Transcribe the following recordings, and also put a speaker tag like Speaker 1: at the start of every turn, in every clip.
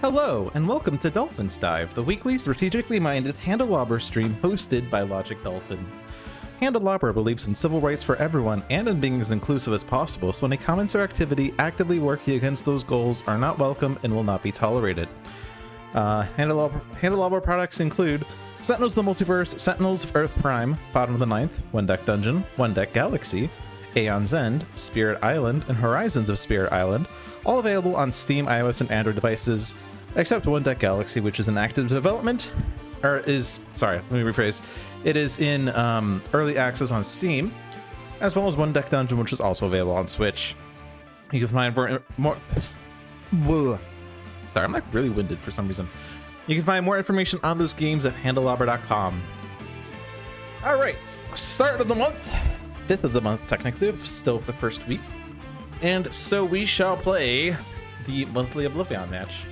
Speaker 1: Hello, and welcome to Dolphin's Dive, the weekly strategically minded Handelabra stream hosted by Logic Dolphin. Handelabra believes in civil rights for everyone and in being as inclusive as possible, so any comments or activity actively working against those goals are not welcome and will not be tolerated. Handelabra products include Sentinels of the Multiverse, Sentinels of Earth Prime, Bottom of the Ninth, One Deck Dungeon, One Deck Galaxy, Aeon's End, Spirit Island, and Horizons of Spirit Island, all available on Steam, iOS, and Android devices, except One Deck Galaxy, which is in active development, let me rephrase. It is in early access on Steam, as well as One Deck Dungeon, which is also available on Switch. You can find more sorry, I'm like really winded for some reason. You can find more information on those games at handelabra.com. All right, start of the month, 5th of the month technically, still for the first week. And so we shall play the monthly Oblivion match.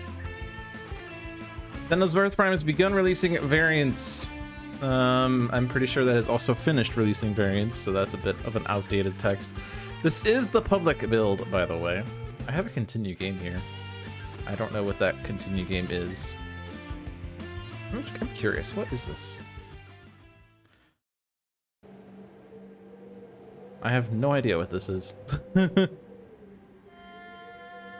Speaker 1: Sentinels of Earth Prime has begun releasing variants. I'm pretty sure that has also finished releasing variants, so that's a bit of an outdated text. This is the public build, by the way. I have a continue game here. I don't know what that continue game is. I'm curious, what is this? I have no idea what this is.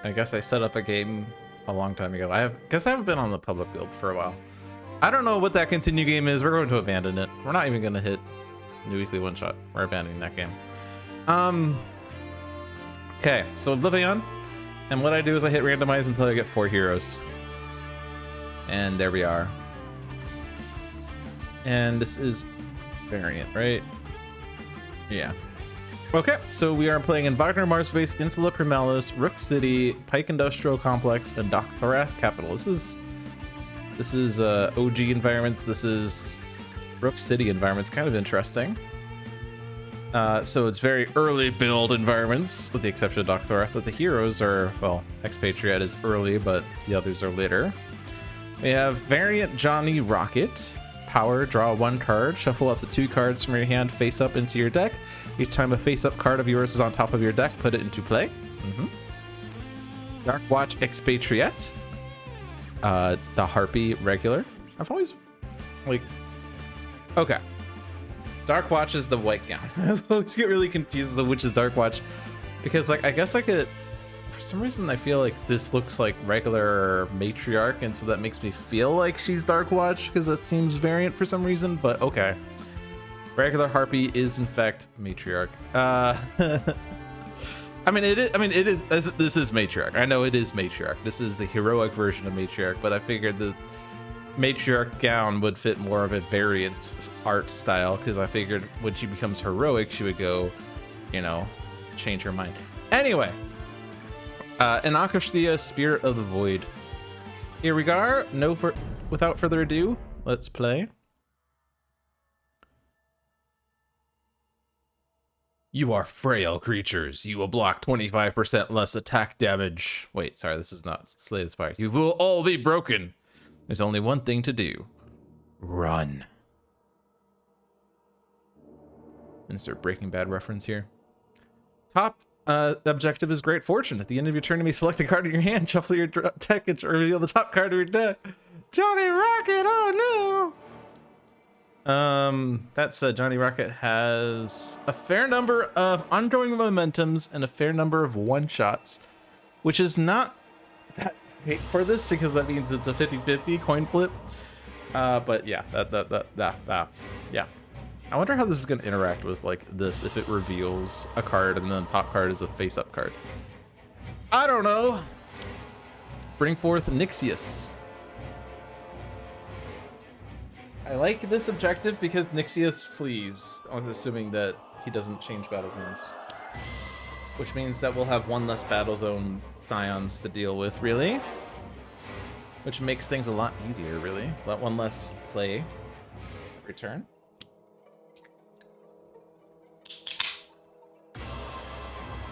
Speaker 1: I guess I set up a game a long time ago. I haven't been on the public build for a while. I don't know what that continue game is. We're going to abandon it. We're not even going to hit New Weekly One Shot. We're abandoning that game. Okay, so Oblivion. And what I do is I hit randomize until I get 4 heroes. And there we are. And this is variant, right? Yeah. Okay, so we are playing in Wagner Mars Base, Insula Primalis, Rook City, Pike Industrial Complex, and Dokthorath Capital. This is OG environments. This is Rook City environments. Kind of interesting. So it's very early build environments, with the exception of Dokthorath, but the heroes are, well, Expatriate is early, but the others are later. We have variant Johnny Rocket. Power, draw 1 card, shuffle up to 2 cards from your hand face up into your deck. Each time a face-up card of yours is on top of your deck, put it into play. Dark Watch Expatriate. The Harpy regular. I've always, like... Okay. Dark Watch is the white gown. I always get really confused as to which is Dark Watch. Because, like, I guess I could... For some reason, I feel like this looks like regular Matriarch, and so that makes me feel like she's Dark Watch, because that seems variant for some reason, but okay. Regular Harpy is, in fact, Matriarch. This is Matriarch. I know it is Matriarch. This is the heroic version of Matriarch, but I figured the Matriarch gown would fit more of a variant art style, because I figured when she becomes heroic, she would go, you know, change her mind. Anyway. Inakashthia, Spirit of the Void. Here we are. Without further ado, let's play. You are frail creatures. You will block 25% less attack damage. Wait, sorry, this is not Slay the Spire. You will all be broken. There's only one thing to do. Run. Insert Breaking Bad reference here. Top objective is Great Fortune. At the end of your turn, you may select a card in your hand, shuffle your deck, and reveal the top card of your deck. Johnny Rocket, oh no! That's Johnny Rocket has a fair number of ongoing momentums and a fair number of one-shots, which is not that great for this because that means it's a 50-50 coin flip. But yeah, yeah. I wonder how this is going to interact with, like, this, if it reveals a card and then the top card is a face-up card. I don't know. Bring forth Nixius. I like this objective because Nixius flees, I'm assuming that he doesn't change battle zones. Which means that we'll have 1 less battle zone Scions to deal with, really. Which makes things a lot easier, really. 1 less play. Return.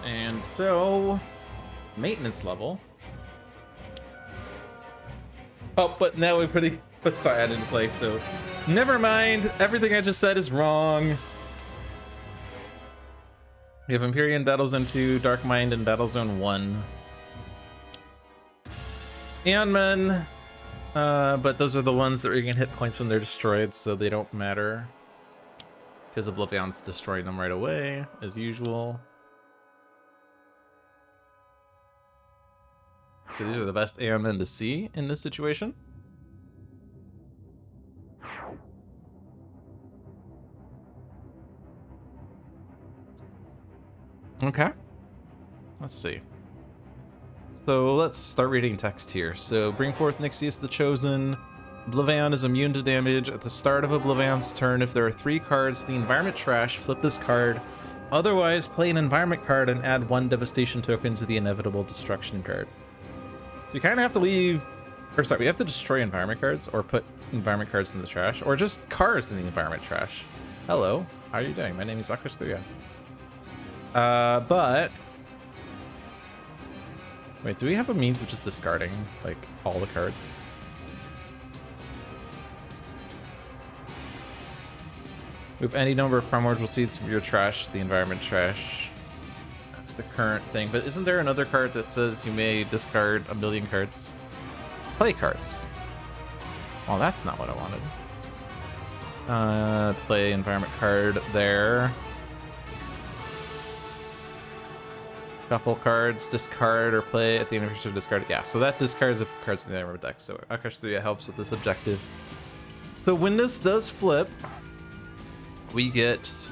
Speaker 1: And so, maintenance level. Oh, but now we're pretty... Sorry, I didn't play, so... Never mind, everything I just said is wrong. We have Empyrean Battle Zone 2, Dark Mind, and Battle Zone 1. Aeon Men, but those are the ones that are getting hit points when they're destroyed, so they don't matter. Because Oblivion's destroying them right away, as usual. So these are the best Aeon Men to see in this situation. Okay. Let's see. So let's start reading text here. So bring forth Nixius the Chosen. Oblivion is immune to damage. At the start of Oblivion's turn, if there are 3 cards in the environment trash, flip this card. Otherwise, play an environment card and add 1 devastation token to the inevitable destruction card. We kind of have to leave, or sorry, we have to destroy environment cards or put environment cards in the trash, or just cards in the environment trash. Hello, how are you doing? My name is Akash Thuya. But wait, do we have a means of just discarding like all the cards? Move any number of primordial seeds from your trash to the environment trash. That's the current thing, but isn't there another card that says you may discard 1,000,000 cards? Play cards. Well, that's not what I wanted. Play environment card there. Couple cards, discard or play at the end of your discard. Yeah, so that discards the cards from the environment deck. So Akash 3 helps with this objective. So when this does flip, we get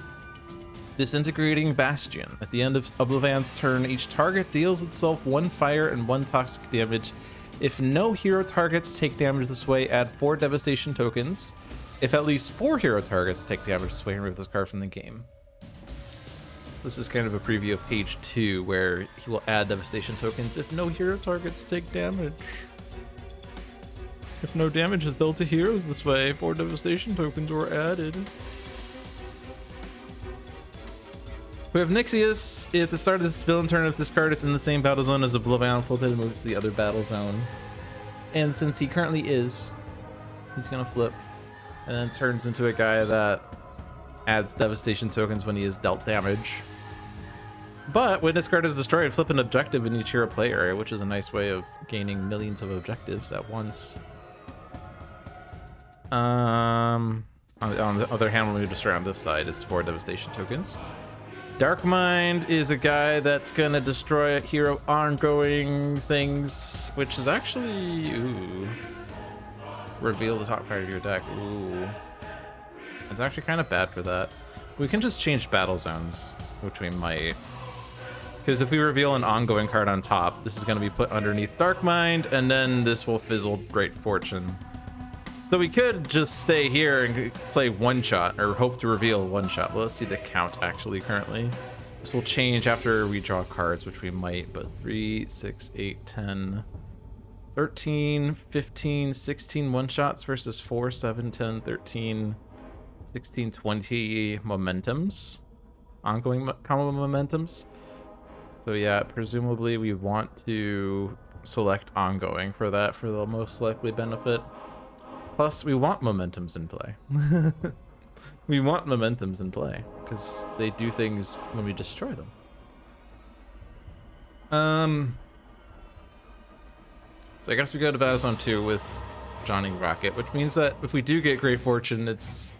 Speaker 1: Disintegrating Bastion. At the end of Oblivion's turn, each target deals itself 1 fire and 1 toxic damage. If no hero targets take damage this way, add 4 devastation tokens. If at least 4 hero targets take damage this way, remove this card from the game. This is kind of a preview of page 2, where he will add devastation tokens if no hero targets take damage. If no damage is dealt to heroes this way, 4 devastation tokens were added. We have Nixius. At the start of this villain turn, if this card is in the same battle zone as Oblivion, flip it and moves to the other battle zone. And since he currently is, he's gonna flip, and then turns into a guy that adds devastation tokens when he is dealt damage. But when this card is destroyed, flip an objective in each hero play area, which is a nice way of gaining millions of objectives at once. On the other hand, when we destroy on this side, it's 4 devastation tokens. Dark Mind is a guy that's gonna destroy hero ongoing things, which is actually, ooh, reveal the top card of your deck. Ooh, it's actually kind of bad for that. We can just change battle zones, which we might, because if we reveal an ongoing card on top, this is gonna be put underneath Dark Mind, and then this will fizzle Great Fortune. So we could just stay here and play 1-shot, or hope to reveal 1-shot. Well, let's see the count actually currently. This will change after we draw cards, which we might, but 3, 6, 8, 10, 13, 15, 16 1-shots versus 4, 7, 10, 13, 16, 20 momentums. Ongoing combo momentums. So yeah, presumably we want to select ongoing for that for the most likely benefit. Plus, we want momentums in play. We want momentums in play, because they do things when we destroy them. So I guess we go to Battle Zone 2 with Johnny Rocket, which means that if we do get Great Fortune, it's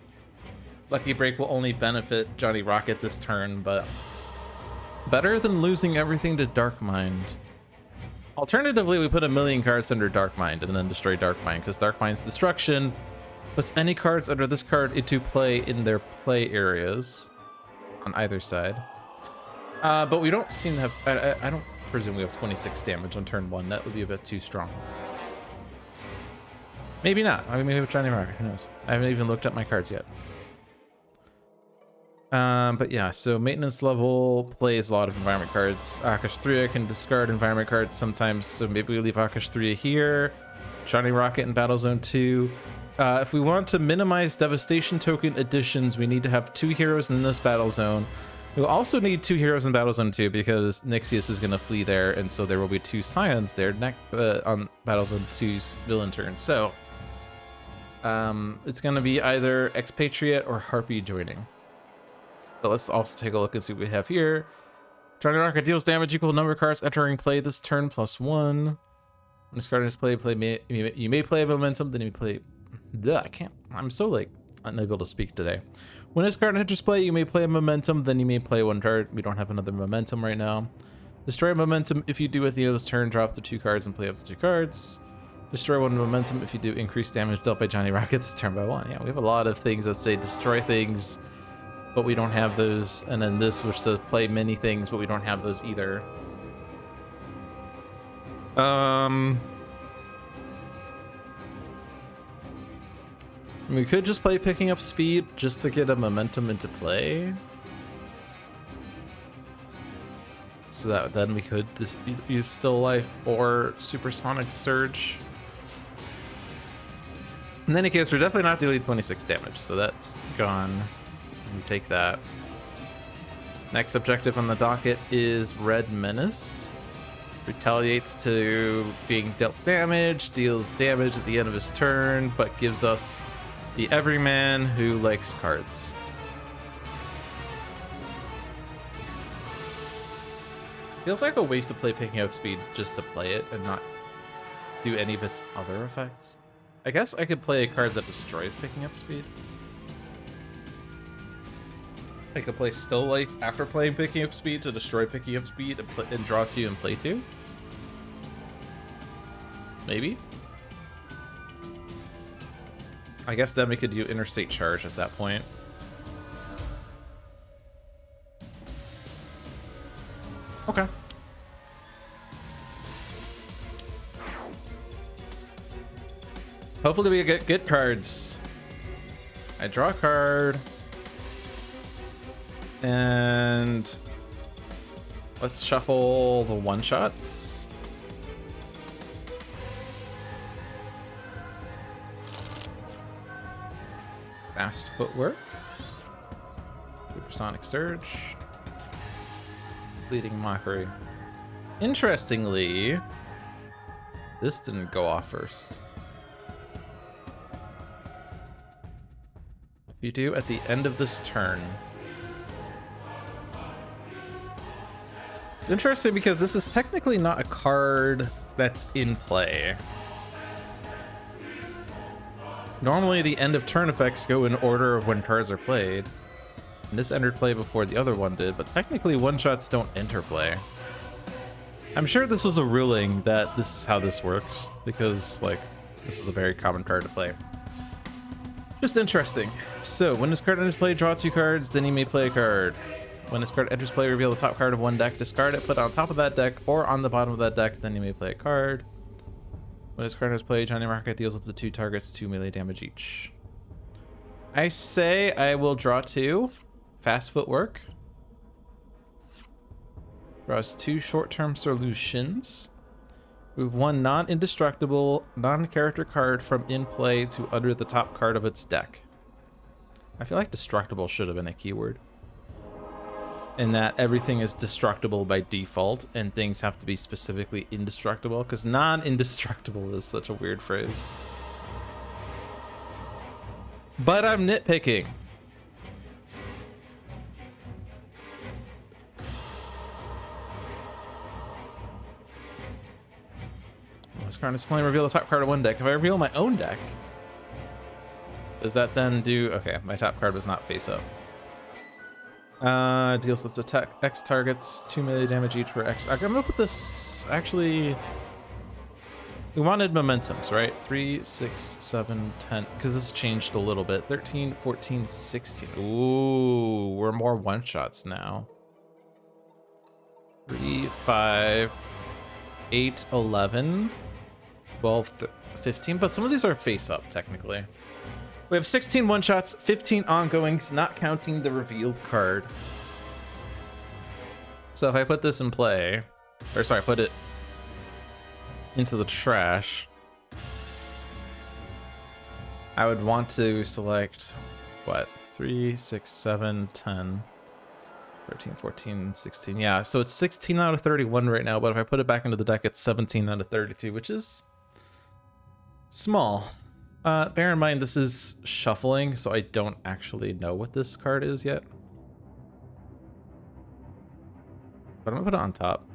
Speaker 1: Lucky Break will only benefit Johnny Rocket this turn, but better than losing everything to Dark Mind. Alternatively, we put 1,000,000 cards under Dark Mind and then destroy Dark Mind, because Dark Mind's destruction puts any cards under this card into play in their play areas on either side. But we don't seem to have, I don't presume we have 26 damage on turn 1. That would be a bit too strong. Maybe not. I mean, maybe with Johnny Rocket, who knows? I haven't even looked at my cards yet. But yeah, so maintenance level plays a lot of environment cards. Akash 3 can discard environment cards sometimes, so maybe we leave Akash 3 here. Johnny Rocket in Battle Zone 2. If we want to minimize devastation token additions, we need to have 2 heroes in this battle zone. We'll also need 2 heroes in Battle Zone 2 because Nixius is going to flee there, and so there will be 2 Scions there on Battle Zone 2's villain turn. So it's going to be either Expatriate or Harpy joining. But let's also take a look and see what we have here. Johnny Rocket deals damage equal to number of cards entering play this turn +1. When this card is played, you may play a momentum, then you may play. I can't. I'm so like unable to speak today. When this card enters play, you may play a momentum, then you may play one card. We don't have another momentum right now. Destroy momentum. If you do at the end of this turn, drop the 2 cards and play up to 2 cards. Destroy 1 momentum. If you do, increase damage dealt by Johnny Rockets turn by 1. Yeah, we have a lot of things that say destroy things, but we don't have those. And then this was to play many things, but we don't have those either. We could just play picking up speed just to get a momentum into play. So that then we could just use Still Life or Supersonic Surge. In any case, we're definitely not dealing 26 damage, so that's gone. We take that. Next objective on the docket is Red Menace. Retaliates to being dealt damage, deals damage at the end of his turn, but gives us the Everyman who likes cards. Feels like a waste to play picking up speed just to play it and not do any of its other effects. I guess I could play a card that destroys picking up speed. I could play Still Life after playing picking up speed to destroy picking up speed and draw 2 and play 2. Maybe. I guess then we could do Interstate Charge at that point. Okay. Hopefully we get good cards. I draw a card. And let's shuffle the one-shots. Fast Footwork. Supersonic Surge. Bleeding Mockery. Interestingly, this didn't go off first. If you do at the end of this turn. It's interesting because this is technically not a card that's in play. Normally the end of turn effects go in order of when cards are played. And this entered play before the other one did, but technically one-shots don't enter play. I'm sure this was a ruling that this is how this works, because like this is a very common card to play. Just interesting. So when this card enters play, draw 2 cards, then you may play a card. When this card enters play, reveal the top card of one deck, discard it, put it on top of that deck or on the bottom of that deck, then you may play a card. When this card enters play, Johnny Rocket deals up to 2 targets 2 melee damage each. I say I will draw 2. Fast Footwork. Draws 2 short-term solutions. Move 1 non-indestructible, non-character card from in play to under the top card of its deck. I feel like destructible should have been a keyword. In that everything is destructible by default, and things have to be specifically indestructible, because non-indestructible is such a weird phrase. But I'm nitpicking. This card is playing reveal the top card of one deck. If I reveal my own deck, does that then do... Okay, my top card was not face up. Deals up to X targets 2 melee damage each for X. I'm gonna put this... Actually... We wanted momentums, right? 3, 6, 7, 10. Because this changed a little bit. 13, 14, 16. Ooh, we're more one-shots now. 3, 5, 8, 11, 12, 15. But some of these are face-up, technically. We have 16 one-shots, 15 ongoings, not counting the revealed card. So if I put this in play... Or sorry, put it into the trash, I would want to select, what, 3, 6, 7, 10, 13, 14, 16. Yeah, so it's 16 out of 31 right now, but if I put it back into the deck, it's 17 out of 32, which is small. Bear in mind, this is shuffling, so I don't actually know what this card is yet. But I'm gonna put it on top.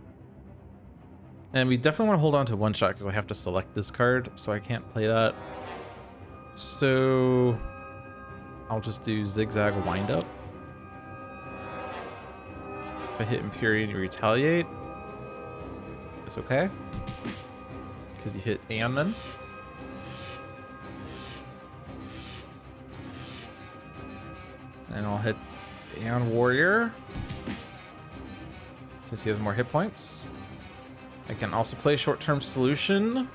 Speaker 1: And we definitely want to hold on to one shot because I have to select this card, so I can't play that. So I'll just do zigzag wind up. If I hit Empyrean, you retaliate. It's okay. Because you hit Aeonman. And I'll hit Aeon Warrior. Because he has more hit points. I can also play Short-Term Solution.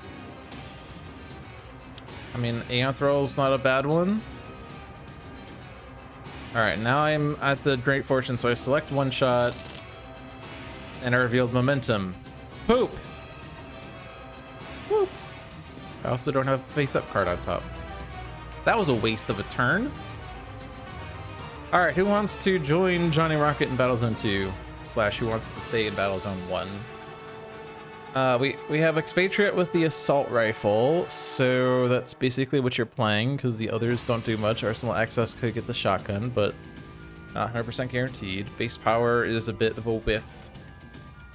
Speaker 1: I mean, Aeon Thrall's not a bad one. Alright, now I'm at the Great Fortune, so I select one shot. And I revealed Momentum. Poop! Whoop. I also don't have a face-up card on top. That was a waste of a turn. Alright, who wants to join Johnny Rocket in Battlezone 2? / who wants to stay in Battlezone 1? We have Expatriate with the Assault Rifle, so that's basically what you're playing, because the others don't do much. Arsenal Access could get the shotgun, but not 100% guaranteed. Base Power is a bit of a whiff,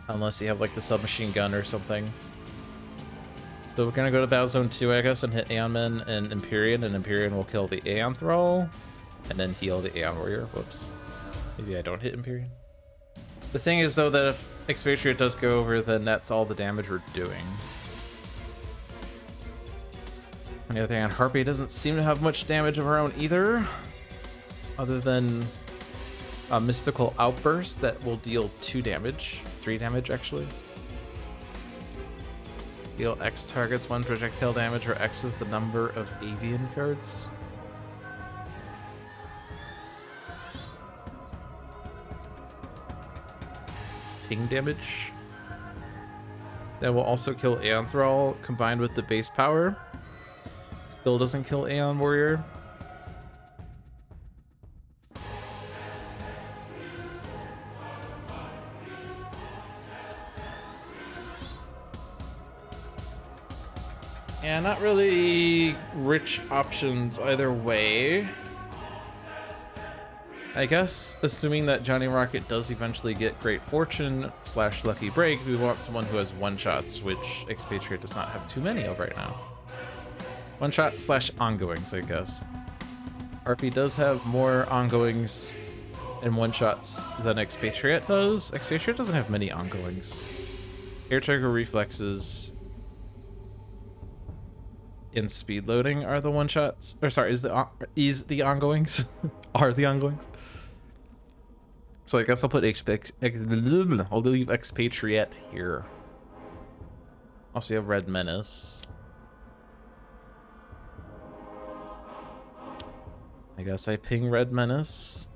Speaker 1: unless you have like the submachine gun or something. So we're gonna go to Battlezone 2, I guess, and hit Aeonman and Empyrean will kill the Aeon Thrall, and then heal the Aeon Warrior. Whoops. Maybe I don't hit Empyrean. The thing is, though, that if Expatriate does go over, then that's all the damage we're doing. On the other hand, Harpy doesn't seem to have much damage of her own either, other than a Mystical Outburst that will deal 2 damage, 3 damage actually. Deal X targets 1 projectile damage, where X is the number of avian cards. Ping damage. That will also kill Aeon Thrall combined with the base power. Still doesn't kill Aeon Warrior. Yeah, not really rich options either way. I guess, assuming that Johnny Rocket does eventually get Great Fortune / Lucky Break, we want someone who has one-shots, which Expatriate does not have too many of right now. One-shots / ongoings, I guess. RP does have more ongoings and one-shots than Expatriate does. Expatriate doesn't have many ongoings. Air Trigger Reflexes and Speed Loading are the one-shots. Or sorry, is the ongoings? Are the ongoings? So I guess I'll put I'll leave Expatriate here. Also, you have Red Menace. I guess I ping Red Menace.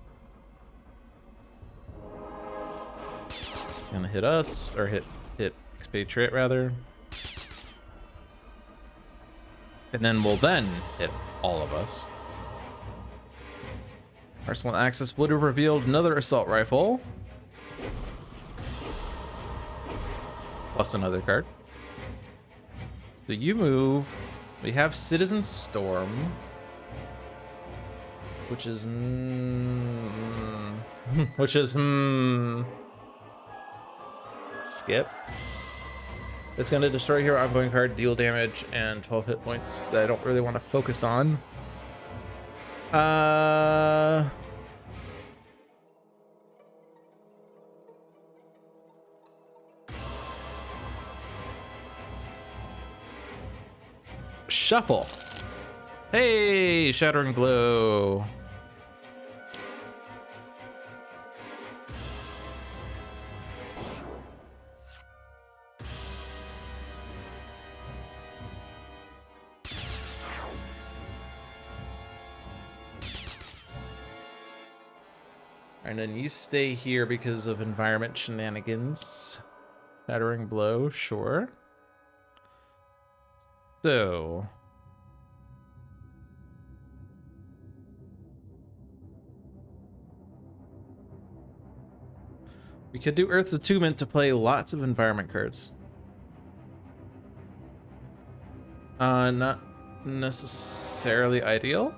Speaker 1: Gonna hit us, or hit Expatriate rather. And then we'll hit all of us. Arsenal Access would have revealed another Assault Rifle. Plus another card. So you move. We have Citizen Storm. Which is... Skip. It's going to destroy your ongoing card, deal damage, and 12 hit points that I don't really want to focus on. Shuffle. Hey, Shattering Blow. And then you stay here because of environment shenanigans. Shattering Blow, sure. So... we could do Earth's Attunement to play lots of environment cards. Not necessarily ideal.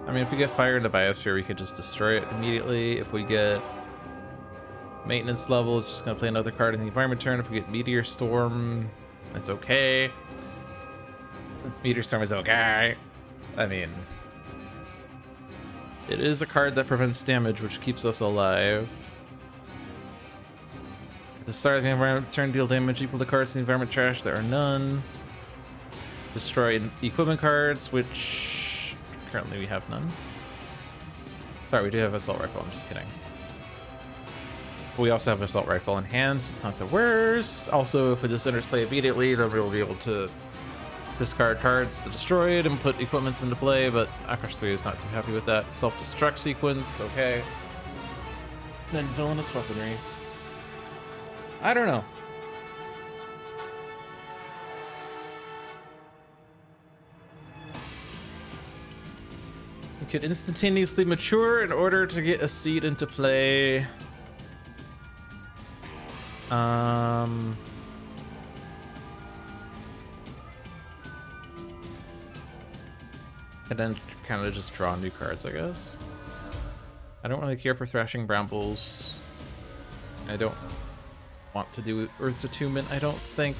Speaker 1: I mean, if we get Fire into Biosphere, we could just destroy it immediately. If we get Maintenance level is just going to play another card in the environment turn. If we get Meteor Storm, that's okay. Meteor Storm is okay. I mean, it is a card that prevents damage, which keeps us alive. At the start of the environment turn, deal damage equal to cards in the environment trash. There are none. Destroy equipment cards, which currently we have none. Sorry, we do have assault rifle. I'm just kidding. We also have assault rifle in hand, so it's not the worst. Also, if it enters play immediately, then we'll be able to discard cards to destroy it and put equipments into play, but Akash 3 is not too happy with that. Self-destruct sequence, okay. Then villainous weaponry. I don't know. We could instantaneously mature in order to get a seed into play. And then kind of just draw new cards, I guess. I don't really care for Thrashing Brambles. I don't want to do Earth's Attunement, I don't think.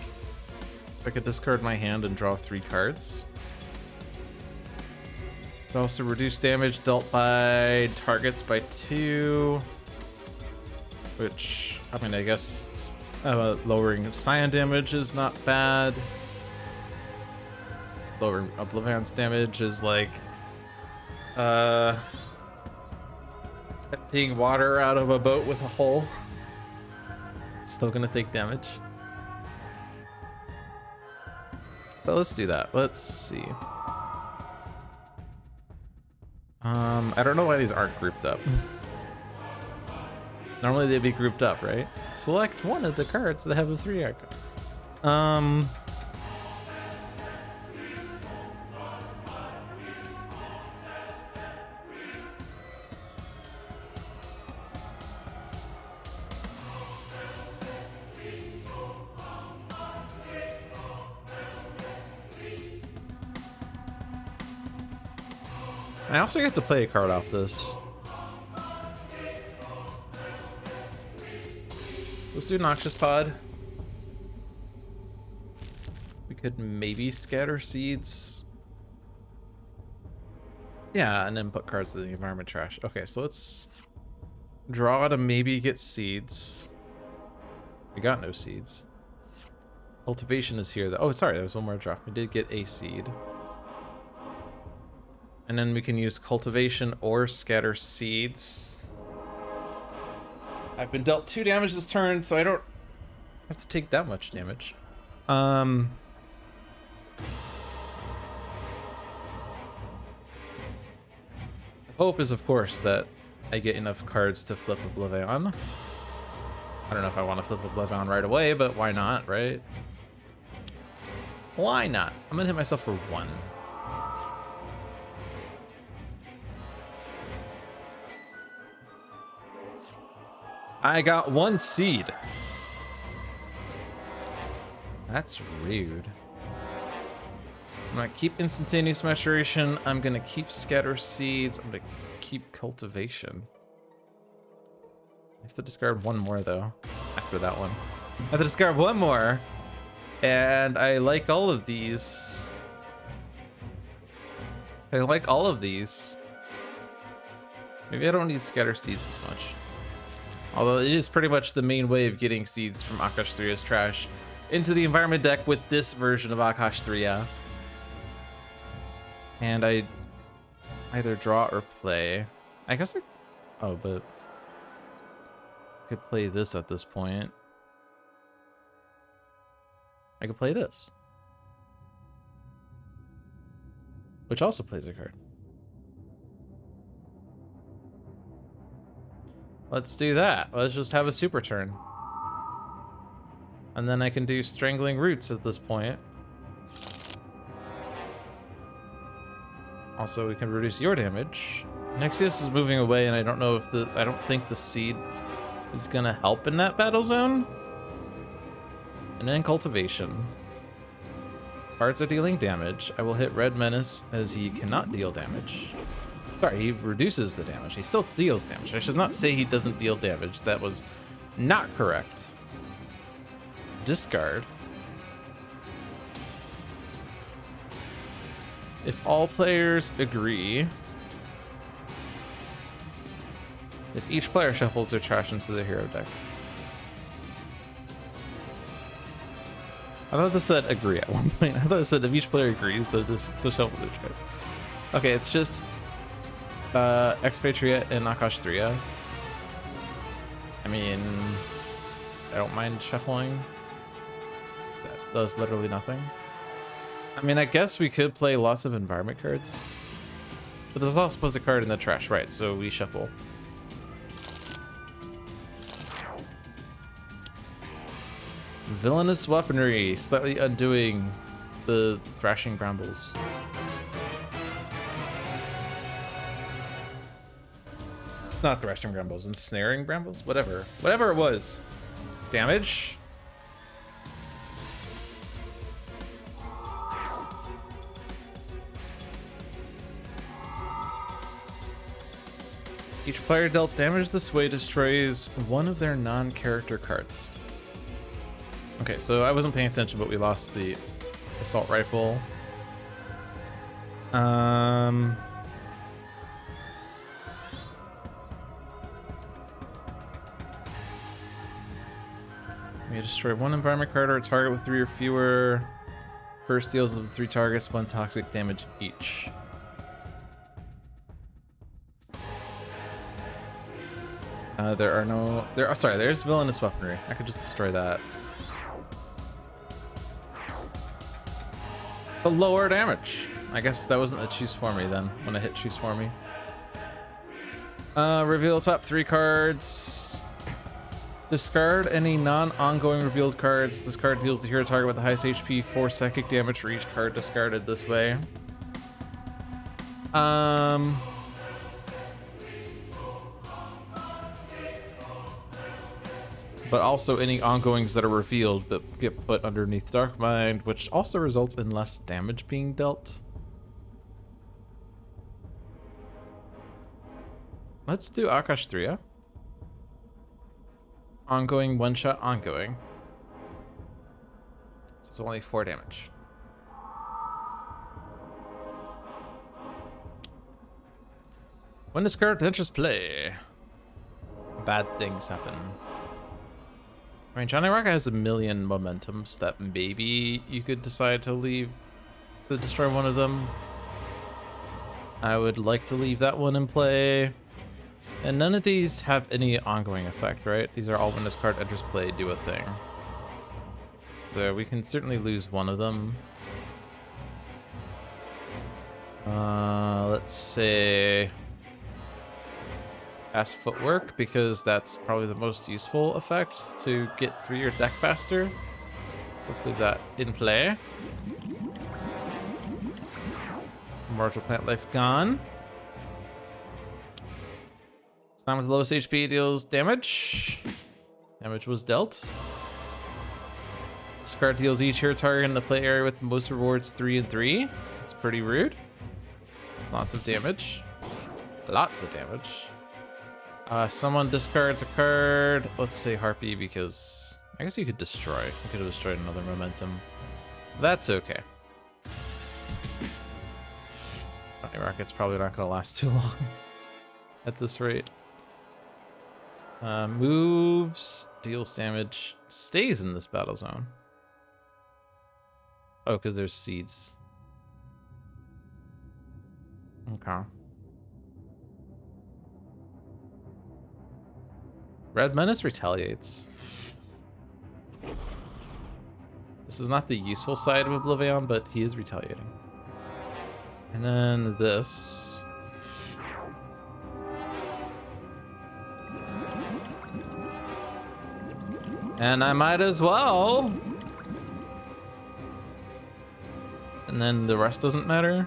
Speaker 1: I could discard my hand and draw 3 cards. Could also reduce damage dealt by targets by 2. Which, I mean, I guess lowering Scion damage is not bad. Lowering Oblivion's damage is like emptying water out of a boat with a hole. It's still gonna take damage. But let's do that. Let's see. I don't know why these aren't grouped up. Normally they'd be grouped up, right? Select one of the cards that have a 3 icon. I also get to play a card off this. Let's do Noxious Pod. We could maybe scatter seeds. Yeah, and then put cards to the environment trash. Okay, so let's draw to maybe get seeds. We got no seeds. Cultivation is here. Oh, sorry, there was one more drop. We did get a seed. And then we can use Cultivation or Scatter Seeds. I've been dealt 2 damage this turn, so I don't have to take that much damage. Hope is, of course, that I get enough cards to flip Oblivion. I don't know if I want to flip Oblivion right away, but why not, right? Why not? I'm gonna hit myself for 1. I got 1 seed. That's rude. I'm gonna keep Instantaneous Maturation. I'm gonna keep Scatter Seeds. I'm gonna keep Cultivation. I have to discard 1 more though, after that one. I have to discard 1 more. And I like all of these. I like all of these. Maybe I don't need Scatter Seeds as much. Although it is pretty much the main way of getting seeds from Akash 3 as trash into the environment deck with this version of Akash 3, yeah. And I either draw or play. I guess oh, but I could play this at this point. I could play this. Which also plays a card. Let's do that. Let's just have a super turn. And then I can do Strangling Roots at this point. Also, we can reduce your damage. Nexius is moving away, and I don't know if I don't think the seed is gonna help in that battle zone. And then Cultivation. Cards are dealing damage. I will hit Red Menace as he cannot deal damage. Sorry, he reduces the damage. He still deals damage. I should not say he doesn't deal damage. That was Not correct. Discard. If all players agree, if each player shuffles their trash into their hero deck. I thought this said agree at one point. I thought it said if each player agrees to shuffle their trash. Okay, it's just Expatriate and Akash 3. I mean, I don't mind shuffling. That does literally nothing. I mean, I guess we could play lots of environment cards. But there's also supposed a card in the trash, right? So we shuffle. Villainous weaponry, slightly undoing the thrashing brambles. It's not thrashing brambles, ensnaring brambles? Whatever. Whatever it was. Damage. Each player dealt damage this way destroys one of their non-character cards. Okay, so I wasn't paying attention, but we lost the assault rifle. We destroy one environment card or a target with 3 or fewer. First deals of the 3 targets 1 toxic damage each. There's villainous weaponry. I could just destroy that. To lower damage. I guess that wasn't a choose for me then, when I hit choose for me. Reveal top 3 cards. Discard any non-ongoing revealed cards. This card deals the hero target with the highest HP 4 psychic damage for each card discarded this way. But also any ongoings that are revealed but get put underneath Dark Mind, which also results in less damage being dealt. Let's do Akash 3. Ongoing, one-shot, ongoing. So it's only 4 damage. When this card enters play, bad things happen. I mean, Johnny Rocket has a million momentums that maybe you could decide to leave to destroy one of them. I would like to leave that one in play. And none of these have any ongoing effect, right? These are all when this card enters play, do a thing. So we can certainly lose one of them. Let's say fast footwork, because that's probably the most useful effect to get through your deck faster. Let's leave that in play. Martial Plant Life gone. Slam with the lowest HP deals damage. Damage was dealt. This card deals each hero target in the play area with the most rewards 3 and 3. It's pretty rude. Lots of damage. Lots of damage. Someone discards a card. Let's say Harpy, because I guess you could destroy. You could have destroyed another momentum. That's okay. Johnny Rocket's probably not going to last too long at this rate. Moves, deals damage, stays in this battle zone. Oh, because there's seeds. Okay. Red Menace retaliates. This is not the useful side of Oblivion, but he is retaliating. And then this. And I might as well. And then the rest doesn't matter.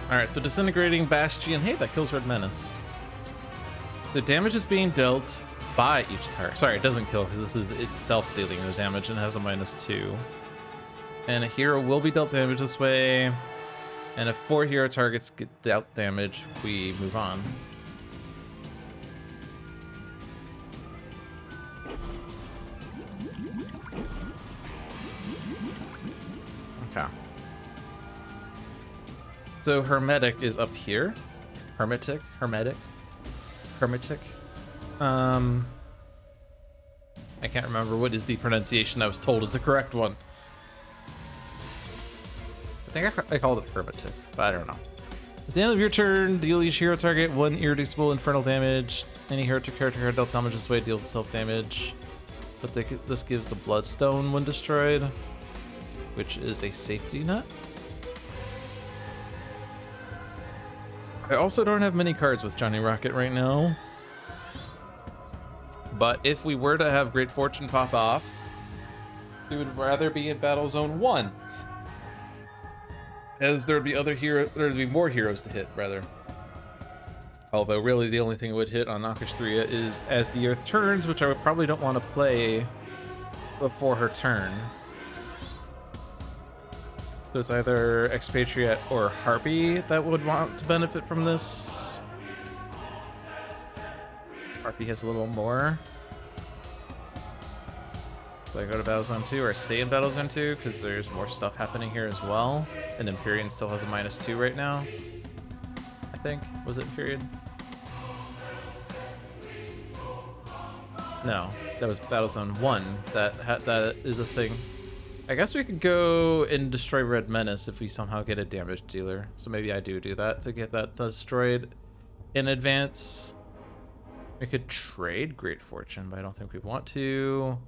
Speaker 1: All right, so disintegrating Bastion. Hey, that kills Red Menace. The damage is being dealt by each target. Sorry, it doesn't kill because this is itself dealing the damage and has a -2. And a hero will be dealt damage this way. And if 4 hero targets get dealt damage, we move on. Okay. So Hermetic is up here. Hermetic. I can't remember what is the pronunciation I was told is the correct one. I think I called it Hermetic, but I don't know. At the end of your turn, deal each hero target 1 irreducible infernal damage. Any hero to character dealt damage this way deals self damage. But this gives the Bloodstone when destroyed, which is a safety net. I also don't have many cards with Johnny Rocket right now. But if we were to have Great Fortune pop off, we would rather be in Battle Zone 1. As there'd be more heroes to hit, rather. Although really the only thing it would hit on Nakashtriya is as the Earth turns, which I would probably don't want to play before her turn. So it's either Expatriate or Harpy that would want to benefit from this. Harpy has a little more. Do I go to Battle Zone 2 or stay in Battle Zone 2? Because there's more stuff happening here as well. And Empyrean still has a -2 right now. I think. Was it Empyrean? No, that was Battle Zone 1. That is a thing. I guess we could go and destroy Red Menace if we somehow get a damage dealer. So maybe I do that to get that destroyed in advance. We could trade Great Fortune, but I don't think we want to.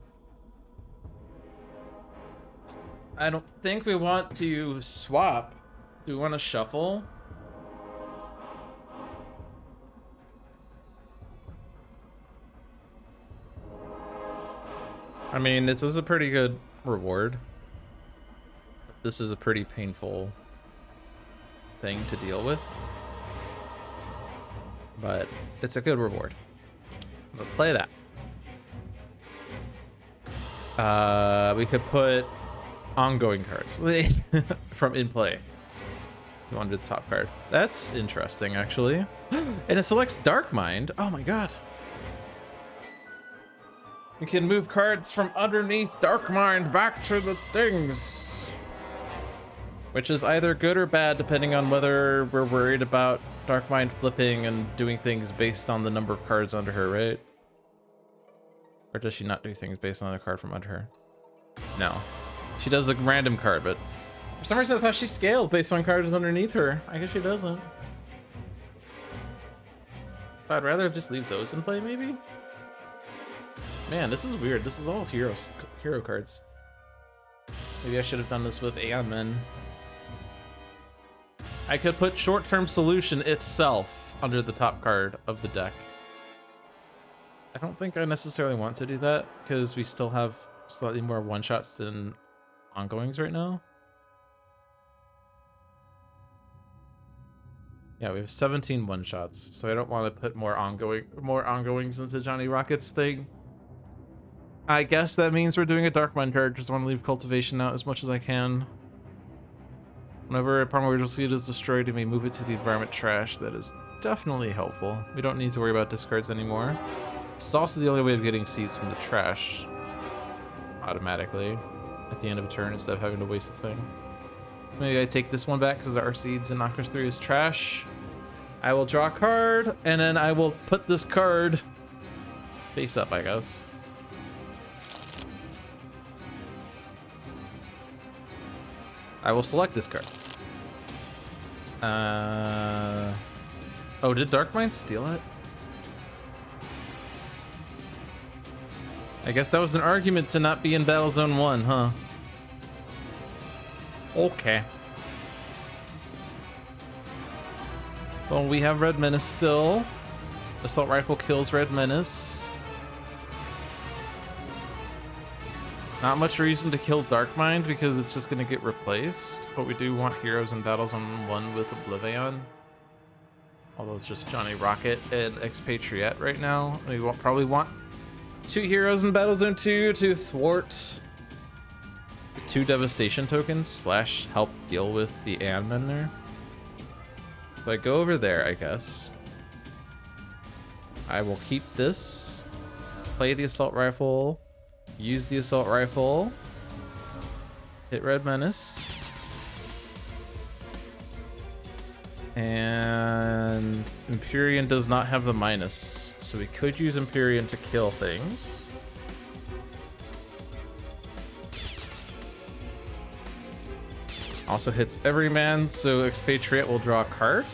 Speaker 1: I don't think we want to swap. Do we want to shuffle? I mean, this is a pretty good reward. This is a pretty painful thing to deal with. But it's a good reward. We'll play that. We could put ongoing cards from in play to under the top card. That's interesting, actually. And it selects Dark Mind. Oh my god. We can move cards from underneath Dark Mind back to the things. Which is either good or bad, depending on whether we're worried about Dark Mind flipping and doing things based on the number of cards under her, right? Or does she not do things based on a card from under her? No. She does a random card, but for some reason I thought she scaled based on cards underneath her. I guess she doesn't. So I'd rather just leave those in play, maybe? Man, this is weird. This is all hero cards. Maybe I should have done this with Aeon Men. I could put Short-Term Solution itself under the top card of the deck. I don't think I necessarily want to do that because we still have slightly more one-shots than ongoings right now. Yeah, we have 17 one-shots, so I don't want to put more ongoings into Johnny Rocket's thing. I guess that means we're doing a Dark Mind card because I want to leave Cultivation out as much as I can. Whenever a primordial seed is destroyed, you may move it to the environment trash. That is definitely helpful. We don't need to worry about discards anymore. It's also the only way of getting seeds from the trash automatically at the end of a turn instead of having to waste a thing. Maybe I take this one back because our seeds in Knockers 3 is trash. I will draw a card, and then I will put this card face up, I guess. I will select this card. Oh, did Dark Mind steal it? I guess that was an argument to not be in Battle Zone 1, huh? Okay. Well, we have Red Menace still. Assault Rifle kills Red Menace. Not much reason to kill Dark Mind because it's just going to get replaced. But we do want heroes in Battle Zone 1 with Oblivion. Although it's just Johnny Rocket and Expatriate right now. We probably want 2 heroes in Battle Zone 2 to thwart 2 Devastation tokens / help deal with the Ant-Men there. So I go over there, I guess. I will keep this, play the Assault Rifle, use the Assault Rifle, hit Red Menace, and Empyrean does not have the minus, so we could use Empyrean to kill things. Also hits every man, so Expatriate will draw a card.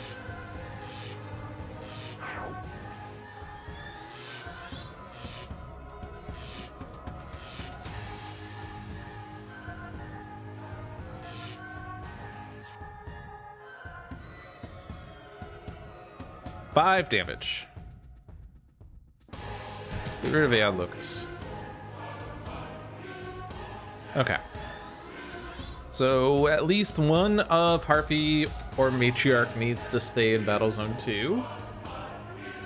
Speaker 1: Five damage. Get rid of Aeon Locus. Okay. So at least one of Harpy or Matriarch needs to stay in Battle Zone 2.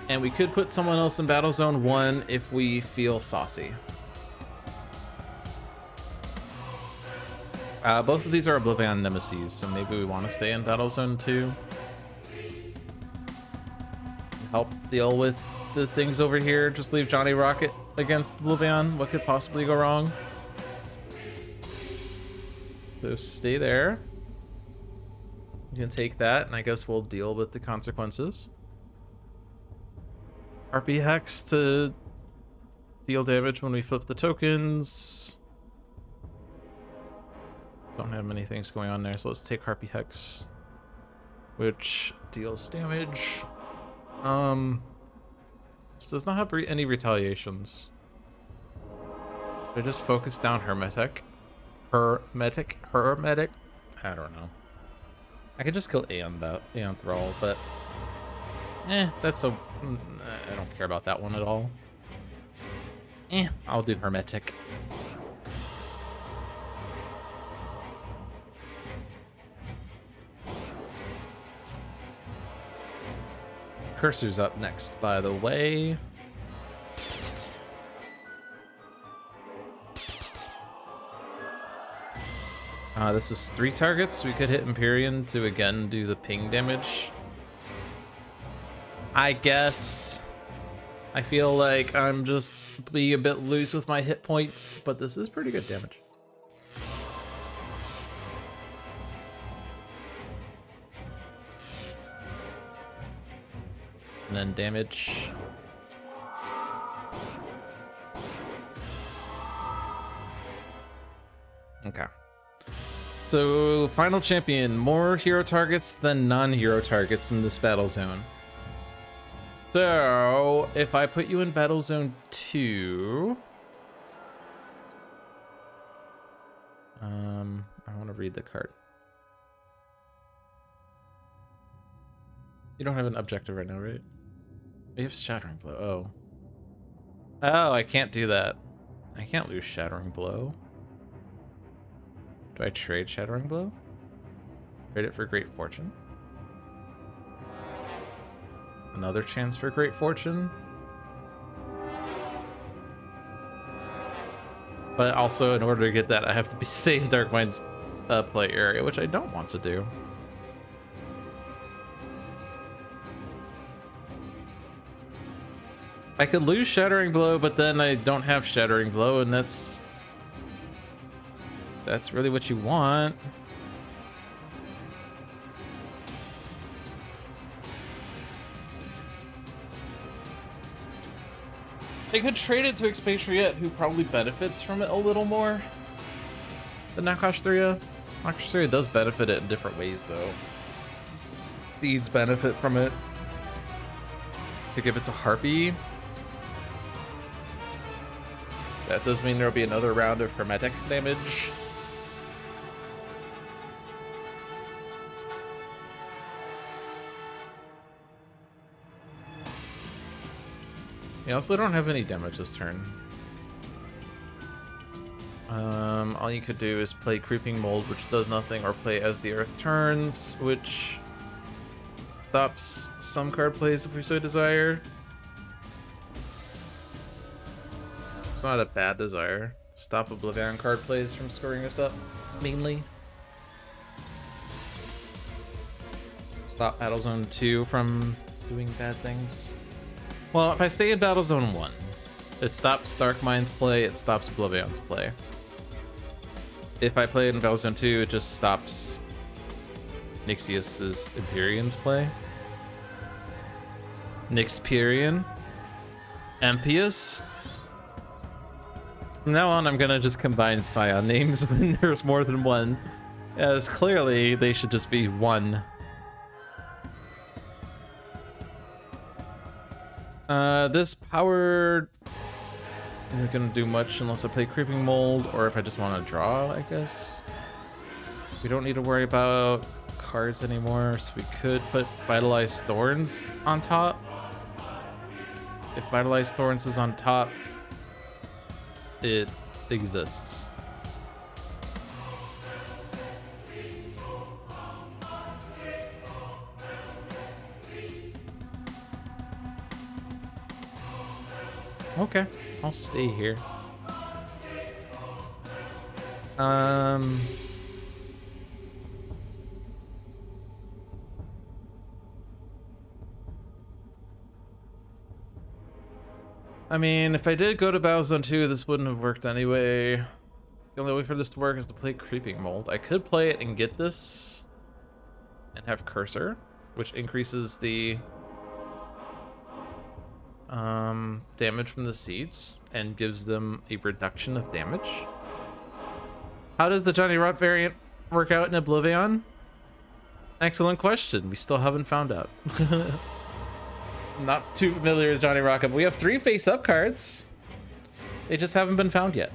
Speaker 1: And we could put someone else in Battle Zone 1 if we feel saucy. Both of these are Oblivion Nemesis, so maybe we want to stay in Battle Zone 2. Help deal with the things over here. Just leave Johnny Rocket against Oblivion. What could possibly go wrong? So stay there. You can take that, and I guess we'll deal with the consequences. Harpy Hex to deal damage when we flip the tokens. Don't have many things going on there, so let's take Harpy Hex, which deals damage. This does not have any retaliations. I just focus down Hermetic. Hermetic? I don't know. I could just kill Aeon Thrall, but that's so I don't care about that one at all. I'll do Hermetic. Cursor's up next, by the way. This is 3 targets. We could hit Empyrean to again do the ping damage. I guess. I feel like I'm just being a bit loose with my hit points, but this is pretty good damage. And then damage. Okay. So, final champion. More hero targets than non-hero targets in this battle zone. So, if I put you in Battle Zone 2... I want to read the card. You don't have an objective right now, right? We have Shattering Blow. Oh, I can't do that. I can't lose Shattering Blow. Do I trade Shattering Blow? Trade it for Great Fortune? Another chance for Great Fortune? But also, in order to get that, I have to be stay in Dark Mind's play area, which I don't want to do. I could lose Shattering Blow, but then I don't have Shattering Blow, and that's really what you want. I could trade it to Expatriate, who probably benefits from it a little more than Nakash 3. Nakash 3 does benefit it in different ways, though. Thieves benefit from it. Could give it to Harpy. That does mean there'll be another round of Hermetic damage. I also don't have any damage this turn. All you could do is play Creeping Mold, which does nothing, or play As the Earth Turns, which stops some card plays if we so desire. It's not a bad desire. Stop Oblivion card plays from scoring us up, mainly. Stop Battlezone 2 from doing bad things. Well, if I stay in Battlezone 1, it stops Dark Mind's play, it stops Oblivion's play. If I play in Battlezone 2, it just stops Nixius's Empyrean's play. Nixperian. Empius. From now on, I'm gonna just combine Scion names when there's more than one, as clearly they should just be one. This power isn't gonna do much unless I play Creeping Mold, or if I just want to draw, I guess. We don't need to worry about cards anymore, so we could put Vitalized Thorns on top. If Vitalized Thorns is on top, it exists. Okay, I'll stay here. I mean, if I did go to Battlezone 2, this wouldn't have worked anyway. The only way for this to work is to play Creeping Mold. I could play it and get this and have Cursor, which increases the damage from the seeds and gives them a reduction of damage. How does the Johnny Rock variant work out in Oblivion? Excellent question. We still haven't found out. I'm not too familiar with Johnny Rock, but we have 3 face-up cards. They just haven't been found yet.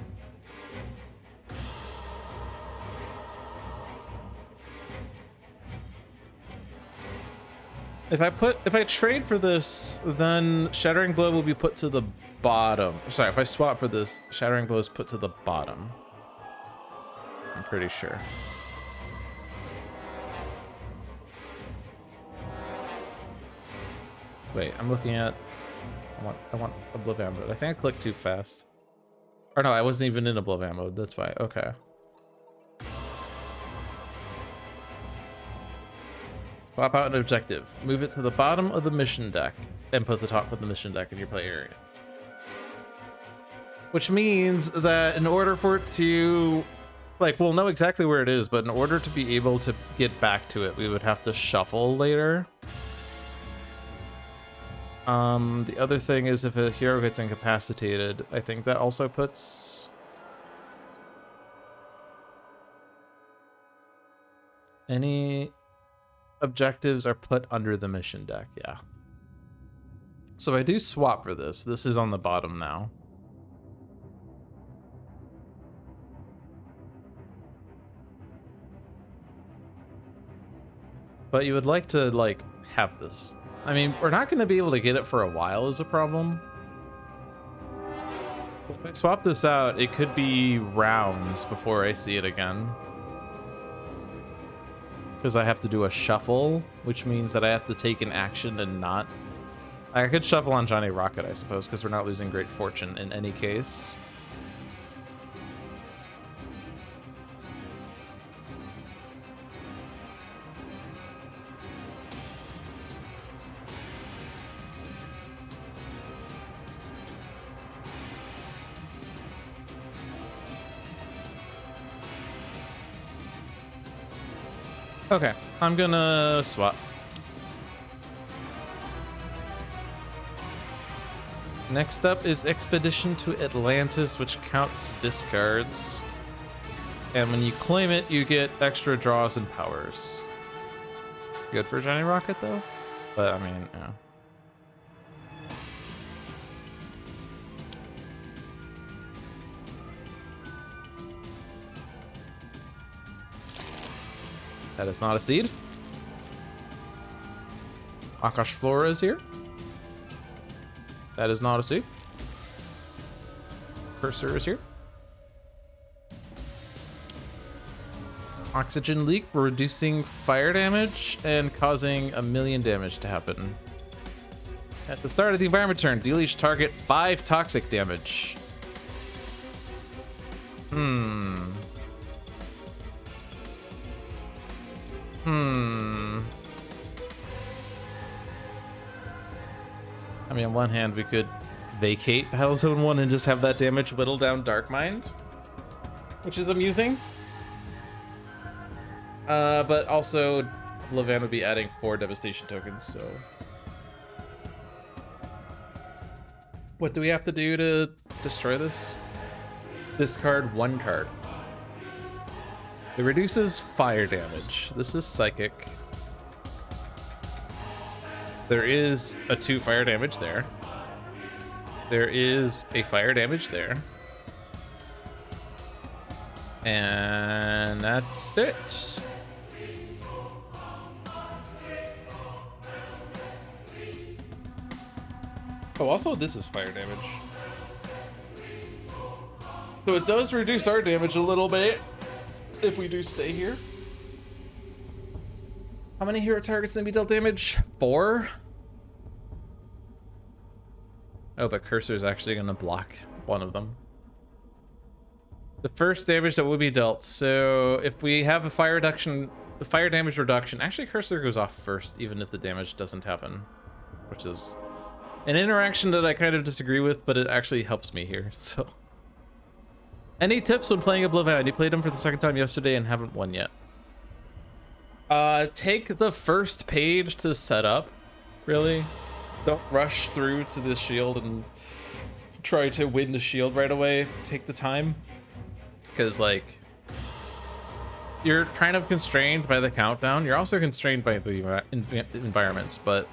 Speaker 1: If I trade for this, then Shattering Blow will be put to the bottom. Sorry, if I swap for this, Shattering Blow is put to the bottom. I'm pretty sure. Wait, I'm looking at. I want Oblivion mode. I think I clicked too fast. Or no, I wasn't even in Oblivion mode. That's why. Okay. Swap out an objective. Move it to the bottom of the mission deck and put the top of the mission deck in your play area. Which means that in order for it to, like, we'll know exactly where it is, but in order to be able to get back to it, we would have to shuffle later. The other thing is if a hero gets incapacitated, I think that also puts any objectives are put under the mission deck, yeah. So if I do swap for this, this is on the bottom now. But you would like to, like, have this. I mean, we're not going to be able to get it for a while is a problem. If I swap this out, it could be rounds before I see it again. Because I have to do a shuffle, which means that I have to take an action and not... I could shuffle on Johnny Rocket, I suppose, because we're not losing Great Fortune in any case. Okay, I'm gonna swap. Next up is Expedition to Atlantis, which counts discards. And when you claim it, you get extra draws and powers. Good for Johnny Rocket, though. But, I mean, yeah. That is not a seed. Akash Flora is here. That is not a seed. Cursor is here. Oxygen leak, reducing fire damage and causing 1,000,000 damage to happen. At the start of the environment turn, deal each target 5 toxic damage. I mean, on one hand, we could vacate Battle Zone 1 and just have that damage whittle down Dark Mind, which is amusing. But also, Levan would be adding 4 devastation tokens, so... What do we have to do to destroy this? Discard 1 card. It reduces fire damage. This is psychic. There is a 2 fire damage there. There is a fire damage there. And that's it. Oh, also this is fire damage. So it does reduce our damage a little bit if we do stay here. How many hero targets can be dealt damage? 4? Oh, but Cursor is actually going to block one of them. The first damage that will be dealt. So if we have a fire reduction, the fire damage reduction, actually Cursor goes off first, even if the damage doesn't happen, which is an interaction that I kind of disagree with, but it actually helps me here. So, any tips when playing Oblivion? You played them for the second time yesterday and haven't won yet. Take the first page to set up, really. Don't rush through to the shield and try to win the shield right away. Take the time, because like you're kind of constrained by the countdown. You're also constrained by the environments, but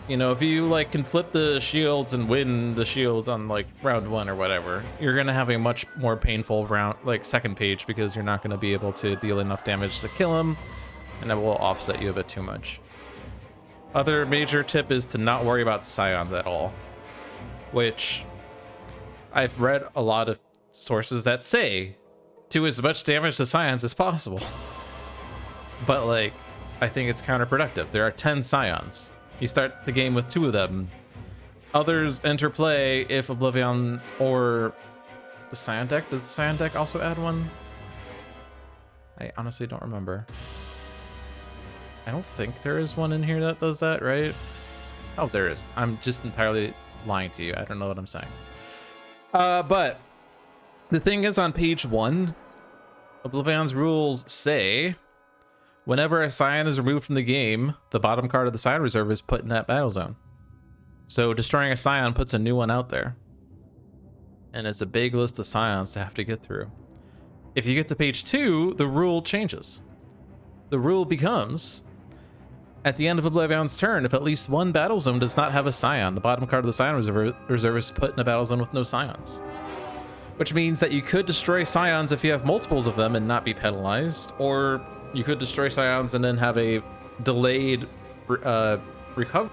Speaker 1: you know, if you like can flip the shields and win the shield on like round 1 or whatever, you're gonna have a much more painful round, like second page, because you're not gonna be able to deal enough damage to kill him, and that will offset you a bit too much. Other major tip is to not worry about scions at all, which I've read a lot of sources that say do as much damage to scions as possible. But like, I think it's counterproductive. There are 10 scions. You start the game with 2 of them. Others enter play if Oblivion or the Scion deck. Does the Scion deck also add 1? I honestly don't remember. I don't think there is one in here that does that, right? Oh, there is. I'm just entirely lying to you. I don't know what I'm saying. But the thing is, on page 1, Oblivion's rules say whenever a Scion is removed from the game, the bottom card of the Scion reserve is put in that battle zone. So destroying a Scion puts a new one out there. And it's a big list of Scions to have to get through. If you get to page 2, the rule changes. The rule becomes, at the end of Oblivion's turn, if at least one battle zone does not have a Scion, the bottom card of the Scion reserve is put in a battle zone with no Scions. Which means that you could destroy Scions if you have multiples of them and not be penalized, or you could destroy Scions and then have a delayed recovery.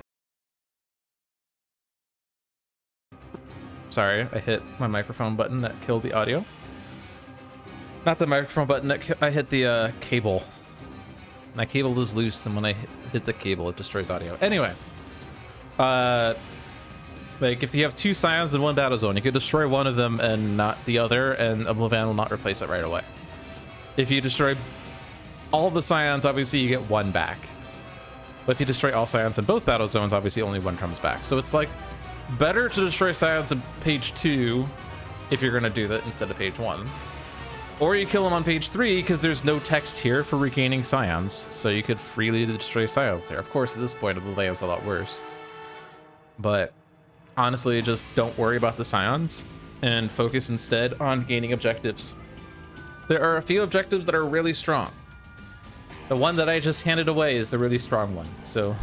Speaker 1: Sorry, I hit my microphone button that killed the audio. Not the microphone button, I hit the cable. My cable is loose, and when I hit the cable, it destroys audio. Anyway, like if you have 2 Scions in one battle zone, you could destroy one of them and not the other, and Oblivion will not replace it right away. If you destroy all the Scions, obviously you get 1 back. But if you destroy all Scions in both battle zones, obviously only 1 comes back. So it's like better to destroy Scions in page 2 if you're gonna do that instead of page 1. Or you kill them on page 3 because there's no text here for regaining Scions, so you could freely destroy Scions there. Of course, at this point, Oblivion's a lot worse. But honestly, just don't worry about the Scions and focus instead on gaining objectives. There are a few objectives that are really strong. The one that I just handed away is the really strong one, so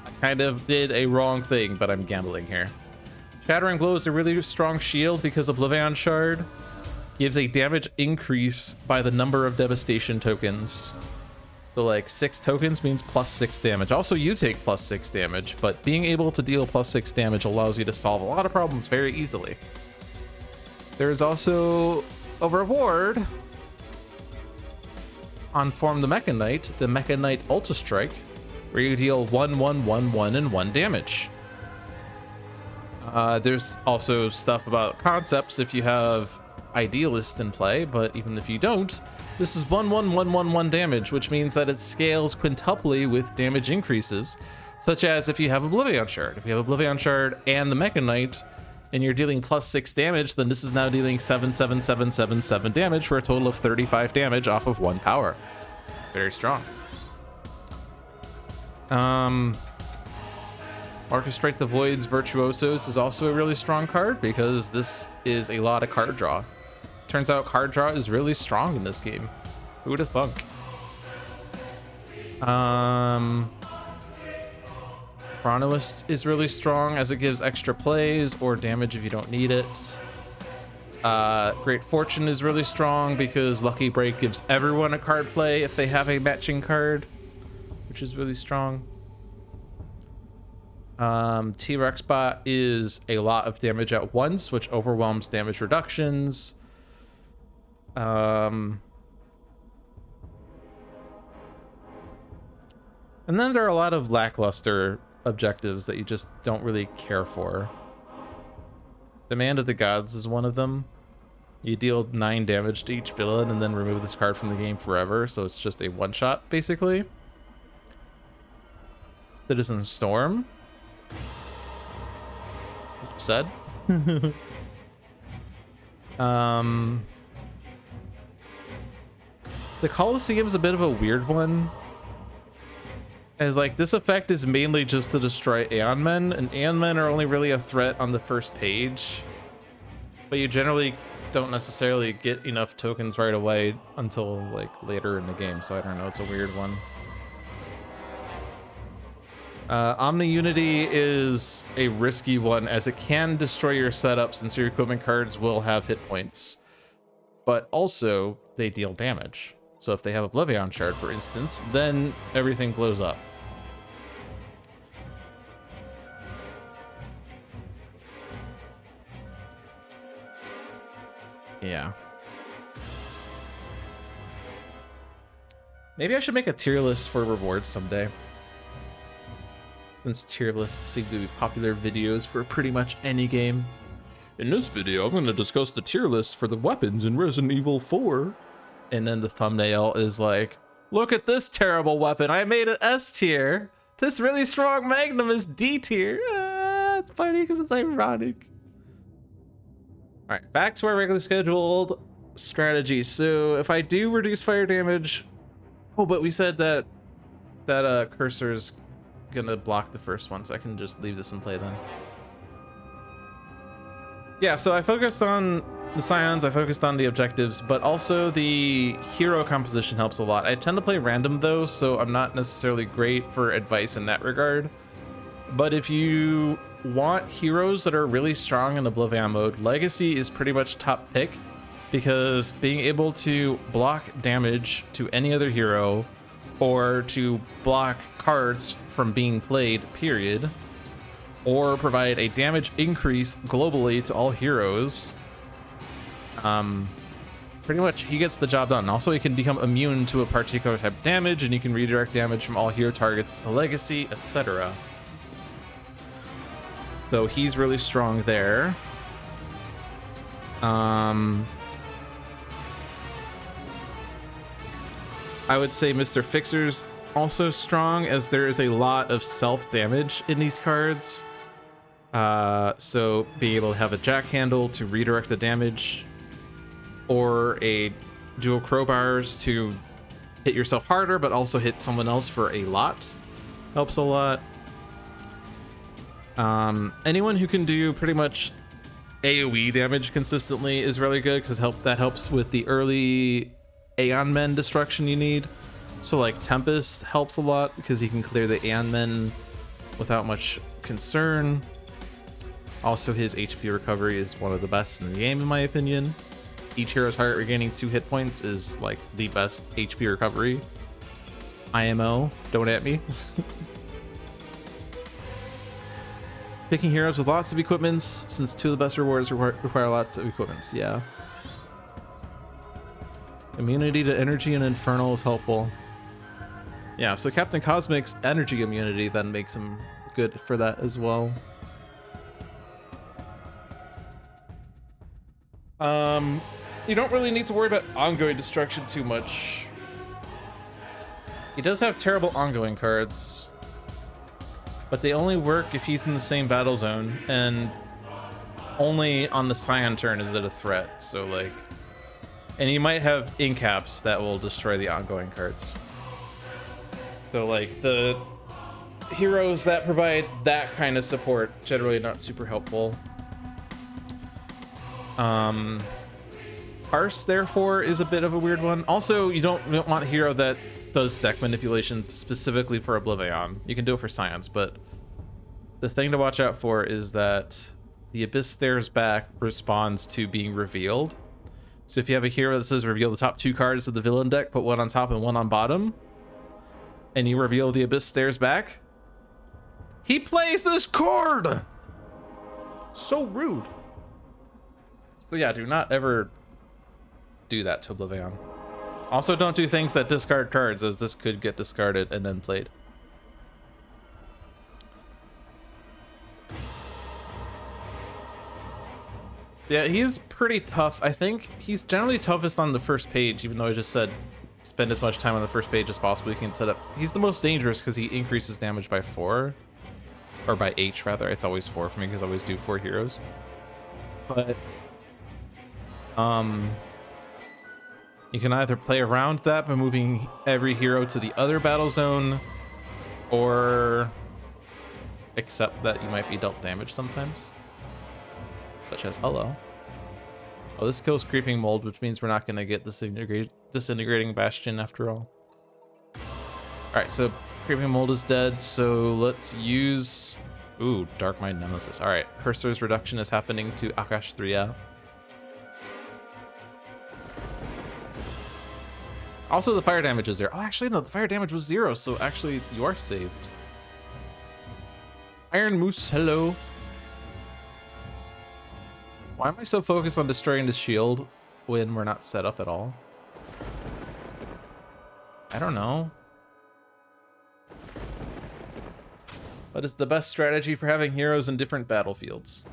Speaker 1: I kind of did a wrong thing, but I'm gambling here. Shattering Blow is a really strong shield because Oblivion Shard gives a damage increase by the number of devastation tokens. So like 6 tokens means +6 damage. Also, you take +6 damage, but being able to deal +6 damage allows you to solve a lot of problems very easily. There is also a reward on Form the Mecha Knight, the Mecha Knight Ultra Strike, where you deal 1, 1, 1, 1, and 1 damage. There's also stuff about concepts if you have Idealist in play, but even if you don't, this is 1, 1, 1, 1, 1 damage, which means that it scales quintuply with damage increases, such as if you have Oblivion Shard. If you have Oblivion Shard and the Mecha Knight, and you're dealing +6 damage, then this is now dealing 7, 7, 7, 7, 7 damage for a total of 35 damage off of 1 power. Very strong. Orchestrate the Void's Virtuosos is also a really strong card because this is a lot of card draw. Turns out card draw is really strong in this game. Who would have thunk? Chronoist is really strong as it gives extra plays or damage if you don't need it. Great Fortune is really strong because Lucky Break gives everyone a card play if they have a matching card, which is really strong. T-Rex Bot is a lot of damage at once, which overwhelms damage reductions. And then there are a lot of lackluster objectives that you just don't really care for. Demand of the Gods is one of them. You deal 9 damage to each villain and then remove this card from the game forever, so it's just a one-shot, basically. Citizen Storm. Said. The Colosseum's a bit of a weird one, as like this effect is mainly just to destroy Aeon Men, and Aeon Men are only really a threat on the first page, but you generally don't necessarily get enough tokens right away until like later in the game, so I don't know, it's a weird one. Omni Unity is a risky one as it can destroy your setup since your equipment cards will have hit points, but also they deal damage. So if they have Oblivion Shard, for instance, then everything blows up. Yeah. Maybe I should make a tier list for rewards someday, since tier lists seem to be popular videos for pretty much any game. In this video, I'm going to discuss the tier list for the weapons in Resident Evil 4. And then the thumbnail is like, look at this terrible weapon, I made it S tier. This really strong Magnum is D tier. It's funny because it's ironic. All right, back to our regularly scheduled strategy. So if I do reduce fire damage, oh, but we said that cursor's gonna block the first one, so I can just leave this in play then. Yeah, so I focused on the Scions, I focused on the objectives, but also the hero composition helps a lot. I tend to play random though, so I'm not necessarily great for advice in that regard. But if you want heroes that are really strong in Oblivion mode, Legacy is pretty much top pick, because being able to block damage to any other hero or to block cards from being played, period, or provide a damage increase globally to all heroes, pretty much he gets the job done. Also, he can become immune to a particular type of damage, and you can redirect damage from all hero targets to Legacy, etc. So he's really strong there. I would say Mr. Fixer's also strong, as there is a lot of self damage in these cards. So being able to have a jack handle to redirect the damage, or a dual crowbars to hit yourself harder but also hit someone else for a lot, helps a lot. Anyone who can do pretty much AoE damage consistently is really good, because that helps with the early Aeon Men destruction you need. So like Tempest helps a lot because he can clear the Aeon Men without much concern. Also, his HP recovery is one of the best in the game, in my opinion. Each hero's heart regaining 2 hit points is like the best HP recovery. IMO, don't at me. Picking heroes with lots of equipments, since 2 of the best rewards require lots of equipments, yeah. Immunity to energy and infernal is helpful. Yeah, so Captain Cosmic's energy immunity then makes him good for that as well. You don't really need to worry about ongoing destruction too much. He does have terrible ongoing cards, but they only work if he's in the same battle zone, and only on the Scion turn is it a threat. So like, and he might have incaps that will destroy the ongoing cards. So like the heroes that provide that kind of support generally not super helpful. Parse therefore is a bit of a weird one. Also, you don't want a hero that does deck manipulation specifically for Oblivion. You can do it for Science, but the thing to watch out for is that the Abyss Stares Back responds to being revealed. So if you have a hero that says reveal the top 2 cards of the villain deck, put one on top and one on bottom, and you reveal the Abyss Stares Back, he plays this card! So rude. So yeah, do not ever do that to Oblivion. Also, don't do things that discard cards, as this could get discarded and then played. Yeah, he's pretty tough. I think he's generally toughest on the first page, even though I just said spend as much time on the first page as possible. You can set up... He's the most dangerous because he increases damage by 4. Or by H, rather. It's always 4 for me because I always do 4 heroes. But... you can either play around that by moving every hero to the other battle zone, or accept that you might be dealt damage sometimes. Such as, hello. Oh, this kills Creeping Mold, which means we're not going to get Disintegrating Bastion after all. Alright, so Creeping Mold is dead, so let's use... Ooh, Dark Mind Nemesis. Alright, Cursor's Reduction is happening to Akash 3A. Also, the fire damage is there. Oh, actually, no, the fire damage was 0, so actually, you are saved. Iron Moose, hello. Why am I so focused on destroying the shield when we're not set up at all? I don't know. What is the best strategy for having heroes in different battlefields?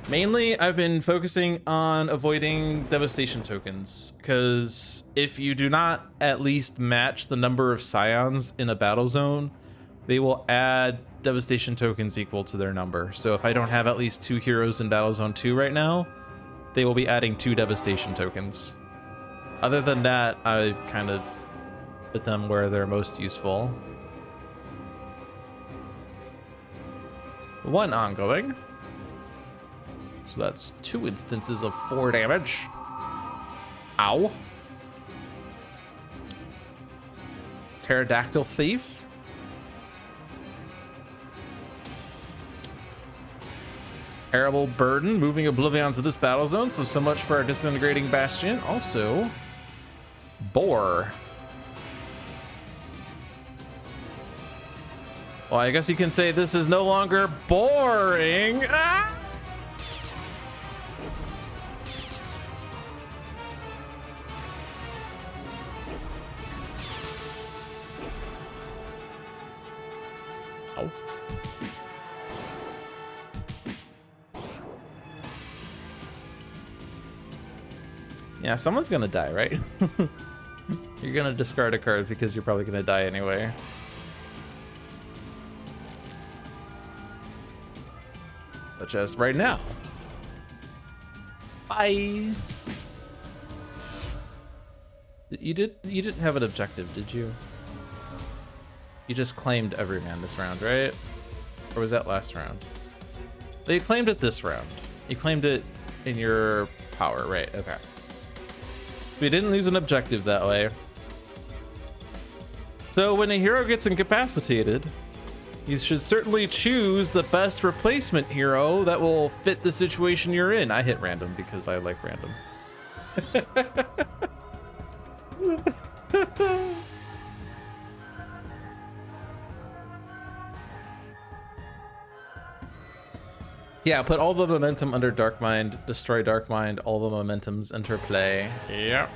Speaker 1: Mainly, I've been focusing on avoiding devastation tokens, because if you do not at least match the number of scions in a battle zone, they will add devastation tokens equal to their number. So if I don't have at least 2 heroes in battle zone 2 right now, they will be adding 2 devastation tokens. Other than that, I've kind of put them where they're most useful. 1 ongoing. So that's 2 instances of 4 damage. Ow. Pterodactyl Thief. Terrible Burden, moving Oblivion to this battle zone, so much for our Disintegrating Bastion. Also, Boar. Well, I guess you can say this is no longer boring. Ah! Oh. Yeah, someone's gonna die, right? You're gonna discard a card because you're probably gonna die anyway. Such as right now. Bye. You didn't have an objective, did you? You just claimed Everyman this round, right? Or was that last round? Well, you claimed it this round. You claimed it in your power, right? Okay. We didn't lose an objective that way. So when a hero gets incapacitated, you should certainly choose the best replacement hero that will fit the situation you're in. I hit random because I like random. Yeah, put all the momentum under Dark Mind, destroy Dark Mind, all the momentums enter play. Yep.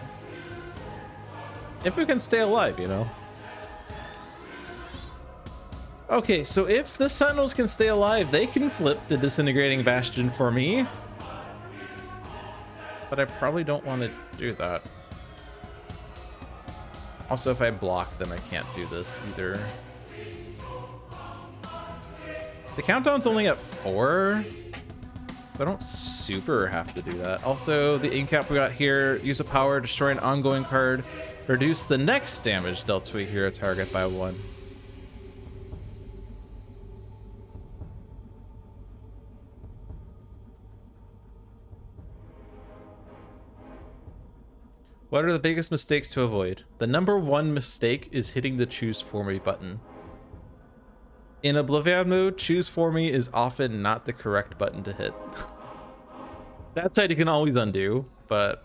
Speaker 1: If we can stay alive, you know. Okay, so if the Sentinels can stay alive, they can flip the Disintegrating Bastion for me. But I probably don't want to do that. Also, if I block, then I can't do this either. The countdown's only at 4. So I don't super have to do that. Also, the incap we got here, use a power, destroy an ongoing card, reduce the next damage dealt to a hero target by 1. What are the biggest mistakes to avoid? The number 1 mistake is hitting the choose for me button. In Oblivion mode, choose for me is often not the correct button to hit. That side you can always undo, but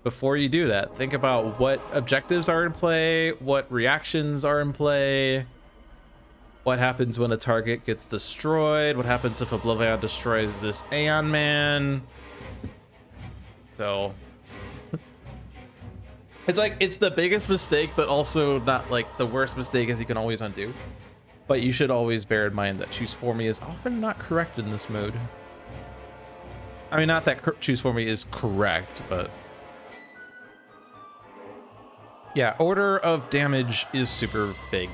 Speaker 1: before you do that, think about what objectives are in play, what reactions are in play, what happens when a target gets destroyed, what happens if Oblivion destroys this Aeon Man. So it's like, it's the biggest mistake, but also not like the worst mistake, as you can always undo. But you should always bear in mind that choose for me is often not correct in this mode. I mean, not that choose for me is correct, but yeah, order of damage is super big.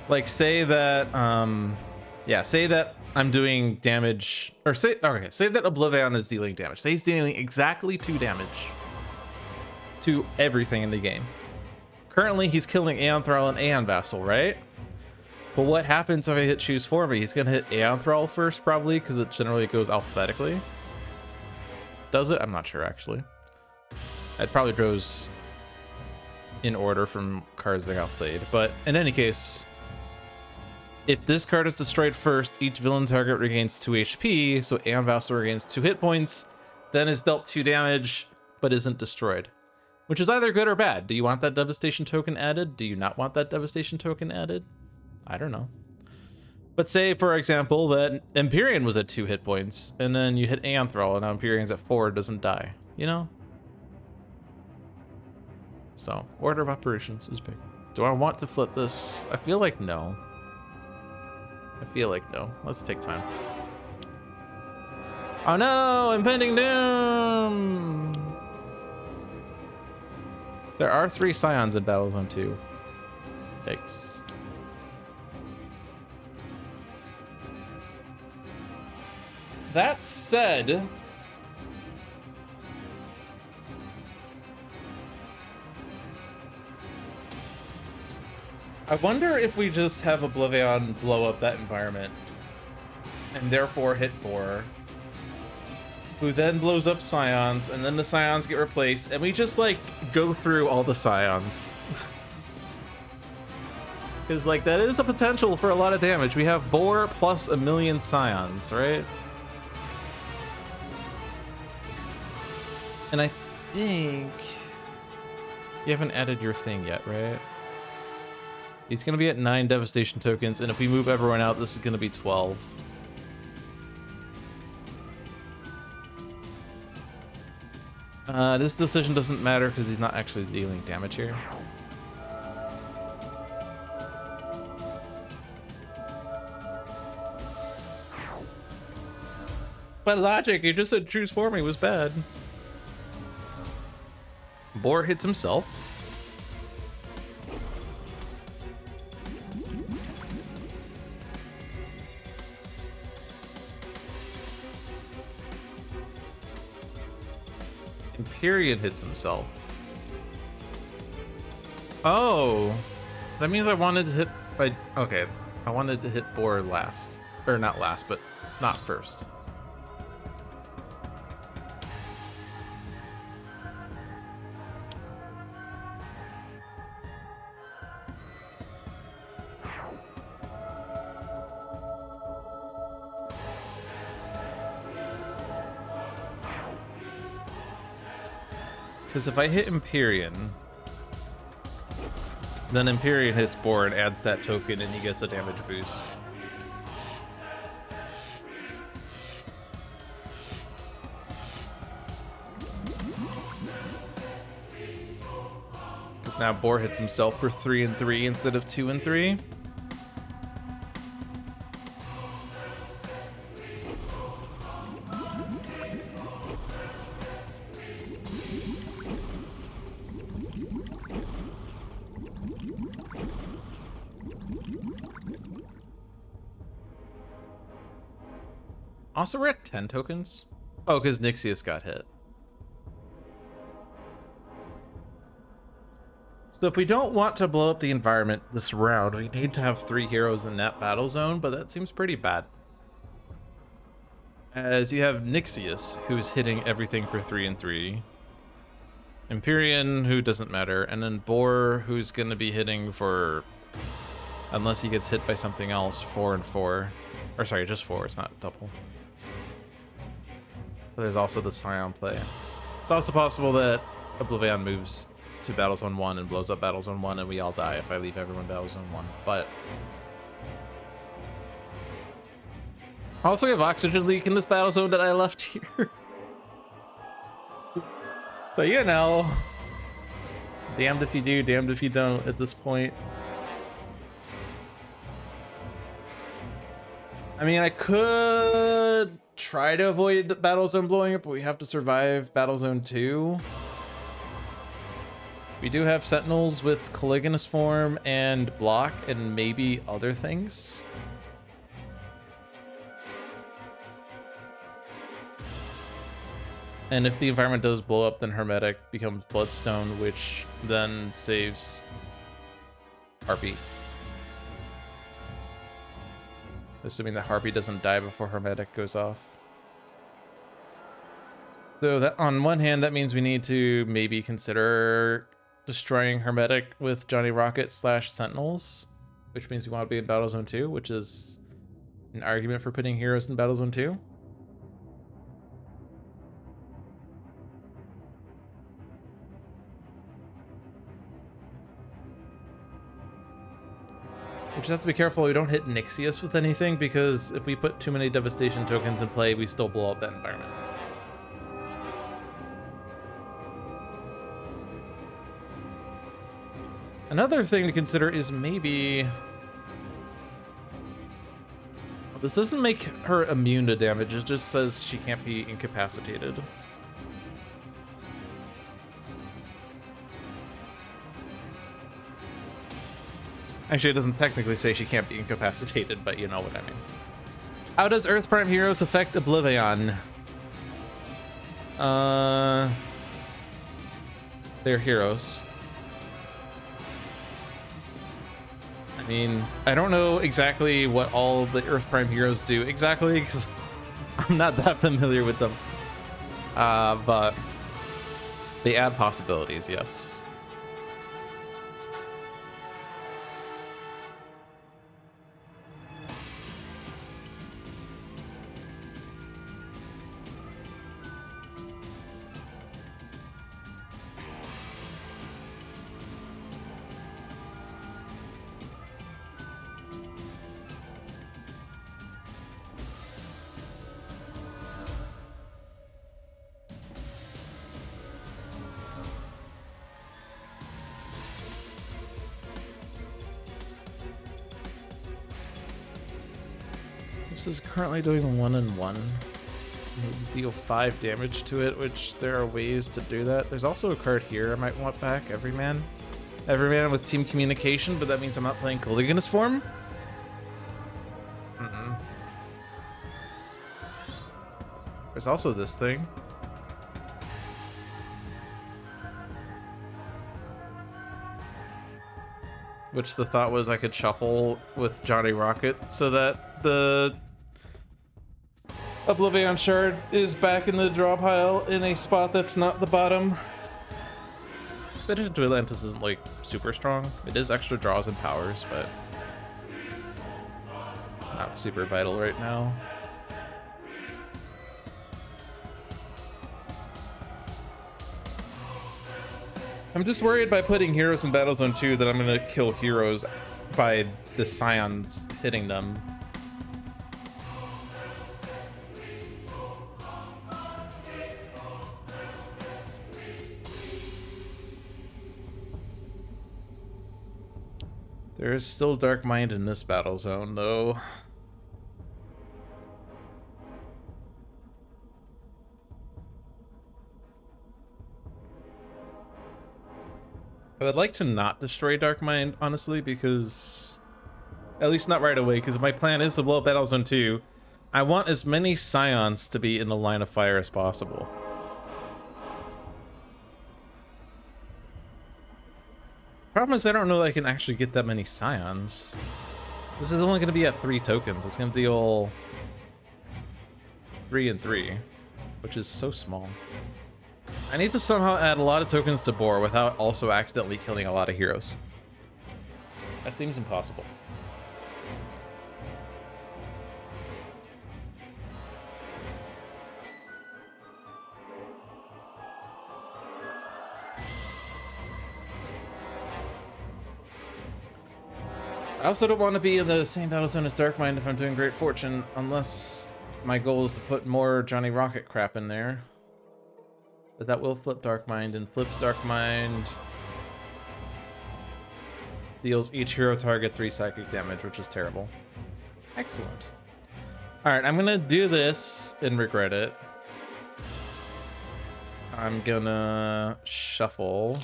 Speaker 1: Like, say that, yeah, say that I'm doing damage, or say that Oblivion is dealing damage. Say he's dealing exactly 2 damage to everything in the game. Currently, he's killing Aeon Thrall and Aeon Vassal, right? But what happens if I hit choose for me? He's gonna hit Aeon Thrall first, probably, because it generally goes alphabetically. Does it? I'm not sure, actually. It probably goes in order from cards that got played. But in any case, if this card is destroyed first, each villain target regains 2 HP, so Aeon Vassal regains 2 hit points, then is dealt 2 damage, but isn't destroyed. Which is either good or bad. Do you want that Devastation token added? Do you not want that Devastation token added? I don't know. But say, for example, that Empyrean was at 2 hit points, and then you hit Aeon Thrall, and now Empyrean's at 4, doesn't die. You know? So, order of operations is big. Do I want to flip this? I feel like no. I feel like no. Let's take time. Oh no! Impending doom! There are 3 Scions in Battlezone 2. Yikes. That said, I wonder if we just have Oblivion blow up that environment and therefore hit Boar, who then blows up Scions, and then the Scions get replaced, and we just like go through all the Scions. Because like that is a potential for a lot of damage. We have Boar plus 1,000,000 Scions, right? And I think you haven't added your thing yet, right? He's gonna be at 9 devastation tokens, and if we move everyone out, this is gonna be 12. This decision doesn't matter because he's not actually dealing damage here. By logic, you just said choose for me was bad. Boar hits himself. Empyrean hits himself. Oh, that means I wanted to hit. Okay, I wanted to hit Boar last, or not last, but not first. Because if I hit Empyrean, then Empyrean hits Boar and adds that token and he gets a damage boost. Because now Boar hits himself for 3 and 3 instead of 2 and 3. Also, we're at 10 tokens. Oh, because Nixius got hit. So if we don't want to blow up the environment this round, we need to have 3 heroes in that battle zone, but that seems pretty bad. As you have Nixius, who's hitting everything for 3 and 3. Empyrean, who doesn't matter, and then Boar, who's going to be hitting for, unless he gets hit by something else, 4 and 4. Or sorry, just 4, it's not double. But there's also the Scion play. It's also possible that Oblivion moves to Battle Zone 1 and blows up Battle Zone 1 and we all die if I leave everyone Battle Zone 1. But also, we have Oxygen Leak in this Battle Zone that I left here. But you know, damned if you do, damned if you don't at this point. I mean, I could try to avoid the Battle Zone blowing up, but we have to survive Battle Zone 2. We do have Sentinels with Caligonous form and block and maybe other things. And if the environment does blow up, then Hermetic becomes Bloodstone, which then saves Harpy. Assuming that Harpy doesn't die before Hermetic goes off. So that on one hand, that means we need to maybe consider destroying Hermetic with Johnny Rocket / Sentinels, which means we want to be in Battle Zone 2, which is an argument for putting heroes in Battle Zone 2. We just have to be careful we don't hit Nixius with anything, because if we put too many Devastation tokens in play, we still blow up that environment. Another thing to consider is maybe... This doesn't make her immune to damage, it just says she can't be incapacitated. Actually, it doesn't technically say she can't be incapacitated, but you know what I mean. How does Earth Prime Heroes affect Oblivion? They're heroes. I mean, I don't know exactly what all the Earth Prime Heroes do exactly, because I'm not that familiar with them. But they add possibilities, yes. This is currently doing 1 and 1. Deal 5 damage to it, which there are ways to do that. There's also a card here I might want back, Everyman. Everyman with Team Communication, but that means I'm not playing Caligonous form. There's also this thing. Which the thought was I could shuffle with Johnny Rocket so that the Oblivion Shard is back in the draw pile in a spot that's not the bottom. Expedition to Atlantis isn't like super strong. It is extra draws and powers, but not super vital right now. I'm just worried by putting heroes in Battle Zone 2 that I'm gonna kill heroes by the Scions hitting them. There is still Dark Mind in this battle zone, though. I would like to not destroy Dark Mind, honestly, because... At least not right away, because my plan is to blow up Battle Zone 2. I want as many Scions to be in the line of fire as possible. Problem is, I don't know that I can actually get that many Scions. This is only going to be at 3 tokens. It's going to deal 3 and 3, which is so small. I need to somehow add a lot of tokens to Boar without also accidentally killing a lot of heroes. That seems impossible. I also don't want to be in the same battle zone as Darkmind if I'm doing Great Fortune, unless my goal is to put more Johnny Rocket crap in there. But that will flip Darkmind, and flips Darkmind deals each hero target 3 psychic damage, which is terrible. Excellent. Alright, I'm gonna do this and regret it. I'm gonna shuffle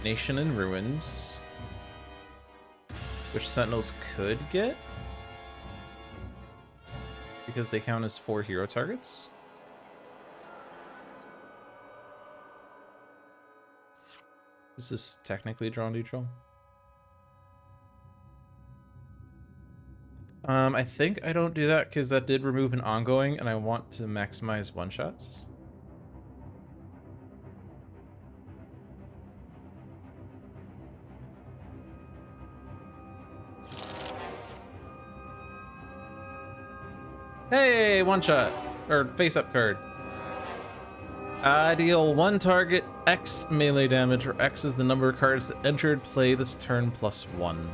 Speaker 1: Nation in Ruins, which Sentinels could get, because they count as 4 hero targets. This is technically draw neutral. I think I don't do that because that did remove an ongoing, and I want to maximize one-shots. Hey, one shot, or face up card. I deal 1 target X melee damage, where X is the number of cards that entered play this turn plus 1.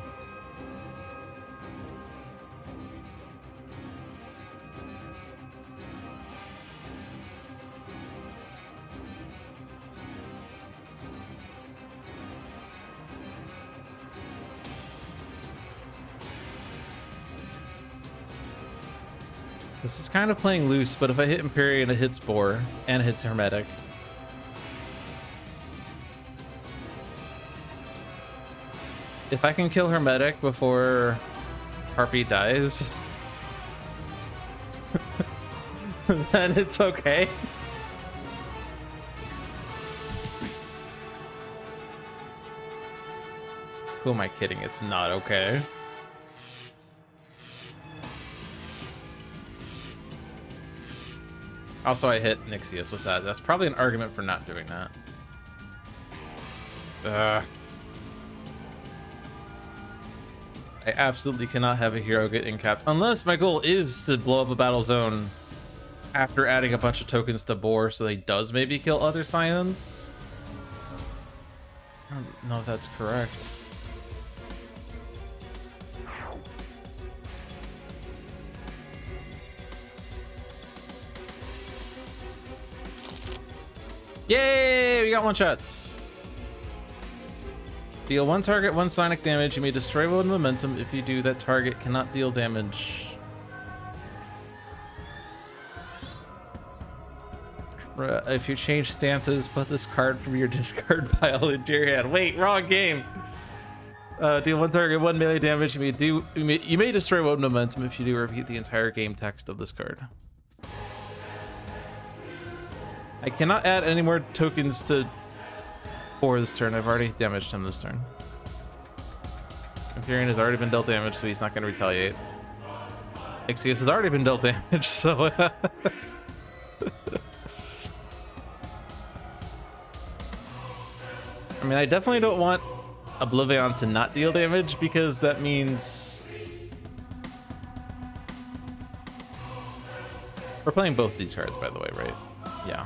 Speaker 1: This is kind of playing loose, but if I hit Empyrean, it hits Boar, and it hits Hermetic. If I can kill Hermetic before Harpy dies, then it's okay. Who am I kidding? It's not okay. Also, I hit Nixius with that. That's probably an argument for not doing that. I absolutely cannot have a hero get incapped unless my goal is to blow up a battle zone after adding a bunch of tokens to Boar so he does maybe kill other Scions. I don't know if that's correct. Yay! We got one-shots. Deal 1 target, 1 sonic damage. You may destroy 1 momentum. If you do, that target cannot deal damage. If you change stances, put this card from your discard pile into your hand. Wait, wrong game. Deal 1 target, 1 melee damage. You may destroy 1 momentum. If you do, repeat the entire game text of this card. I cannot add any more tokens to Boar this turn. I've already damaged him this turn. Empyrean has already been dealt damage, so he's not going to retaliate. Nixius has already been dealt damage, so... I mean, I definitely don't want Oblivion to not deal damage, because that means... We're playing both these cards, by the way, right? Yeah.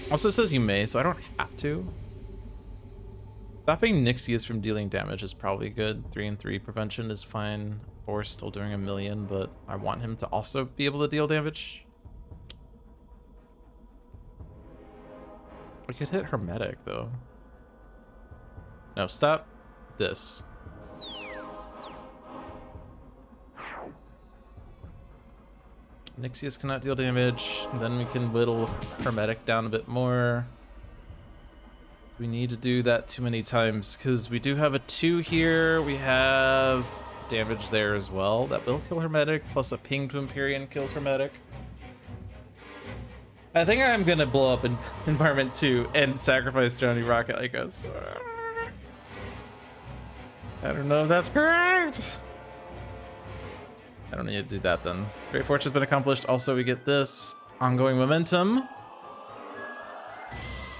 Speaker 1: Also says you may, so I don't have to. Stopping Nixius from dealing damage is probably good. 3 and 3 prevention is fine. Boar's still doing 1,000,000, but I want him to also be able to deal damage. I could hit Hermetic though. No, stop this. Nixius cannot deal damage. Then we can whittle Hermetic down a bit more. We need to do that too many times because we do have a 2 here. We have damage there as well. That will kill Hermetic, plus a ping to Empyrean kills Hermetic. I think I'm gonna blow up in Environment 2 and sacrifice Johnny Rocket, I guess. I don't know if that's correct. I don't need to do that then. Great Fortune's been accomplished. Also, we get this ongoing momentum.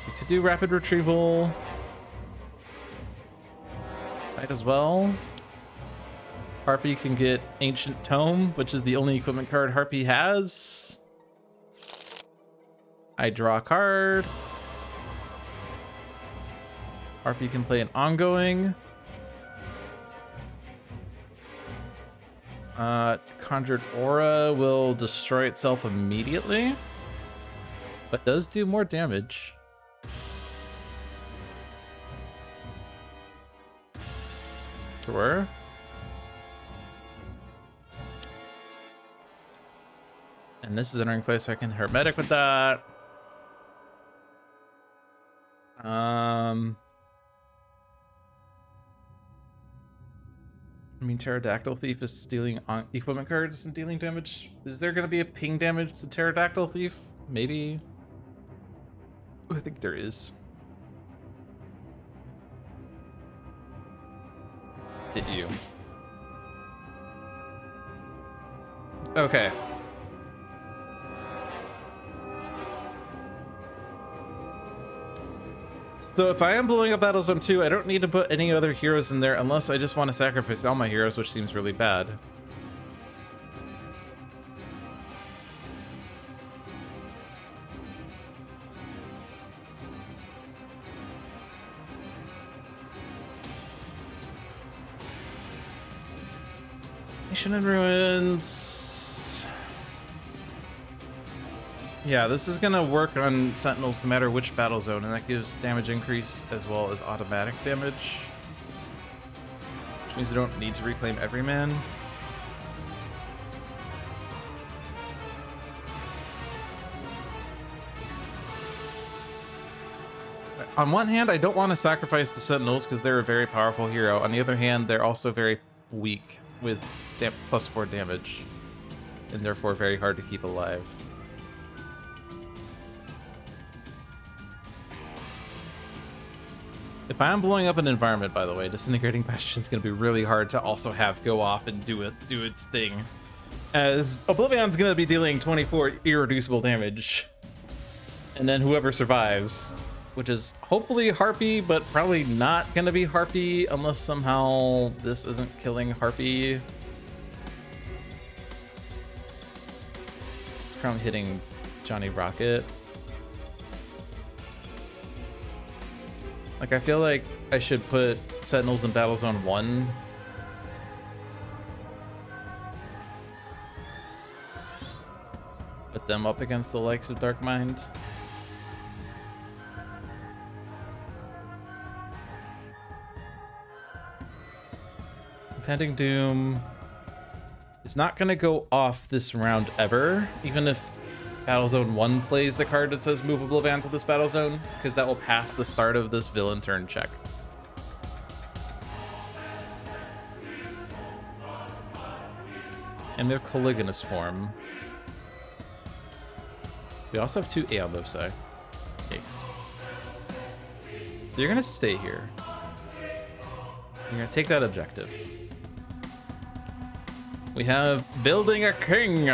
Speaker 1: We could do rapid retrieval. Might as well. Harpy can get Ancient Tome, which is the only equipment card Harpy has. I draw a card. Harpy can play an ongoing. Conjured Aura will destroy itself immediately, but does do more damage. Sure. And this is entering place, so I can Hermetic with that. I mean, Pterodactyl Thief is stealing equipment cards and dealing damage. Is there going to be a ping damage to Pterodactyl Thief? Maybe. I think there is. Hit you. Okay. So if I am blowing up Battlezone 2, I don't need to put any other heroes in there unless I just want to sacrifice all my heroes, which seems really bad. Nation in Ruins. Yeah, this is gonna work on Sentinels no matter which battle zone, and that gives damage increase as well as automatic damage. Which means I don't need to reclaim Everyman. On one hand, I don't want to sacrifice the Sentinels because they're a very powerful hero. On the other hand, they're also very weak with +4 damage, and therefore very hard to keep alive. If I am blowing up an environment, by the way, Disintegrating Bastion is going to be really hard to also have go off and do its thing, as Oblivion's going to be dealing 24 irreducible damage, and then whoever survives, which is hopefully Harpy, but probably not going to be Harpy unless somehow this isn't killing Harpy. It's currently hitting Johnny Rocket. Like, I feel like I should put Sentinels in Battlezone 1. Put them up against the likes of Dark Mind. Impending Doom is not going to go off this round ever, even if Battlezone 1 plays the card that says move Oblivion to this battle zone, because that will pass the start of this villain turn check. And we have Caligulous form. We also have 2 Aeon Loci. Yikes. So you're gonna stay here. You're gonna take that objective. We have Building a King.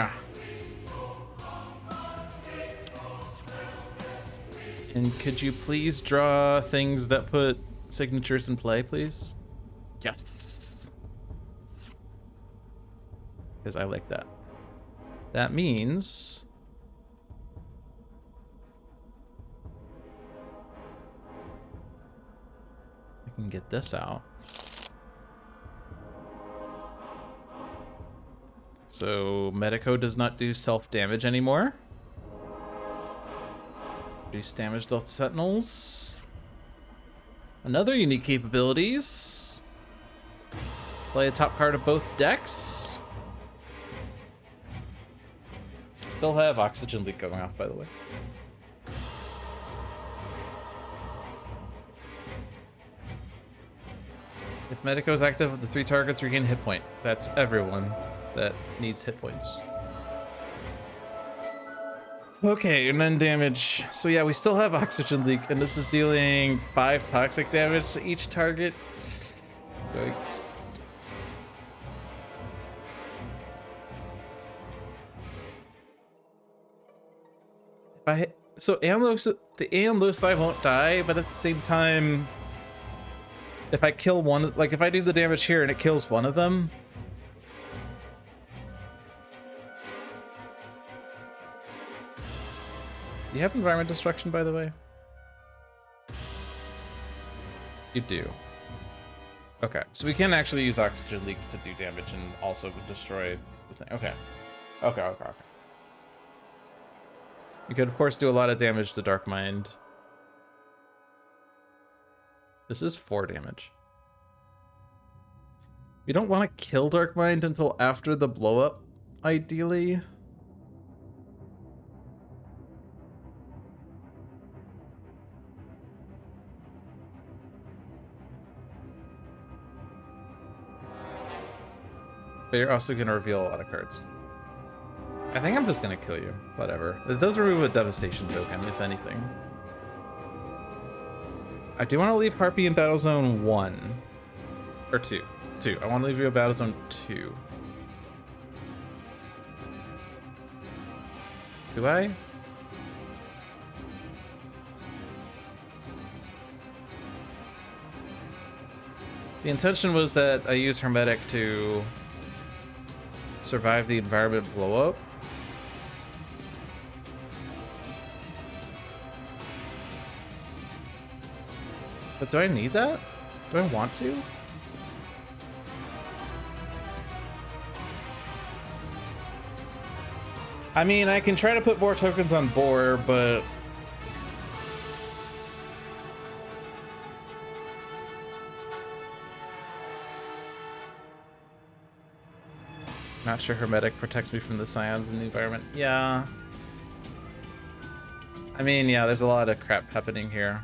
Speaker 1: And could you please draw things that put signatures in play, please? Yes. Because I like that. That means I can get this out. So Medico does not do self-damage anymore. Reduce damage to Sentinels. Another unique capabilities. Play a top card of both decks. Still have Oxygen Leak going off, by the way. If Medico is active, the 3 targets regain hit point. That's everyone that needs hit points. Okay, and then damage. So yeah, we still have Oxygen Leak, and this is dealing 5 toxic damage to each target. Yikes. So the Aeon won't die, but at the same time, if I kill one, like if I do the damage here and it kills one of them, you have environment destruction, by the way? You do. Okay, so we can actually use Oxygen Leak to do damage and also destroy the thing. Okay. Okay. You could, of course, do a lot of damage to Dark Mind. This is 4 damage. You don't want to kill Dark Mind until after the blow-up, ideally. But you're also going to reveal a lot of cards. I think I'm just going to kill you. Whatever. It does remove a Devastation token, if anything. I do want to leave Harpy in Battle Zone 1. Or 2. 2. I want to leave you in Battle Zone 2. Do I? The intention was that I use Hermetic to survive the environment blow up. But do I need that? Do I want to? I mean, I can try to put more tokens on board, but not sure Hermetic protects me from the Scions in the environment. Yeah. I mean, yeah, there's a lot of crap happening here.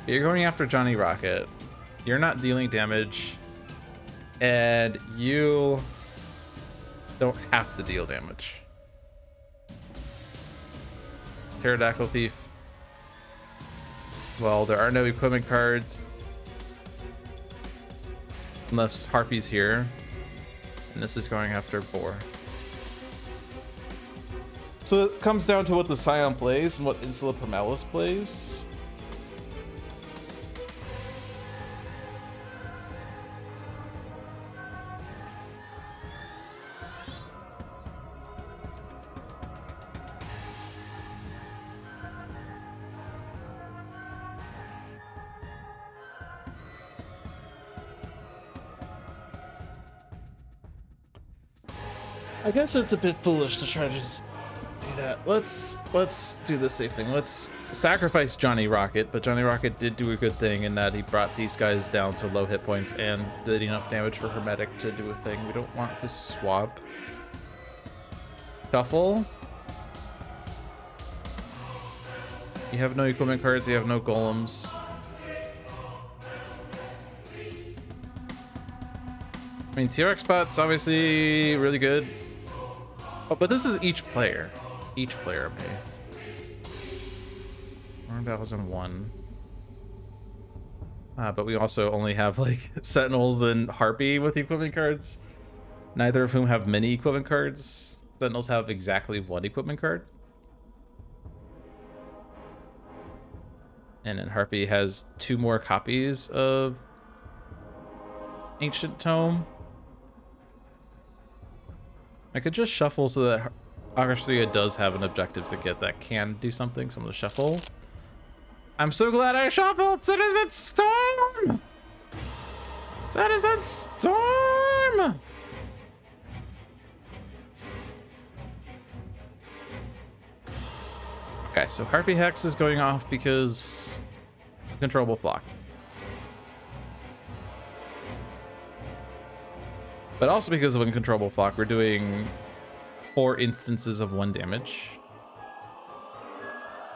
Speaker 1: You're going after Johnny Rocket. You're not dealing damage. And you don't have to deal damage. Pterodactyl Thief. Well, there are no equipment cards. Unless Harpy's here. And this is going after Boar. So it comes down to what the Scion plays and what Insula Primalis plays. I guess it's a bit foolish to try to just do that. Let's do the safe thing. Let's sacrifice Johnny Rocket, but Johnny Rocket did do a good thing in that he brought these guys down to low hit points and did enough damage for Hermetic to do a thing. We don't want to swap. Shuffle. You have no equipment cards, you have no golems. I mean, TRX spot's obviously really good. Oh, but this is each player. Each player of me. We're in Battle Zone 1. But we also only have, like, Sentinels and Harpy with equipment cards. Neither of whom have many equipment cards. Sentinels have exactly 1 equipment card. And then Harpy has 2 more copies of Ancient Tome. I could just shuffle so that Agastria does have an objective to get that can do something, so I'm gonna shuffle. I'm so glad I shuffled! Citizen Storm! Citizen Storm! Okay, so Harpy Hex is going off because controllable flock. But also because of uncontrollable flock, we're doing 4 instances of 1 damage.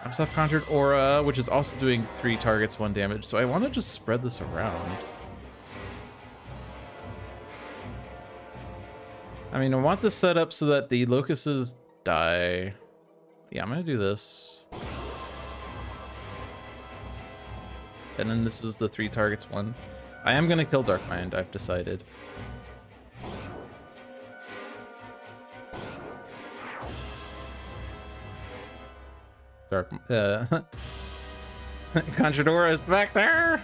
Speaker 1: I also have Conjured Aura, which is also doing 3 targets, 1 damage. So I want to just spread this around. I mean, I want this set up so that the locusts die. Yeah, I'm going to do this. And then this is the 3 targets, 1. I am going to kill Darkmind, I've decided. Conjured Aura is back there.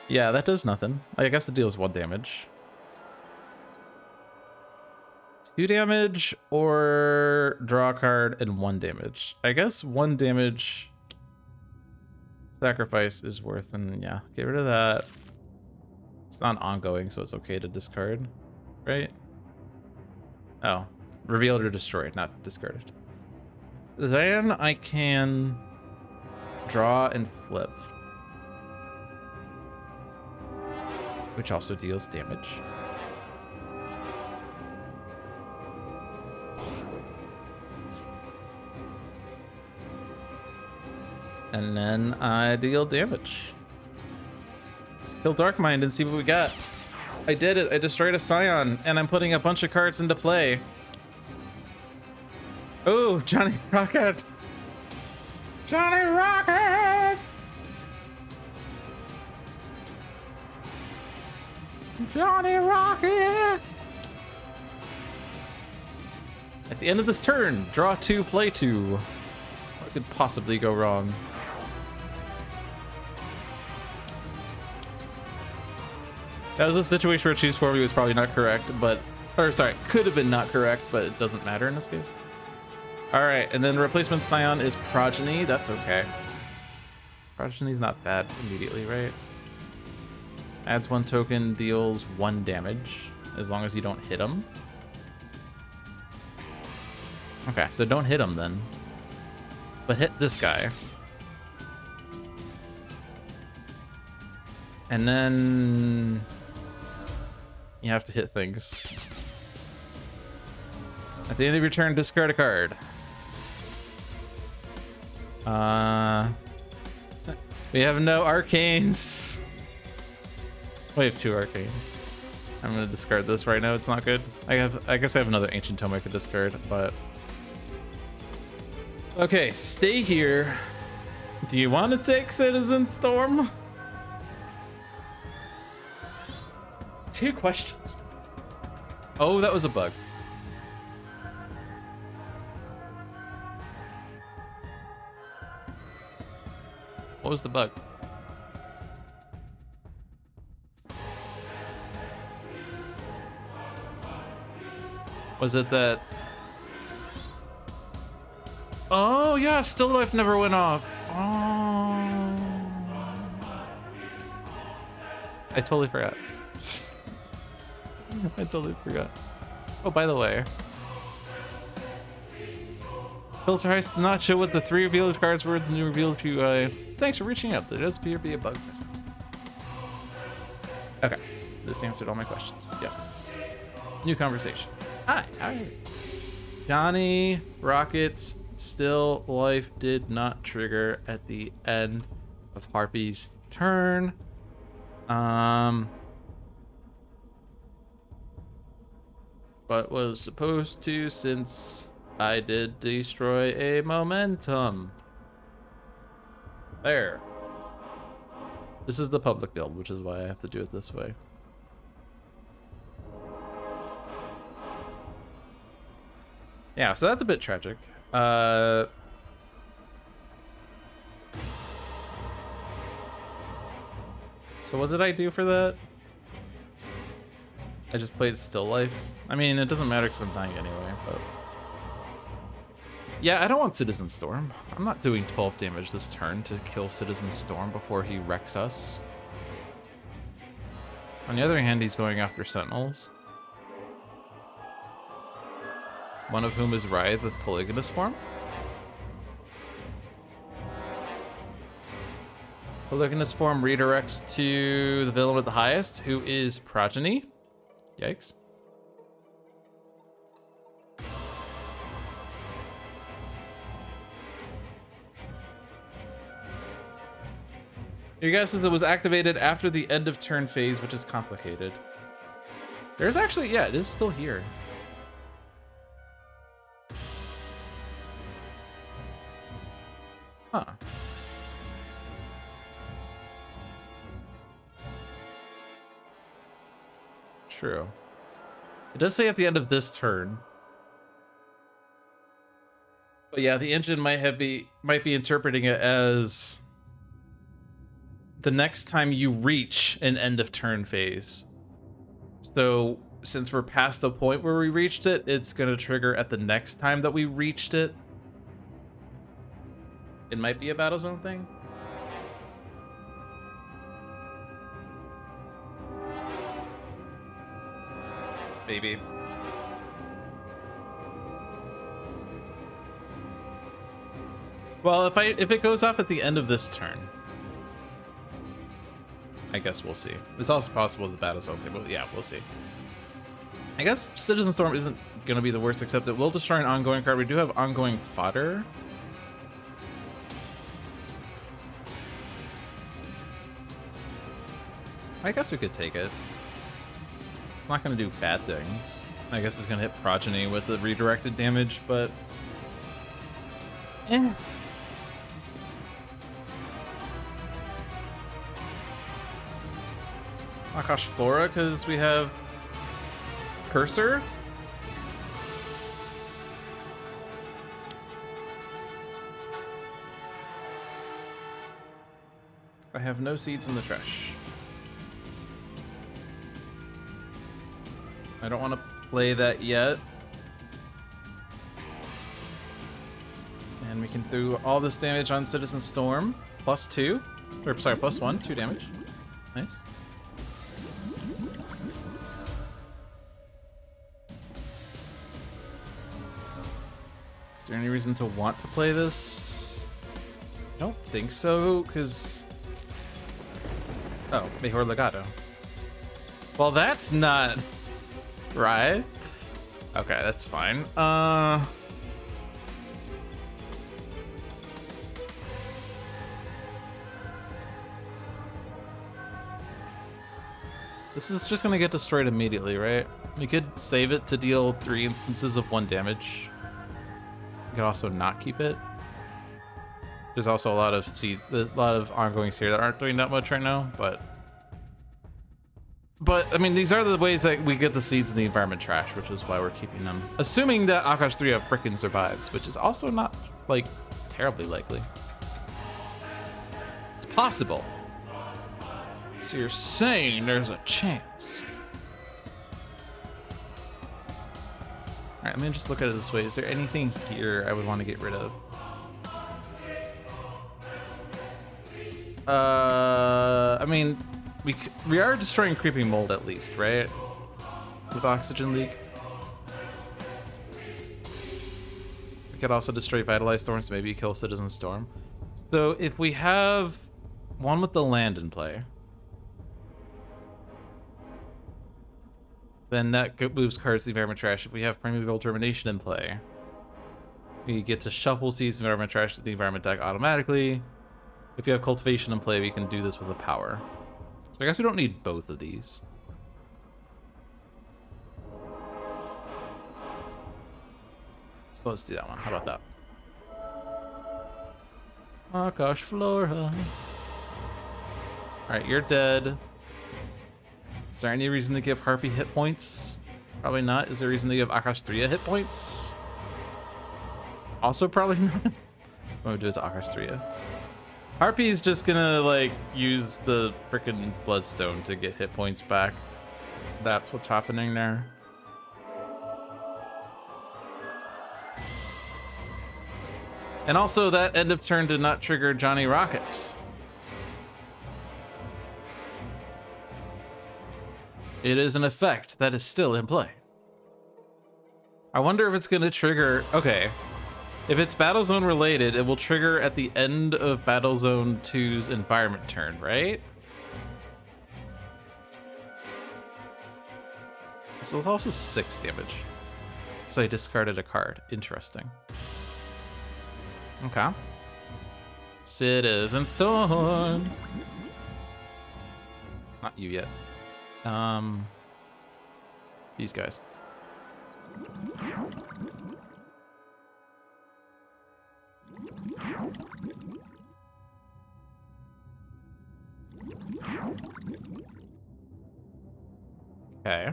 Speaker 1: Yeah, that does nothing. I guess it deals 1 damage. 2 damage or draw a card and 1 damage. I guess 1 damage sacrifice is worth, and yeah, get rid of that. It's not ongoing, so it's okay to discard, right? Oh, revealed or destroyed, not discarded. Then I can draw and flip, which also deals damage. And then I deal damage. Let's kill Darkmind and see what we got. I did it. I destroyed a Scion, and I'm putting a bunch of cards into play. Oh, Johnny Rocket! Johnny Rocket! Johnny Rocket! At the end of this turn, draw 2, play 2. What could possibly go wrong? That was a situation where choose 4 was probably not correct, but, or sorry, could have been not correct, but it doesn't matter in this case. All right, and then replacement Scion is Progeny. That's okay. Progeny's not bad immediately, right? Adds 1 token, deals 1 damage, as long as you don't hit him. Okay, so don't hit him then. But hit this guy. And then you have to hit things. At the end of your turn, discard a card. We have no arcanes. We have 2 arcanes. I'm gonna discard this right now. It's not good. I guess I have another ancient tome I could discard, but okay, stay here. Do you want to take Citizen Storm? 2 questions. Oh, that was a bug. What was the bug? Was it that? Oh yeah, Still Life never went off. Oh, I totally forgot. I totally forgot. Oh, by the way, Filter Heist does not show what the 3 revealed cards were in the revealed to. Thanks for reaching out. There does appear to be a bug present. Okay, this answered all my questions. Yes. New conversation. Hi. How are you? Johnny Rockets. Still Life did not trigger at the end of Harpy's turn. But was supposed to, since I did destroy a momentum. There. This is the public build, which is why I have to do it this way. Yeah, so that's a bit tragic. So what did I do for that? I just played Still Life. I mean, it doesn't matter because I'm dying anyway, but yeah, I don't want Citizen Storm. I'm not doing 12 damage this turn to kill Citizen Storm before he wrecks us. On the other hand, he's going after Sentinels. One of whom is Writhe with polygamous form. Polygamous form redirects to the villain with the highest, who is Progeny. Yikes. Your guess is it was activated after the end of turn phase, which is complicated. There's actually, yeah, it is still here. Huh. True. It does say at the end of this turn. But yeah, the engine might be interpreting it as the next time you reach an end of turn phase. So since we're past the point where we reached it, it's gonna trigger at the next time that we reached it. It might be a battle zone thing. Maybe. Well, if it goes off at the end of this turn, I guess we'll see. It's also possible it's a battle zone thing, but yeah, we'll see. I guess Citizen Storm isn't gonna be the worst, except it will destroy an ongoing card. We do have ongoing fodder. I guess we could take it. I'm not gonna do bad things. I guess it's gonna hit Progeny with the redirected damage, but eh. Akash Flora, because we have Cursor. I have no seeds in the trash. I don't want to play that yet. And we can do all this damage on Citizen Storm. +2. Or, sorry, +1. 2 damage. Nice. Is there any reason to want to play this? I don't think so, because... Oh, Mejor Legato. Well, that's not... Right? Okay, that's fine. This is just gonna get destroyed immediately, right? We could save it to deal 3 instances of 1 damage. We could also not keep it. There's also a lot of ongoings here that aren't doing that much right now, but I mean, these are the ways that we get the seeds in the environment trash, which is why we're keeping them. Assuming that Akash 3 frickin' survives, which is also not, like, terribly likely. It's possible. So you're saying there's a chance. All right, let me just look at it this way. Is there anything here I would want to get rid of? I mean, we are destroying Creeping Mold at least, right? With Oxygen Leak. We could also destroy Vitalized Storm, so maybe kill Citizen Storm. So if we have one with the land in play, then that moves cards to the environment trash. If we have Primeval Germination in play, we get to shuffle seeds environment trash to the environment deck automatically. If you have Cultivation in play, we can do this with a power. So I guess we don't need both of these. So let's do that one. How about that? Akash Flora. Alright, you're dead. Is there any reason to give Harpy hit points? Probably not. Is there a reason to give Akash 3 hit points? Also probably not. I'm gonna do it to Akash 3. Harpy is just gonna, like, use the frickin' Bloodstone to get hit points back. That's what's happening there. And also, that end of turn did not trigger Johnny Rocket. It is an effect that is still in play. I wonder if it's gonna trigger. Okay. If it's Battlezone related, it will trigger at the end of Battlezone 2's environment turn, right? So it's also 6 damage. Because I discarded a card. Interesting. Okay. Citizen Storm. Not you yet. These guys. Okay.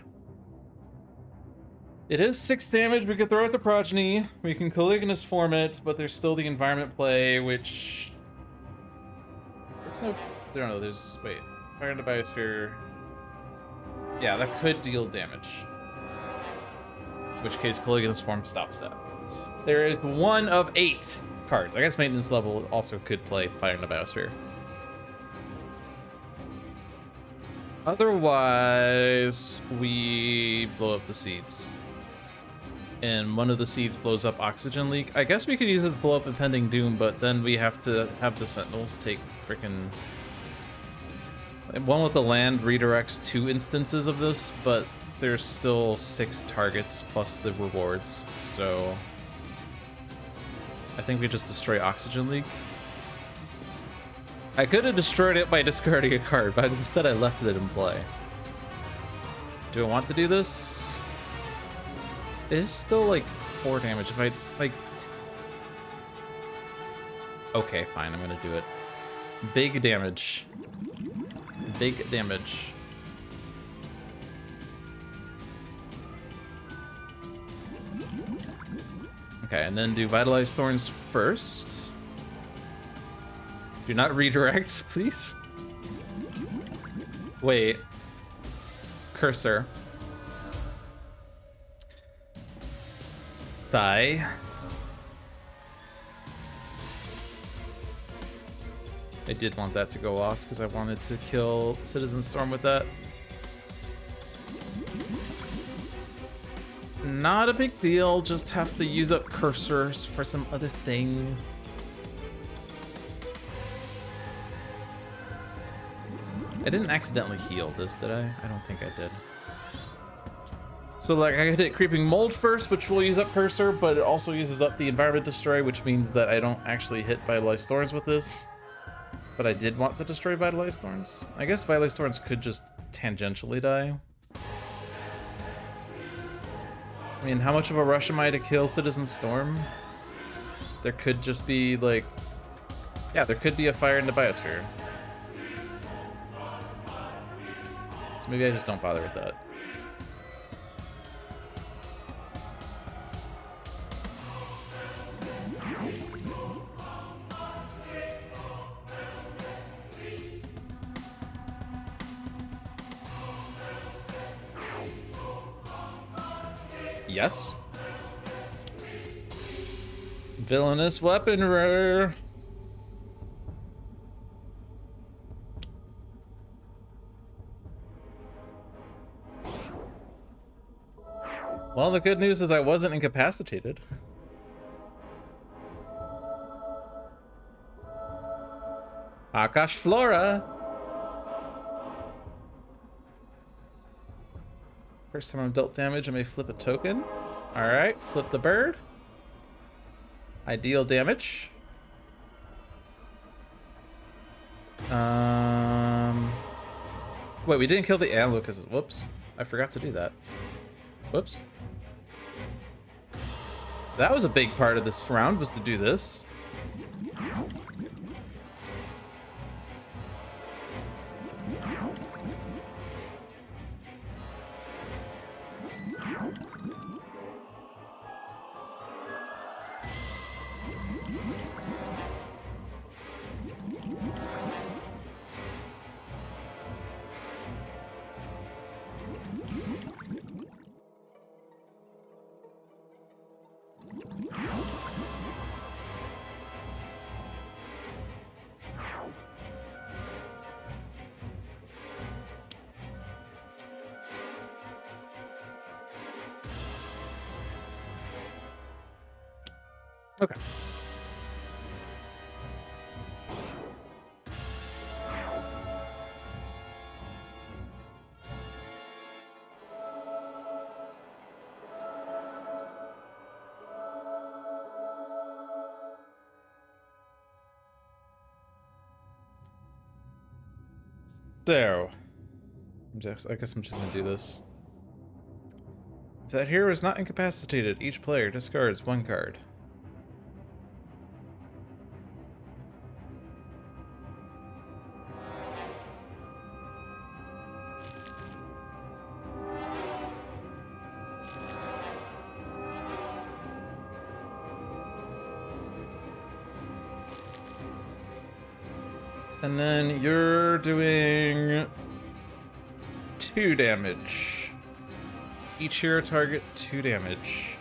Speaker 1: It is 6 damage. We could throw it the Progeny. We can Caligulous form it, but there's still the environment play, which... There's no... I don't know, there's... Wait. Fire into Biosphere... Yeah, that could deal damage. In which case, Caligulous form stops that. There is 1 of 8 cards. I guess Maintenance Level also could play Fire into Biosphere. Otherwise, we blow up the seeds. And one of the seeds blows up Oxygen Leak. I guess we could use it to blow up Impending Doom, but then we have to have the Sentinels take freaking... One with the land redirects 2 instances of this, but there's still 6 targets plus the rewards, so... I think we just destroy Oxygen Leak. I could have destroyed it by discarding a card, but instead I left it in play. Do I want to do this? It is still like 4 damage. If I like... Okay, fine, I'm gonna do it. Big damage. Big damage. Okay, and then do Vitalized Thorns first. Do not redirect, please. Wait. Cursor. Sigh. I did want that to go off because I wanted to kill Citizen Storm with that. Not a big deal, just have to use up cursors for some other thing. I didn't accidentally heal this, did I? I don't think I did. So like I hit Creeping Mold first, which will use up Cursor, but it also uses up the Environment Destroy, which means that I don't actually hit Vitalized Thorns with this. But I did want to destroy Vitalized Thorns. I guess Vitalized Thorns could just tangentially die. I mean, how much of a rush am I to kill Citizen Storm? There could just be like... Yeah, there could be a Fire into Biosphere. So maybe I just don't bother with that. Yes. Villainous weaponry. Well, the good news is I wasn't incapacitated. Akash Flora. First time I'm dealt damage, I may flip a token. Alright, flip the bird. I deal damage. Wait, we didn't kill the animal because... Whoops. I forgot to do that. Whoops. That was a big part of this round, was to do this. Okay. So, I guess I'm just gonna do this. If that hero is not incapacitated, each player discards 1 card. And then you're doing 2 damage. Each hero target 2 damage.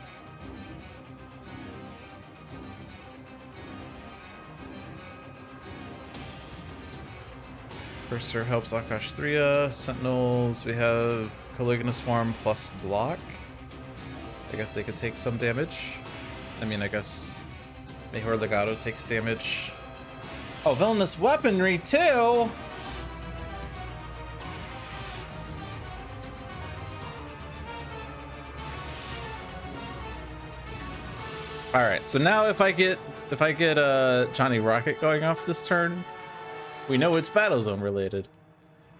Speaker 1: Cursor helps Akash 3. Sentinels, we have Coligonous Form plus block. I guess they could take some damage. I mean, I guess Mejor Legado takes damage. Oh, Villainous Weaponry too! Alright, so now if I get Johnny Rocket going off this turn, we know it's Battle Zone related.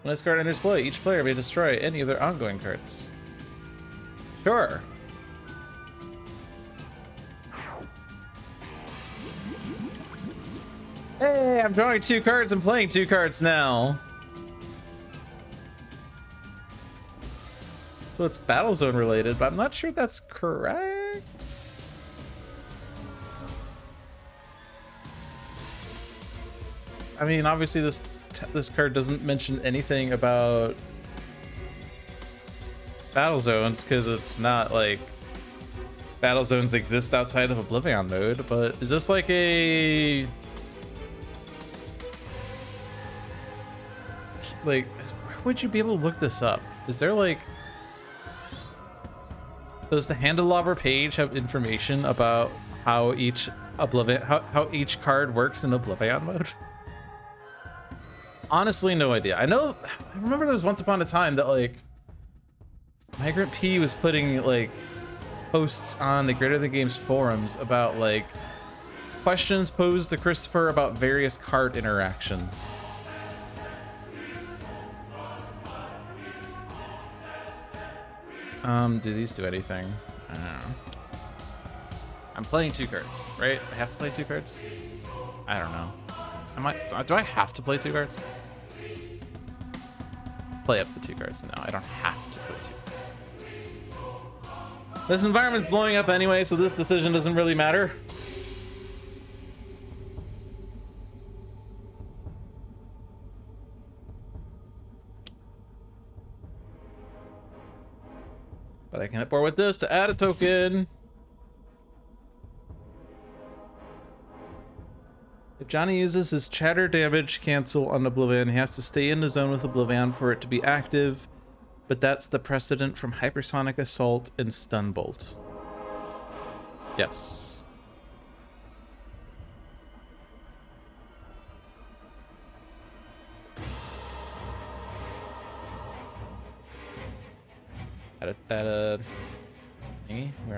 Speaker 1: When this card enters play, each player may destroy any of their ongoing cards. Sure. Hey, I'm drawing 2 cards and playing 2 cards now. So it's Battle Zone related, but I'm not sure that's correct. I mean, obviously this card doesn't mention anything about battle zones because it's not like battle zones exist outside of Oblivion mode. But is this like a where would you be able to look this up? Is there like, does the Handelabra page have information about how each Oblivion how each card works in Oblivion mode? Honestly, no idea. I remember there was once upon a time that like Migrant P was putting like posts on the Greater Than Games forums about like questions posed to Christopher about various card interactions. Do these do anything? I don't know. I'm playing 2 cards, right? I have to play 2 cards? I don't know. Do I have to play 2 cards? Play up the 2 cards. No, I don't have to play 2 cards. This environment's blowing up anyway, so this decision doesn't really matter. But I can hit board with this to add a token. If Johnny uses his chatter damage cancel on Oblivion, he has to stay in the zone with Oblivion for it to be active, but that's the precedent from Hypersonic Assault and Stun Bolt. Yes. Add a thingy? We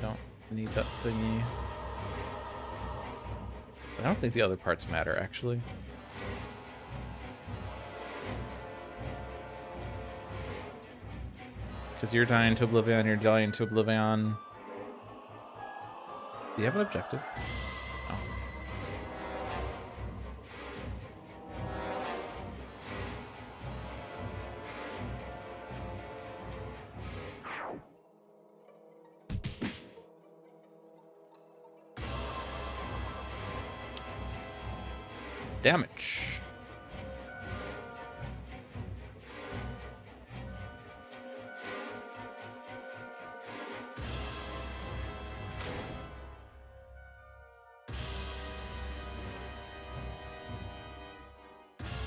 Speaker 1: don't need that thingy. I don't think the other parts matter, actually. Because you're dying to Oblivion, you're dying to Oblivion. Do you have an objective? No. Damage.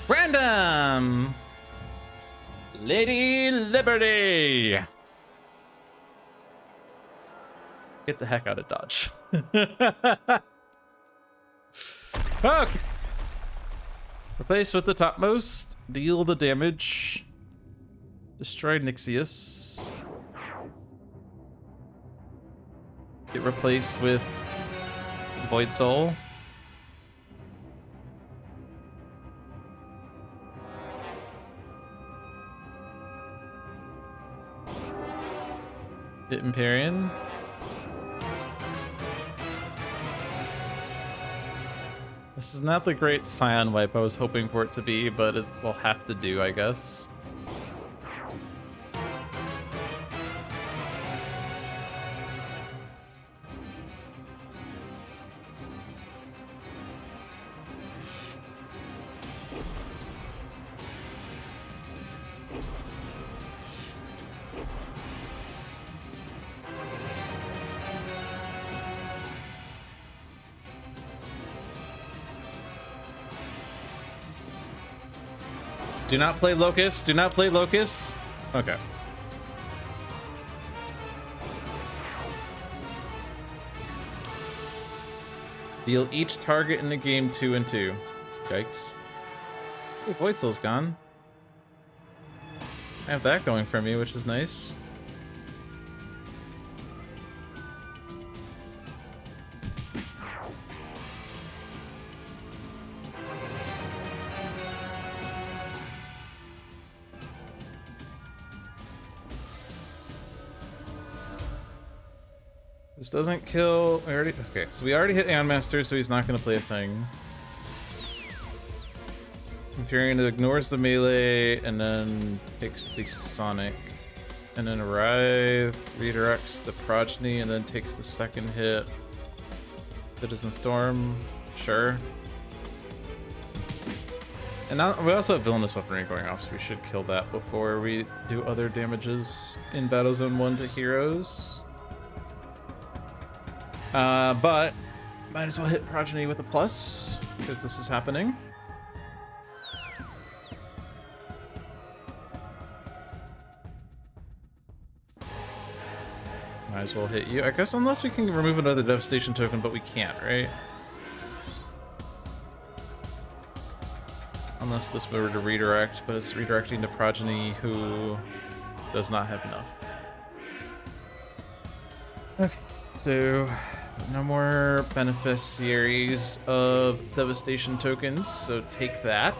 Speaker 1: Random. Lady Liberty. Get the heck out of dodge. Okay. Replace with the topmost. Deal the damage. Destroy Nixius. Get replaced with Void Soul. Hit Empyrean. This is not the great Scion wipe I was hoping for it to be, but it will have to do, I guess. Do not play Locust. Do not play Locust. Okay. Deal each target in the game 2 and 2. Yikes. Hey, Void Soul's gone. I have that going for me, which is nice. This doesn't kill. Okay, so we already hit Aeon Master, so he's not going to play a thing. Empyrean ignores the melee and then takes the Sonic. And then Writhe redirects the Progeny and then takes the second hit. Citizen Storm, sure. And now we also have Villainous Weaponry going off, so we should kill that before we do other damages in Battle Zone 1 to heroes. But might as well hit Progeny with a plus, because this is happening. Might as well hit you. I guess unless we can remove another Devastation token, but we can't, right? Unless this were to redirect, but it's redirecting to Progeny, who does not have enough. Okay, so no more beneficiaries of Devastation tokens, so take that.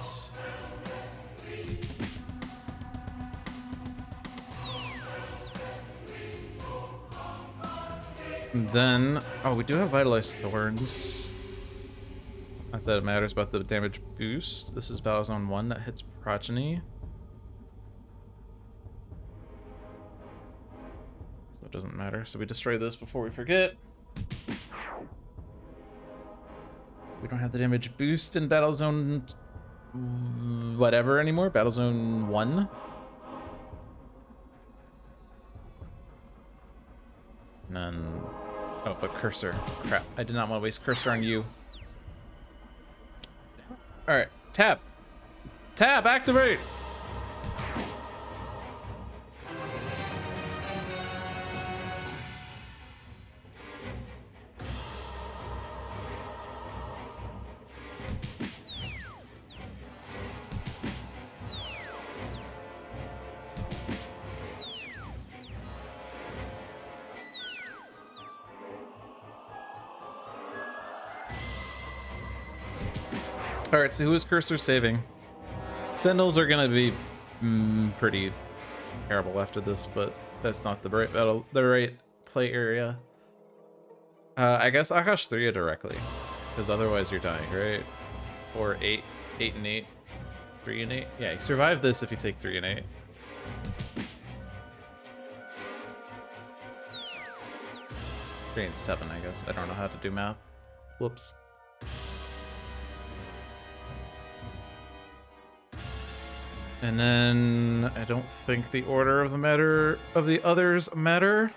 Speaker 1: And then, oh, we do have Vitalized Thorns. Not that it matters about the damage boost. This is Battle Zone 1 that hits Progeny. So it doesn't matter. So we destroy this before we forget. We don't have the damage boost in Battle Zone whatever anymore. Battle Zone 1. And then, oh, but Cursor. Crap, I did not want to waste Cursor on you. All right, tab. Tab, activate. All right, so who is Cursor saving? Sentinels are gonna be pretty terrible after this, but that's not the right play area. I guess Akash 3 directly, because otherwise you're dying, right? Or 8 and 8, 3 and 8. Yeah, you survive this if you take 3 and 8. Three and 7, I guess. I don't know how to do math. Whoops. And then I don't think the order of the others matter.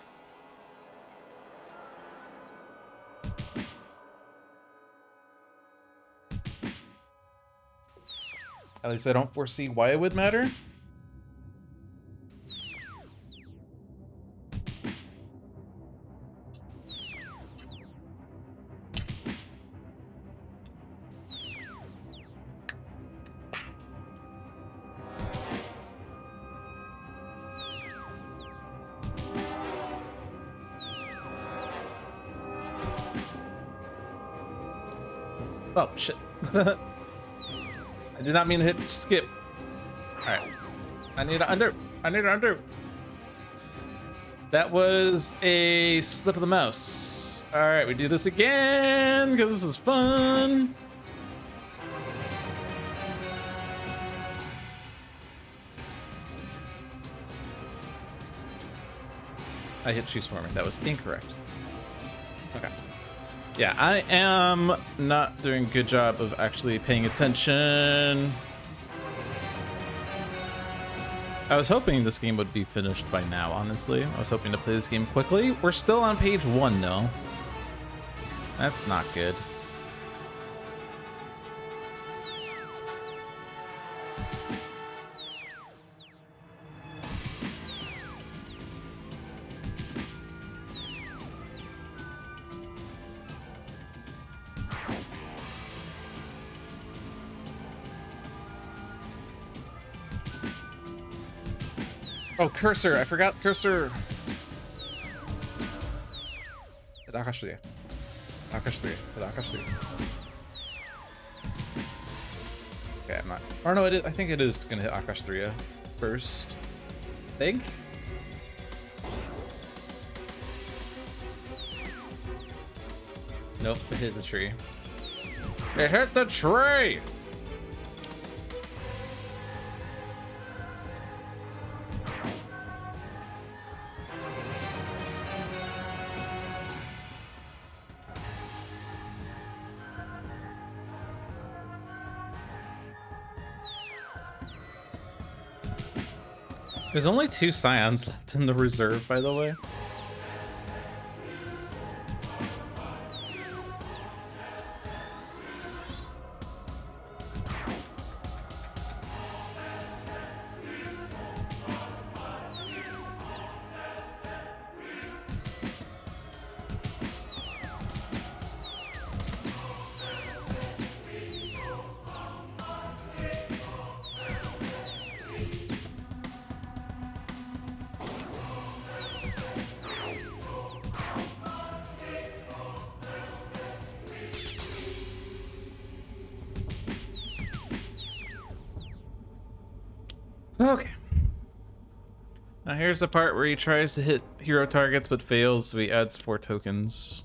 Speaker 1: At least I don't foresee why it would matter. Oh, shit. I did not mean to hit skip. All right. I need to undo. I need to undo. That was a slip of the mouse. All right, we do this again because this is fun. I hit choose for me. That was incorrect. Okay. Yeah, I am not doing a good job of actually paying attention. I was hoping this game would be finished by now, honestly. I was hoping to play this game quickly. We're still on page 1, though. That's not good. Oh, cursor! I forgot cursor! Hit Akash 3. Akash 3. Hit Akash 3. Okay, I'm not... Or no, I think it is gonna hit Akash 3 first. I think? Nope, it hit the tree. It hit the tree! There's only 2 Scions left in the reserve, by the way. Okay. Now here's the part where he tries to hit hero targets but fails, so he adds 4 tokens.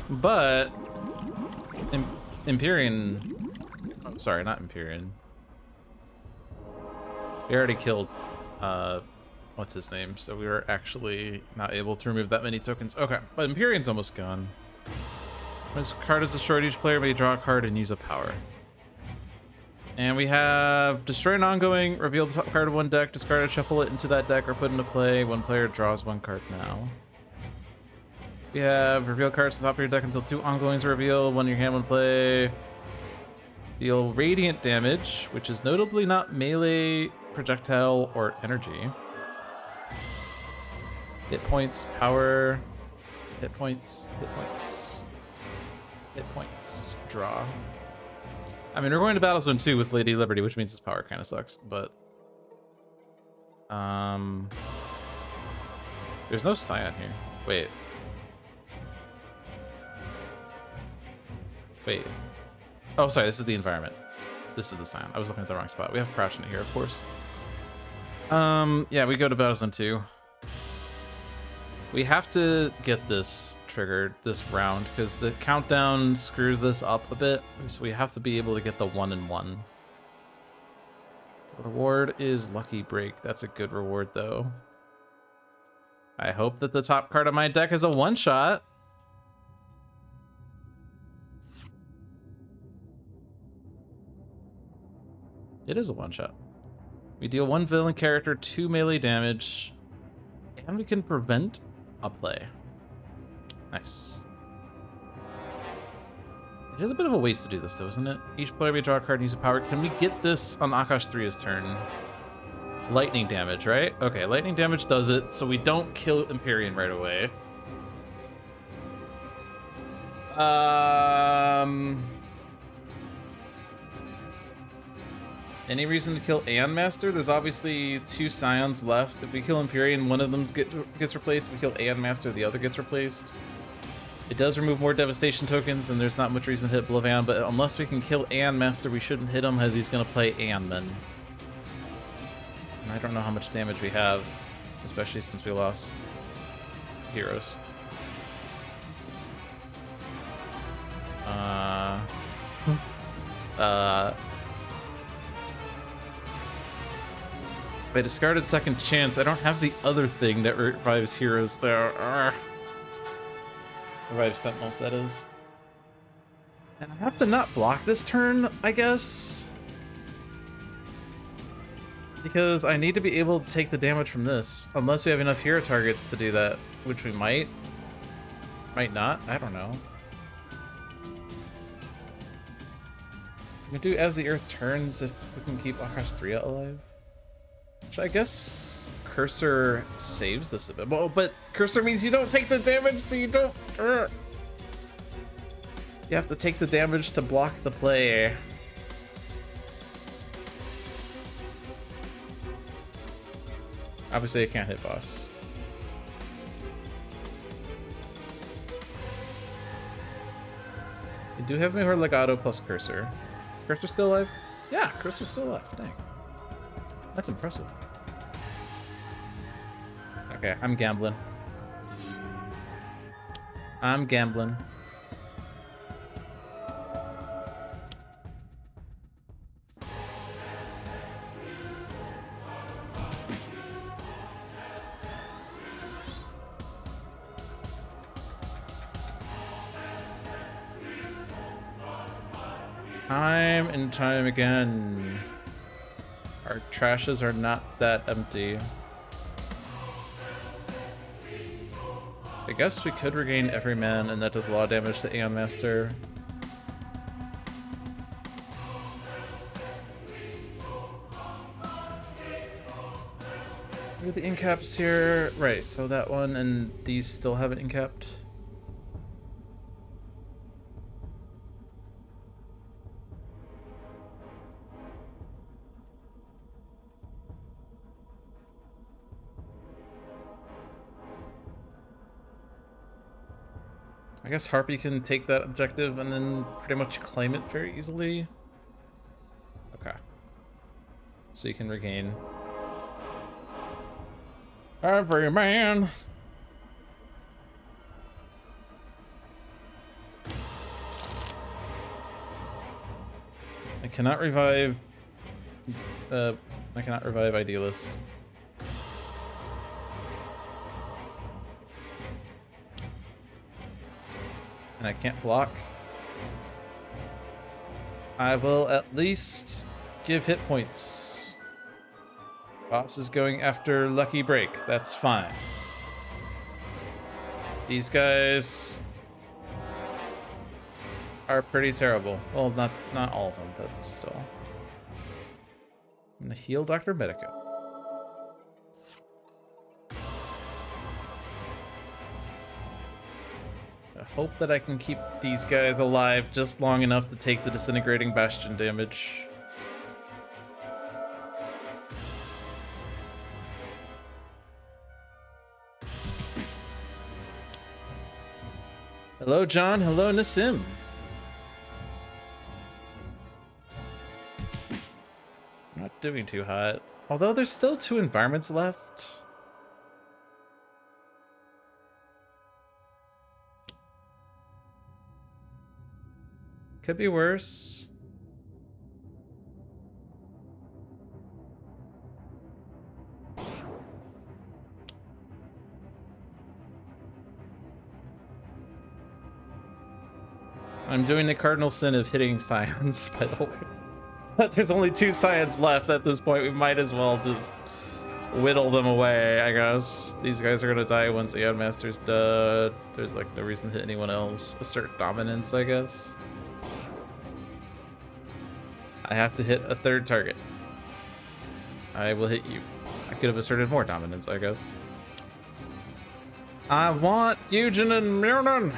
Speaker 1: But Empyrean, oh, sorry, not Empyrean. We already killed what's his name, so we were actually not able to remove that many tokens. Okay, but Empyrean's almost gone. When this card is destroyed, each player may draw a card and use a power. And we have destroy an ongoing, reveal the top card of one deck, discard it, shuffle it into that deck, or put into play. One player draws 1 card now. We have reveal cards from the top of your deck until 2 ongoings are revealed. 1 in your hand, 1 play. Deal radiant damage, which is notably not melee, projectile, or energy. Hit points, power, hit points, hit points. Hit points. Draw. I mean, we're going to Battle Zone 2 with Lady Liberty, which means his power kind of sucks, but... There's no Scion here. Wait. Wait. Oh, sorry, this is the environment. This is the Scion. I was looking at the wrong spot. We have Crouch in here, of course. Yeah, we go to Battle Zone 2. We have to get this triggered this round because the countdown screws this up a bit, so we have to be able to get the 1 and 1. The reward is Lucky Break. That's a good reward, though. I hope that the top card of my deck is a one-shot. It is a one-shot. We deal 1 villain character 2 melee damage, and we can prevent a play. Nice. It is a bit of a waste to do this, though, isn't it? Each player may draw a card and use a power. Can we get this on Akash 3's turn? Lightning damage, right? Okay, lightning damage does it, so we don't kill Empyrean right away. Any reason to kill Aeon Master? There's obviously 2 Scions left. If we kill Empyrean, one of them gets replaced. If we kill Aeon Master, the other gets replaced. It does remove more devastation tokens, and there's not much reason to hit Blavan, but unless we can kill Aeon Master, we shouldn't hit him as he's going to play Aeon Men. And I don't know how much damage we have, especially since we lost heroes. I discarded Second Chance. I don't have the other thing that revives heroes there. Revive Sentinels, that is. And I have to not block this turn, I guess. Because I need to be able to take the damage from this. Unless we have enough hero targets to do that. Which we might. Might not. I don't know. We can do as the earth turns if we can keep Akash 3 alive. Which I guess Cursor saves this a bit. Well, but Cursor means you don't take the damage, so you don't... You have to take the damage to block the play. Obviously, I can't hit boss. You do have Mejor Legado plus Cursor. Cursor still alive? Yeah, Cursor's still alive. Dang. That's impressive. Okay, I'm gambling. I'm gambling. Time and time again. Our trashes are not that empty. I guess we could regain every man, and that does a lot of damage to Aeon Master. Look at the incaps here. Right, so that one and these still haven't incapped. I guess Harpy can take that objective and then pretty much claim it very easily. Okay. So you can regain every man. I cannot revive Idealist. And I can't block. I will at least give hit points. Boss is going after Lucky Break. That's fine. These guys are pretty terrible. Well, not all of them, but still. I'm gonna heal Dr. Medico. I hope that I can keep these guys alive just long enough to take the disintegrating bastion damage. Hello, John. Hello, Nassim. Not doing too hot. Although there's still 2 environments left. Could be worse. I'm doing the cardinal sin of hitting scions, by the way. But there's only 2 scions left at this point. We might as well just whittle them away, I guess. These guys are gonna die once Aeon Master's dead. There's like no reason to hit anyone else. Assert dominance, I guess. I have to hit a 3rd target. I will hit you. I could have asserted more dominance, I guess. I want Eugen and Mirren.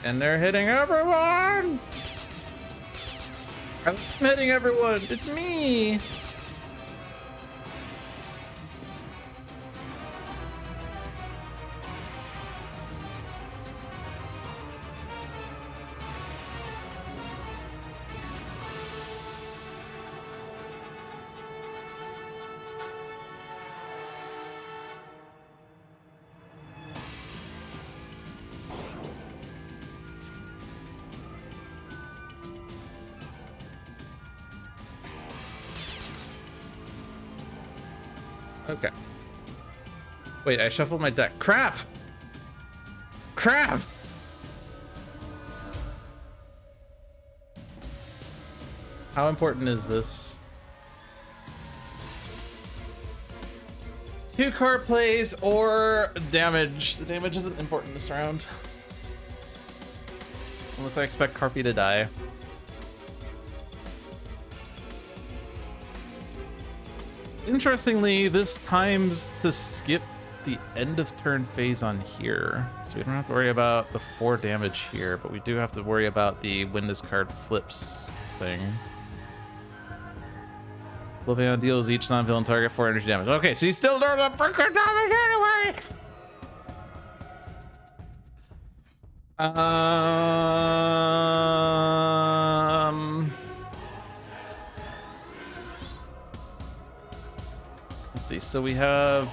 Speaker 1: And they're hitting everyone! I'm hitting everyone! It's me! Okay. Wait, I shuffled my deck. Crap! Crap! How important is this? 2 card plays or damage. The damage isn't important this round. Unless I expect Harpy to die. Interestingly, this times to skip the end of turn phase on here. So we don't have to worry about the 4 damage here, but we do have to worry about the when this card flips thing. Dolphin deals each non-villain target 4 energy damage. Okay, so you still don't have freaking damage anyway! Let's see, so we have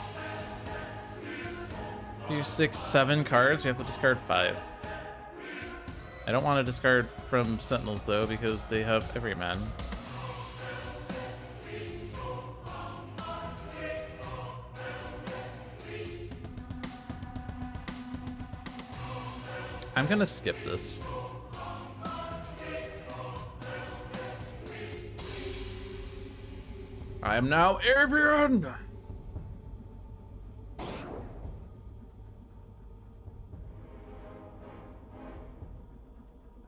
Speaker 1: 2, 6, 7 cards. We have to discard 5. I don't want to discard from Sentinels though, because they have Everyman. I'm gonna skip this. I am now Airborne! I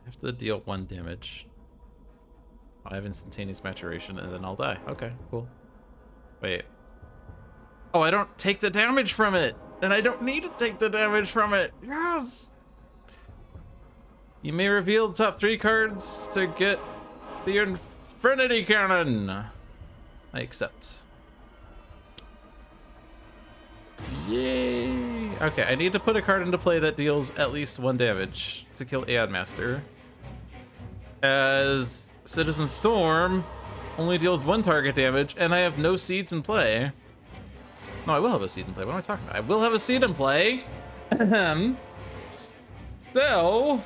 Speaker 1: have to deal 1 damage. I have instantaneous maturation and then I'll die. Okay, cool. Wait. Oh, I don't take the damage from it! And I don't need to take the damage from it! Yes! You may reveal the top 3 cards to get the Infinity Cannon. I accept. Yay! Okay, I need to put a card into play that deals at least 1 damage to kill Aeon Master. As Citizen Storm only deals 1 target damage, and I have no seeds in play. No, I will have a seed in play. What am I talking about? I will have a seed in play. So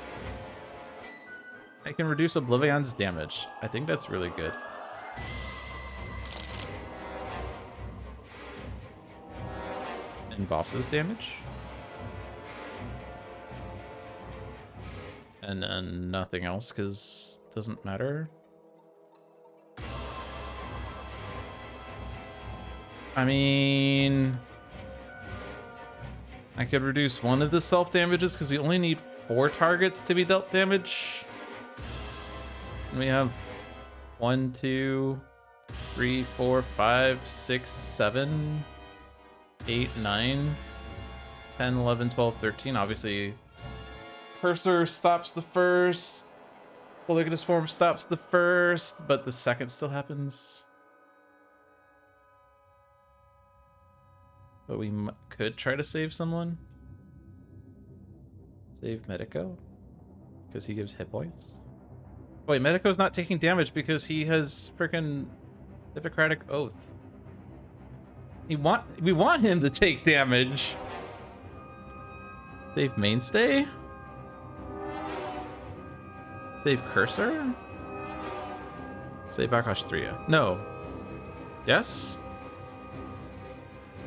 Speaker 1: I can reduce Oblivion's damage. I think that's really good. And boss's damage. And then nothing else, because it doesn't matter. I mean, I could reduce 1 of the self damages because we only need 4 targets to be dealt damage. And we have 1, 2, 3, 4, 5, 6, 7, 8, 9, 10, 11, 12, 13. Obviously, Cursor stops the first. Polygonous Form stops the first, but the second still happens. But we could try to save someone. Save Medico, because he gives hit points. Wait, Medico's not taking damage because he has freaking Hippocratic Oath. We want him to take damage. Save Mainstay? Save Cursor? Save Akash 3. No. Yes?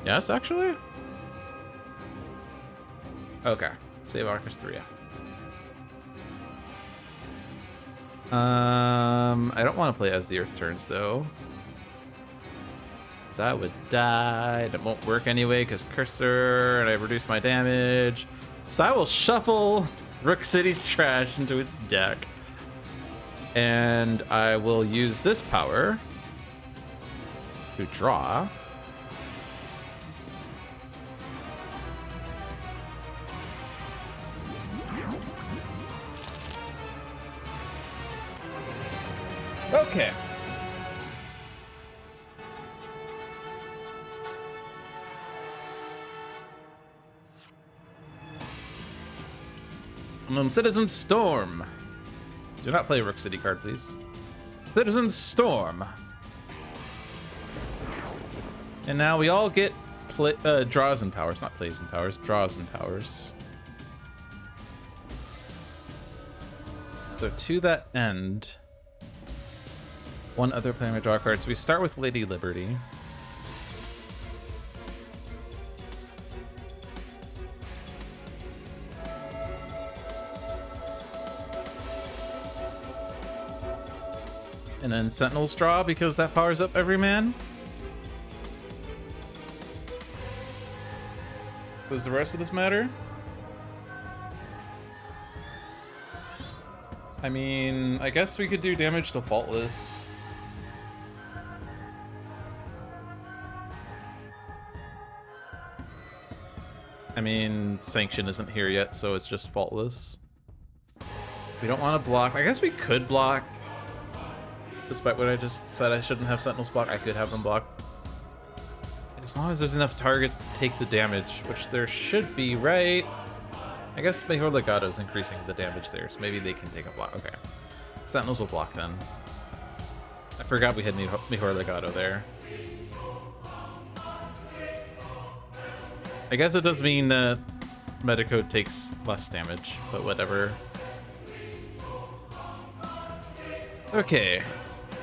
Speaker 1: Yes, actually? Okay. Save Arcus 3. I don't want to play as the Earth turns though. Because I would die. And it won't work anyway because Cursor, and I reduce my damage. So I will shuffle Rook City's trash into its deck. And I will use this power to draw. Okay. And then Citizen Storm. Do not play a Rook City card, please. Citizen Storm. And now we all get draws and powers, not plays and powers, draws and powers. So to that end, one other player may draw cards. So we start with Lady Liberty. And then Sentinels draw because that powers up every man. Does the rest of this matter? I mean, I guess we could do damage to Faultless. I mean, Sanction isn't here yet, so it's just Faultless. We don't want to block. I guess we could block. Despite what I just said, I shouldn't have Sentinels block. I could have them block. As long as there's enough targets to take the damage, which there should be, right? I guess Mejor Legado is increasing the damage there, so maybe they can take a block. Okay. Sentinels will block then. I forgot we had Mejor Legado there. I guess it does mean that Metacode takes less damage, but whatever. Okay.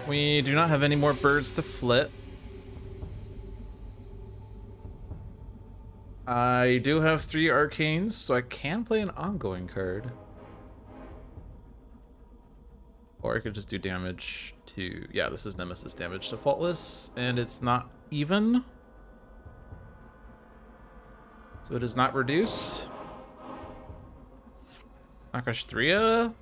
Speaker 1: We do not have any more birds to flit. I do have 3 arcanes, so I can play an ongoing card. Or I could just do damage to... Yeah, this is Nemesis damage to Faultless, and it's not even. So it is not reduced. Akashtria?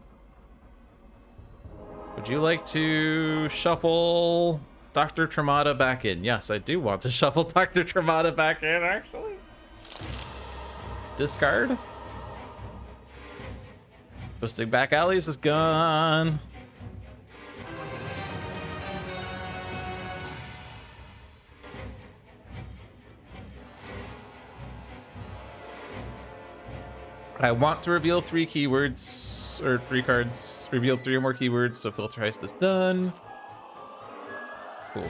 Speaker 1: Would you like to shuffle Dr. Tremata back in? Yes, I do want to shuffle Dr. Tremata back in, actually. Discard. Twisting Back Alleys is gone. I want to reveal 3 keywords, or 3 cards. Reveal 3 or more keywords, so Filter Heist is done. Cool.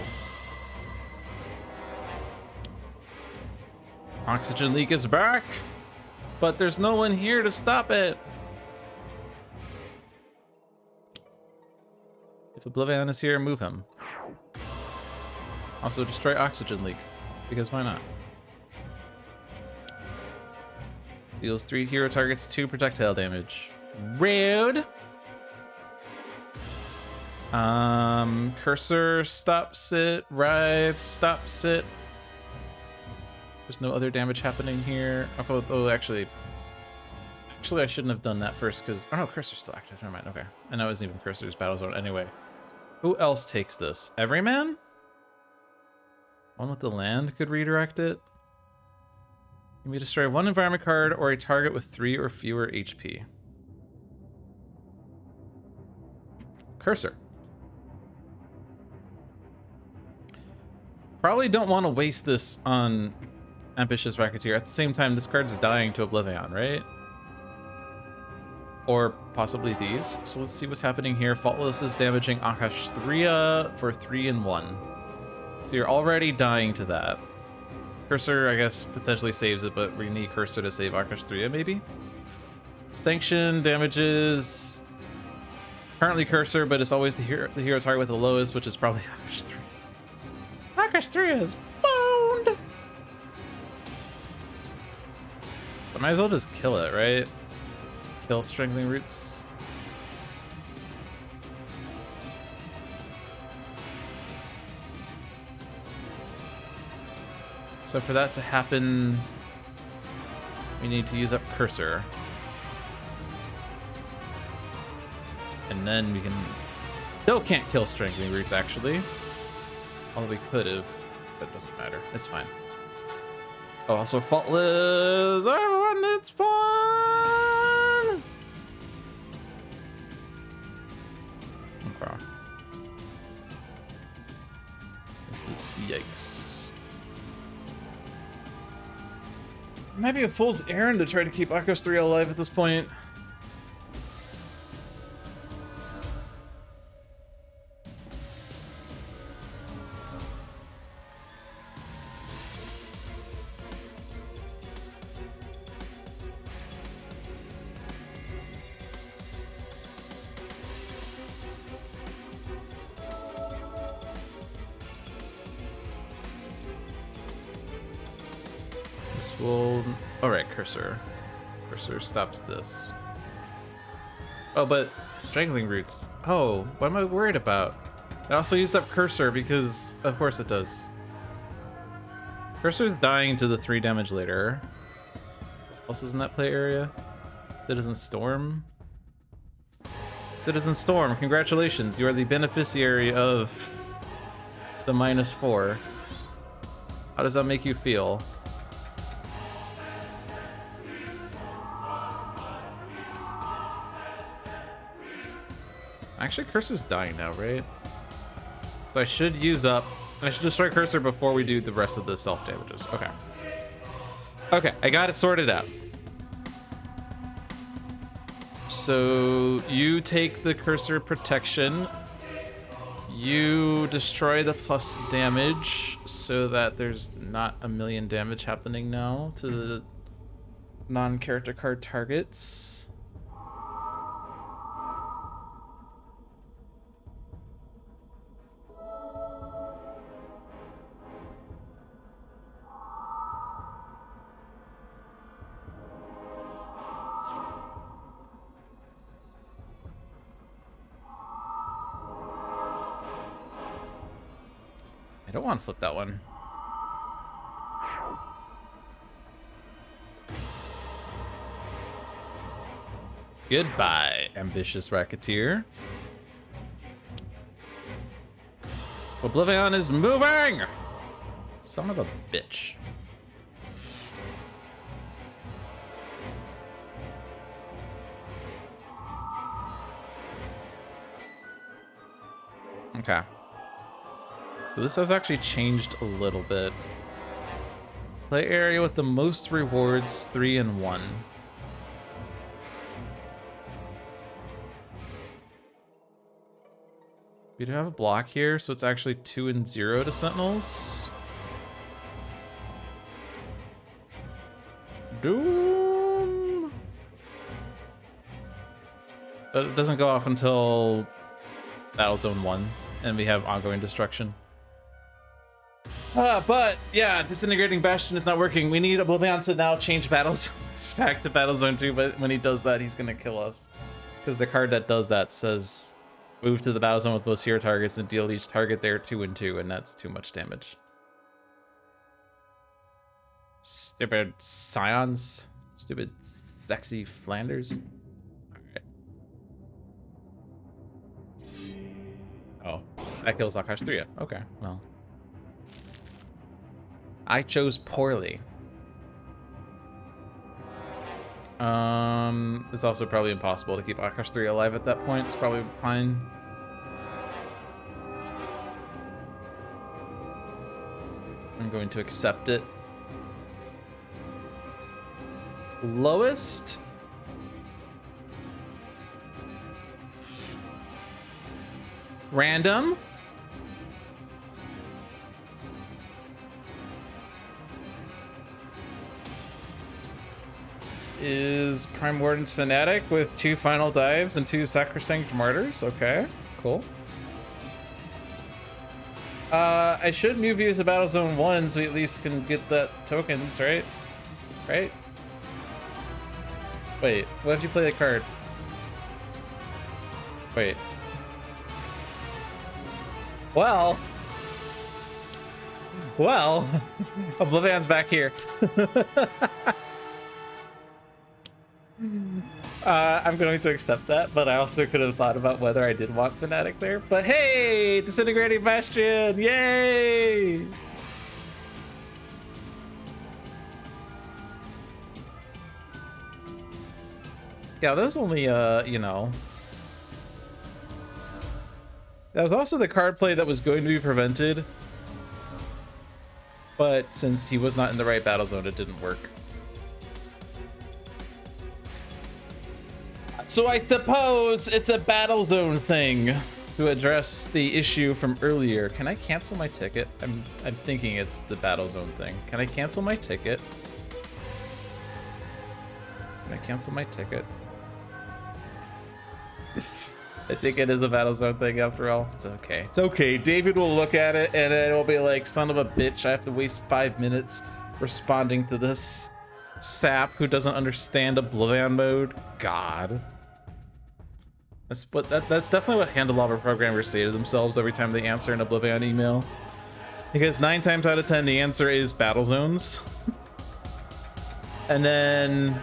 Speaker 1: Oxygen Leak is back, but there's no one here to stop it. If Oblivion is here, move him. Also destroy Oxygen Leak, because why not? Deals 3 hero targets 2 projectile damage. Rude. Cursor, stops it. Writhe, stops it. There's no other damage happening here. Oh, actually, I shouldn't have done that first because... Oh no, Cursor's still active. Never mind. Okay. I know it wasn't even Cursor's battle zone anyway. Who else takes this? Everyman? One with the land could redirect it. You may destroy 1 environment card or a target with 3 or fewer HP. Cursor. Probably don't want to waste this on Ambitious Racketeer. At the same time, this card's dying to Oblivion, right? Or possibly these. So let's see what's happening here. Faultless is damaging Akashtria for 3 and 1. So you're already dying to that. Cursor, I guess, potentially saves it, but we need Cursor to save Akashtria, maybe? Sanction damages... Currently Cursor, but it's always the hero target with the lowest, which is probably Akashtria. Akashtria is boned! I might as well just kill it, right? Kill Strangling Roots. So for that to happen, we need to use up Cursor. And then we can... Still can't kill Strangling Roots, actually. Although we could have, but it doesn't matter. It's fine. Oh, also Faultless! Everyone, it's fun! Okay. Yikes. It might be a fool's errand to try to keep Akos 3 alive at this point. This will... Alright, cursor. Cursor stops this. Oh, but strangling roots. Oh, what am I worried about? I also used up cursor because... Of course it does. Cursor's dying to the 3 damage later. What else is in that play area? Citizen Storm? Citizen Storm, congratulations. You are the beneficiary of the -4. How does that make you feel? Actually, Cursor's dying now, right? So I should use up... I should destroy Cursor before we do the rest of the self-damages. Okay. Okay, I got it sorted out. So you take the Cursor protection. You destroy the plus damage so that there's not a million damage happening now to the non-character card targets. I don't want to flip that one. Goodbye, ambitious racketeer. Oblivion is moving! Son of a bitch. Okay. So this has actually changed a little bit. Play area with the most rewards, 3 and 1. We do have a block here, so it's actually 2 and 0 to Sentinels. Doom! But it doesn't go off until Battle Zone 1, and we have ongoing destruction. But yeah, disintegrating Bastion is not working. We need Oblivion to now change battle zones back to Battle Zone 2, but when he does that, he's gonna kill us. Because the card that does that says move to the battle zone with most hero targets and deal each target there 2 and 2, and that's too much damage. Stupid Scions. Stupid sexy Flanders. Alright. Oh, that kills Akash 3. Okay, well. I chose poorly. It's also probably impossible to keep Akash 3 alive at that point. It's probably fine. I'm going to accept it. Lowest? Random? Is Prime Warden's Fanatic with 2 final dives and 2 Sacrosanct Martyrs. Okay, cool. I should move you to Battle Zone 1 so we at least can get that tokens, right? Right? Wait, what if you play the card? Wait. Well, Oblivion's back here. I'm going to accept that, but I also could have thought about whether I did want Fnatic there. But hey, Disintegrating Bastion, yay! Yeah, that was only, you know. That was also the card play that was going to be prevented But since he was not in the right battle zone, it didn't work. So I suppose it's a battle zone thing to address the issue from earlier. Can I cancel my ticket? I'm thinking it's the battle zone thing. Can I cancel my ticket? Can I cancel my ticket? I think it is a battle zone thing after all. It's okay. It's okay. David will look at it and it'll be like, son of a bitch, I have to waste 5 minutes responding to this sap who doesn't understand Oblivion mode. God. That's definitely what Handelabra programmers say to themselves every time they answer an Oblivion email. Because 9 times out of 10, the answer is battle zones. And then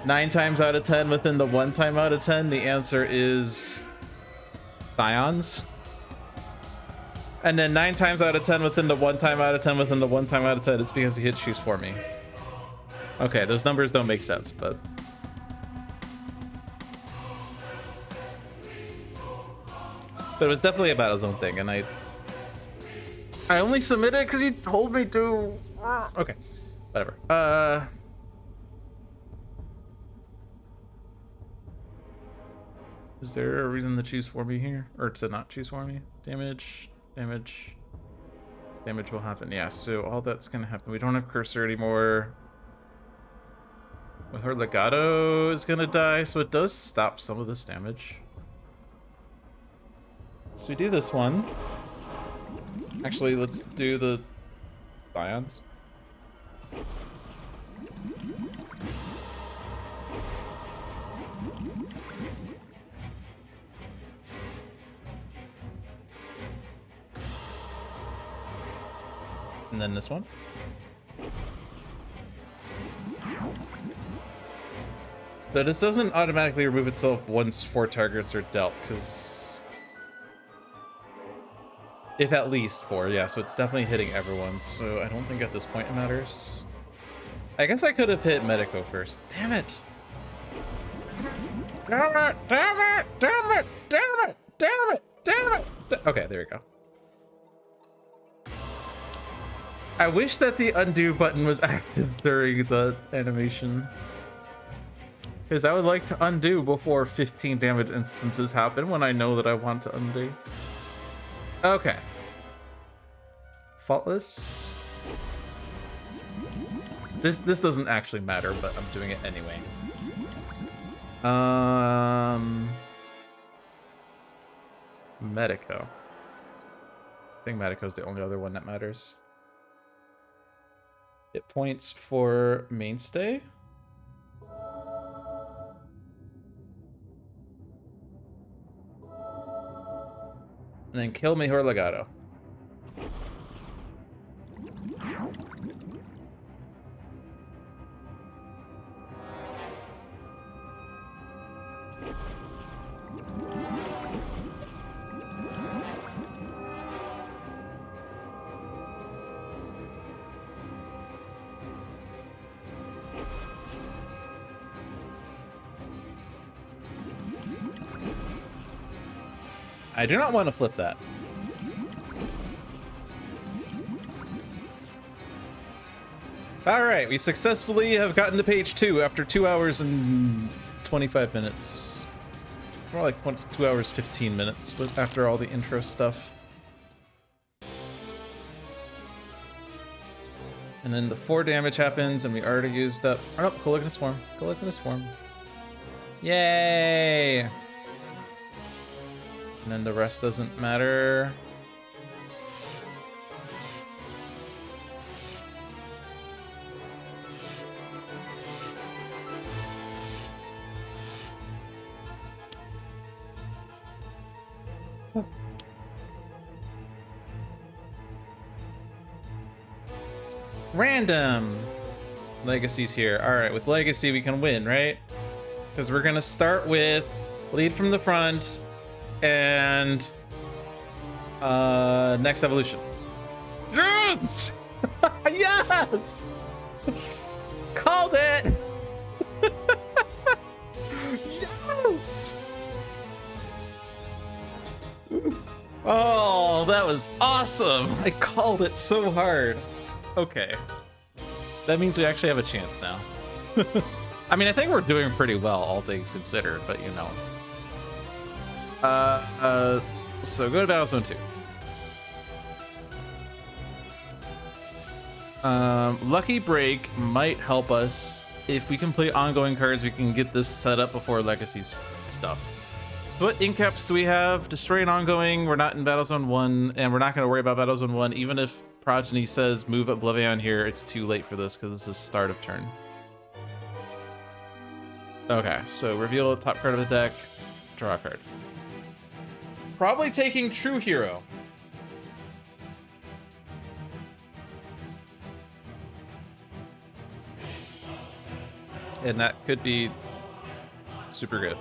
Speaker 1: 9 times out of 10 within the 1 time out of 10, the answer is Scions. And then 9 times out of 10 within the 1 time out of 10 within the 1 time out of 10, it's because he hit choose for me. Okay, those numbers don't make sense, but... But it was definitely a battle zone thing, and I only submitted because you told me to. Okay, whatever. Is there a reason to choose for me here, or to not choose for me? Damage will happen. Yeah, so all that's gonna happen. We don't have cursor anymore. Her legato is gonna die, so it does stop some of this damage. So we do this one. Actually, let's do the Scions. And then this one. So this doesn't automatically remove itself once 4 targets are dealt, because... If at least 4, yeah, so it's definitely hitting everyone, so I don't think at this point it matters. I guess I could have hit Medico first. Damn it! Damn it! Damn it! Damn it! Damn it! Damn it! Damn it! Okay, there we go. I wish that the undo button was active during the animation. Because I would like to undo before 15 damage instances happen when I know that I want to undo. Okay. Faultless. This doesn't actually matter, but I'm doing it anyway. Medico. I think Medico's the only other one that matters. Hit points for mainstay. And then kill Mejor Legato. I do not want to flip that. All right, we successfully have gotten to page 2 after 2 hours and 25 minutes. It's more like 2 hours, 15 minutes after all the intro stuff. And then the 4 damage happens, and we already used up... Oh, no, Caligula's form. Caligula's form. Yay! And then the rest doesn't matter. Random! Legacy's here. Alright, with Legacy we can win, right? Because we're gonna start with lead from the front and next evolution. Yes! Yes! Called it! Yes! Oh, that was awesome! I called it so hard. Okay. That means we actually have a chance now. I mean, I think we're doing pretty well, all things considered, but you know. So go to Battle Zone 2. Lucky Break might help us. If we can play ongoing cards, we can get this set up before Legacy's stuff. So what incaps do we have? Destroy an ongoing. We're not in Battle Zone 1, and we're not going to worry about Battle Zone 1. Even if Progeny says move Oblivion here, it's too late for this because this is start of turn. Okay, so reveal top card of the deck, draw a card. Probably taking True Hero. And that could be super good.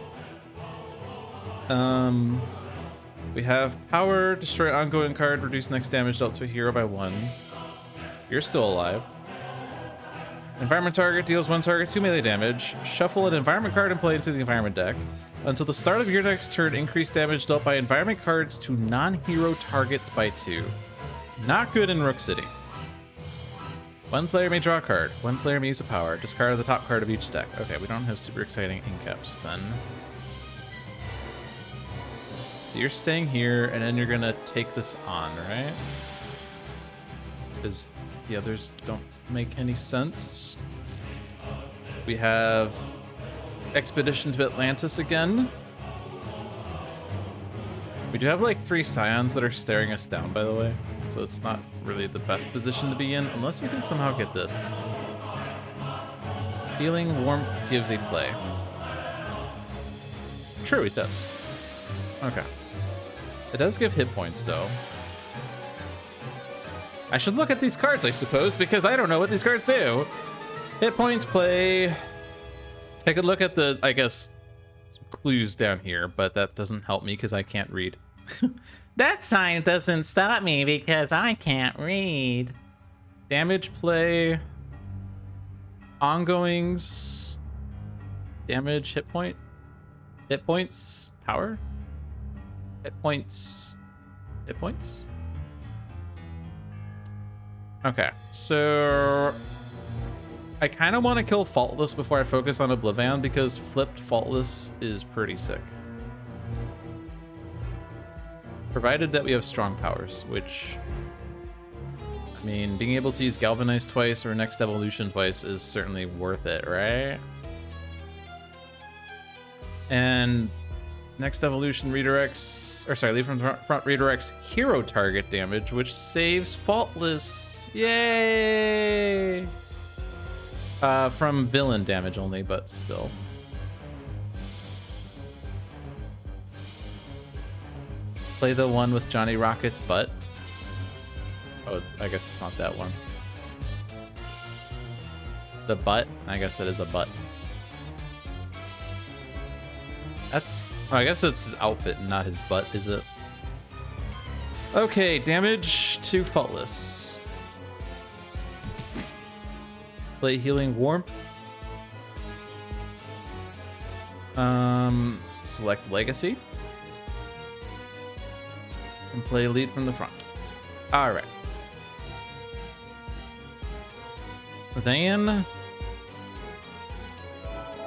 Speaker 1: We have power, destroy ongoing card, reduce next damage dealt to a hero by 1. You're still alive. Environment target deals 1 target 2 melee damage. Shuffle an environment card and play into the environment deck. Until the start of your next turn, increase damage dealt by environment cards to non-hero targets by 2. Not good in Rook City. 1 player may draw a card. 1 player may use a power. Discard the top card of each deck. Okay, we don't have super exciting incaps then. So you're staying here, and then you're gonna take this on, right? Because the others don't make any sense. We have Expedition to Atlantis again. We do have like 3 Scions that are staring us down, by the way. So it's not really the best position to be in, unless we can somehow get this. Healing Warmth gives a play. True, it does. Okay. It does give hit points, though. I should look at these cards, I suppose, because I don't know what these cards do. Hit points, play. I could look at the, I guess, clues down here, but that doesn't help me because I can't read. That sign doesn't stop me because I can't read. Damage, play. Ongoings. Damage, hit point. Hit points, power. Hit points. Hit points. Okay, so I kind of want to kill Faultless before I focus on Oblivion because flipped Faultless is pretty sick. Provided that we have strong powers, which, I mean, being able to use Galvanize twice or Next Evolution twice is certainly worth it, right? And Next Evolution redirects, or sorry, leave from front redirects hero target damage, which saves Faultless. Yay! From villain damage only, but still. Play the one with Johnny Rocket's butt. Oh, I guess it's not that one. The butt? I guess that is a butt. That's... Oh, I guess it's his outfit and not his butt, is it? Okay, damage to Faultless. Play Healing Warmth. Select Legacy. And play Lead from the front. Alright. Then...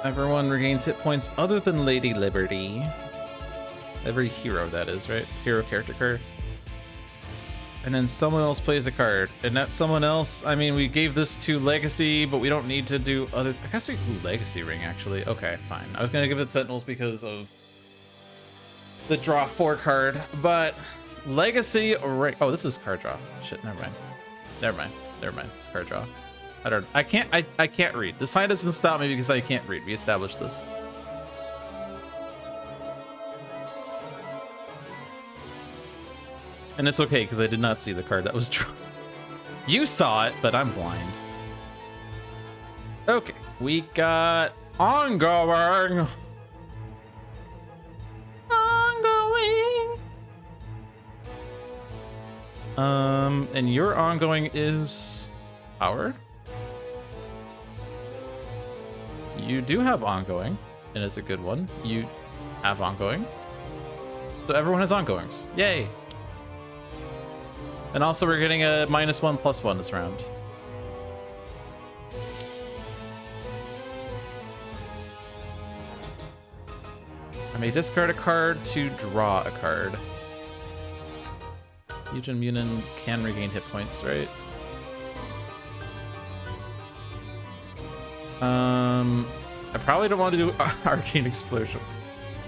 Speaker 1: everyone regains hit points other than Lady Liberty. Every hero, that is, right? Hero character card. And then someone else plays a card. And that someone else, I mean, we gave this to Legacy, but we don't need to do other... I guess we... Ooh, Legacy Ring, actually. Okay, fine. I was going to give it Sentinels because of the draw 4 card, but Legacy Ring... Oh, this is card draw. Shit, never mind. Never mind. Never mind. It's card draw. I can't read. The sign doesn't stop me because I can't read. We established this. And it's okay because I did not see the card that was drawn. You saw it, but I'm blind. Okay, we got ongoing. Ongoing. And your ongoing is power. You do have ongoing, and it's a good one. You have ongoing. So everyone has ongoings. Yay! And also we're getting a -1/+1 this round. I may discard a card to draw a card. Legion Munin can regain hit points, right? I probably don't want to do Arcane Explosion.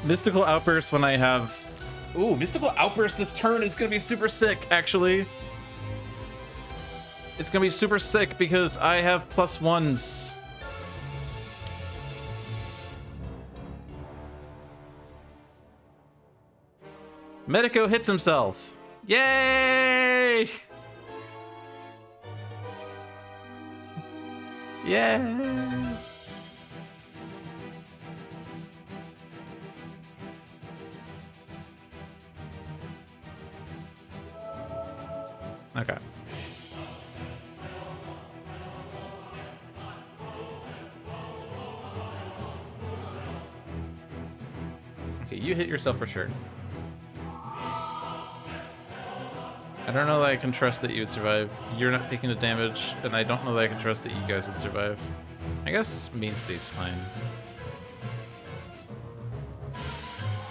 Speaker 1: Mystical Outburst when I have... Ooh, Mystical Outburst this turn is going to be super sick, actually. It's going to be super sick because I have +1s. Medico hits himself. Yay! Yeah. Okay. Okay, you hit yourself for sure. I don't know that I can trust that you would survive. You're not taking the damage, and I don't know that I can trust that you guys would survive. I guess Mainstay's fine.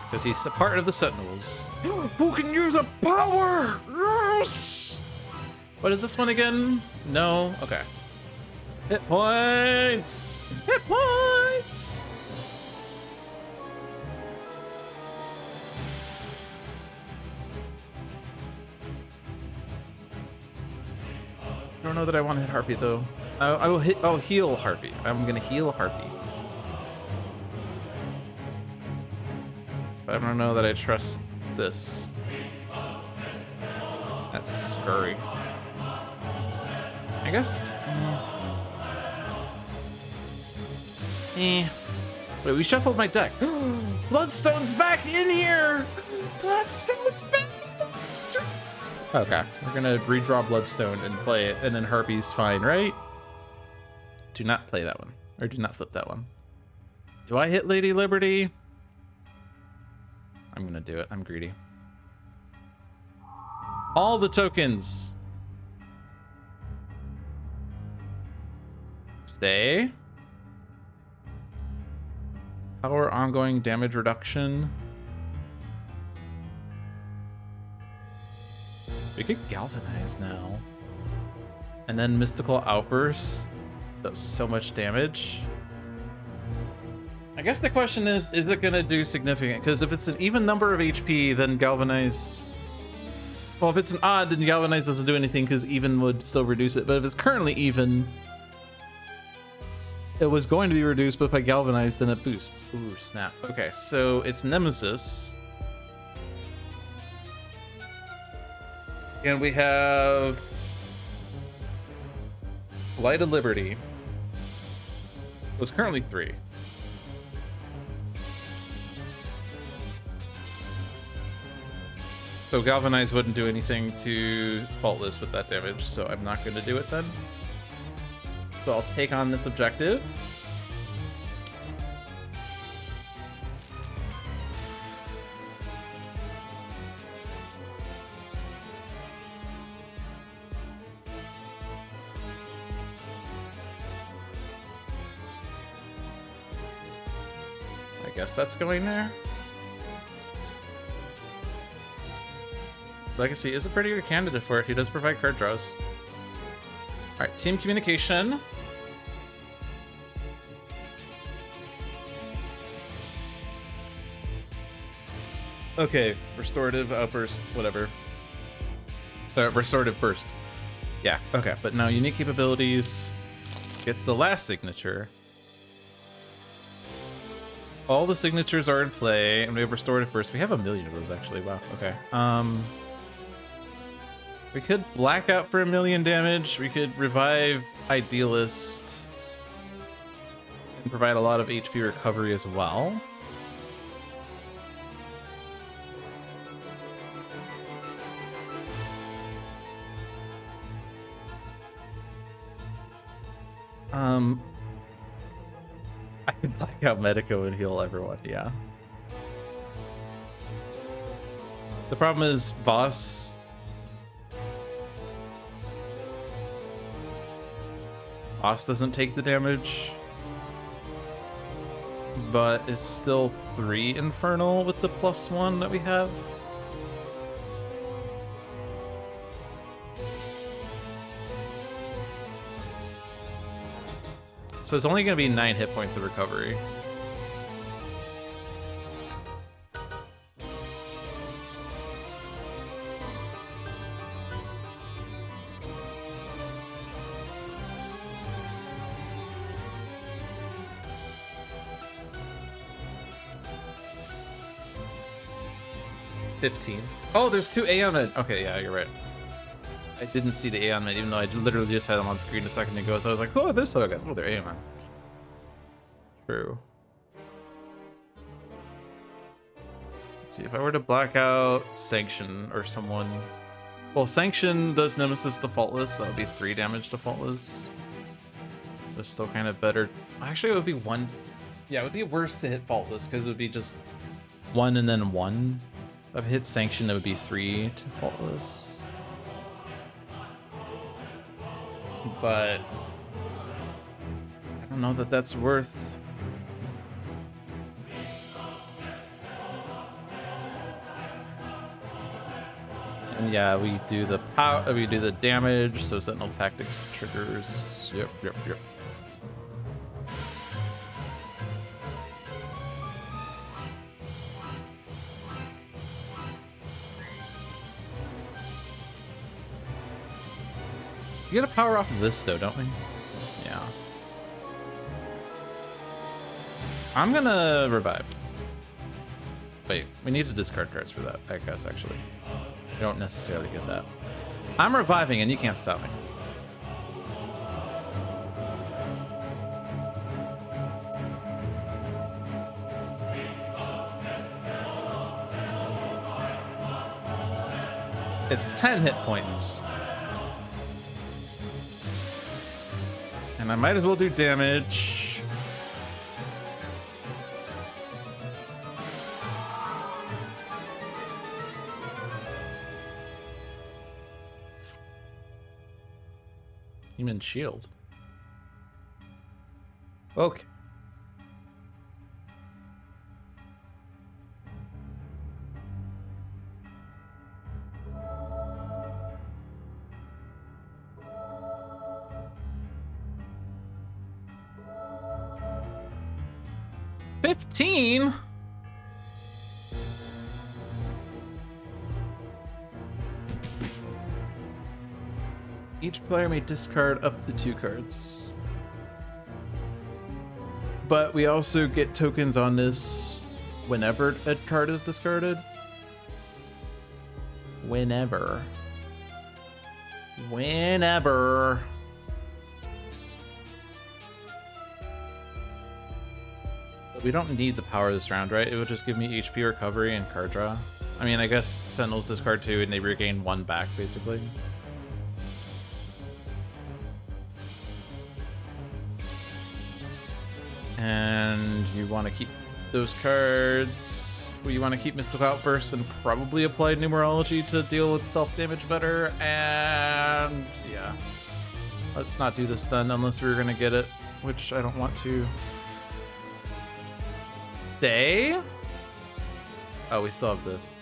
Speaker 1: Because he's a part of the Sentinels. Who can use a power? Yes! What is this one again? No? Okay. Hit points! Hit points! I don't know that I want to hit Harpy though. I will hit. I'll heal Harpy. I'm gonna heal Harpy. But I don't know that I trust this. That's scurry. I guess. Wait, we shuffled my deck. Bloodstone's back in here. Bloodstone's back. Okay, we're gonna redraw Bloodstone and play it, and then Harpy's fine, right? Do not play that one, or do not flip that one. Do I hit Lady Liberty? I'm gonna do it. I'm greedy. All the tokens. Stay. Power ongoing damage reduction. We could galvanize now. And then Mystical Outburst does so much damage. I guess the question is it gonna do significant? Because if it's an even number of HP, then galvanize... Well, if it's an odd, then galvanize doesn't do anything because even would still reduce it. But if it's currently even, it was going to be reduced, but if I galvanize, then it boosts. Ooh, snap. Okay, so it's Nemesis. And we have Light of Liberty. It was currently 3. So Galvanize wouldn't do anything to Faultless with that damage, so I'm not going to do it then. So I'll take on this objective. I guess that's going there. Legacy is a pretty good candidate for it. He does provide card draws. All right, team communication. Okay, restorative outburst, whatever. Restorative burst. Yeah, okay, but now unique capabilities gets the last signature. All the signatures are in play, and we have restorative burst. We have a million of those, actually. Wow. Okay. We could black out for 1,000,000 damage. We could revive Idealist and provide a lot of HP recovery as well. I could black out Medico and heal everyone, yeah. The problem is Boss. Boss doesn't take the damage. but it's still 3 Infernal with the +1 that we have. So it's only going to be 9 hit points of recovery. Oh, there's 2 Aeon Men. Okay, yeah, you're right. I didn't see the Aeon Men, even though I literally just had them on screen a second ago. So I was like, "Oh, there's other guys. Oh, they're Aeon Men." True. Let's see if I were to black out Sanction or someone. Well, Sanction does Nemesis defaultless. That would be 3 damage defaultless. But still kind of better. Actually, it would be 1. Yeah, it would be worse to hit faultless because it would be just 1 and then 1. If I hit Sanction, it would be 3 to faultless. But I don't know that that's worth. And yeah, we do the power, we do the damage, so Sentinel Tactics triggers. Yep. We get a power off of this though, don't we? Yeah. I'm gonna revive. Wait, we need to discard cards for that, I guess, actually. You don't necessarily get that. I'm reviving and you can't stop me. It's 10 hit points. And I might as well do damage. Human shield. Okay. $15? Each player may discard up to 2 cards. But we also get tokens on this whenever a card is discarded. Whenever. We don't need the power this round, right? It would just give me HP recovery and card draw. I mean, I guess Sentinels discard 2 and they regain 1 back, basically. And you want to keep those cards. You want to keep Mystical Outburst and probably apply Numerology to deal with self-damage better. And yeah, let's not do this then unless we're going to get it, which I don't want to. Stay? Oh, we still have this.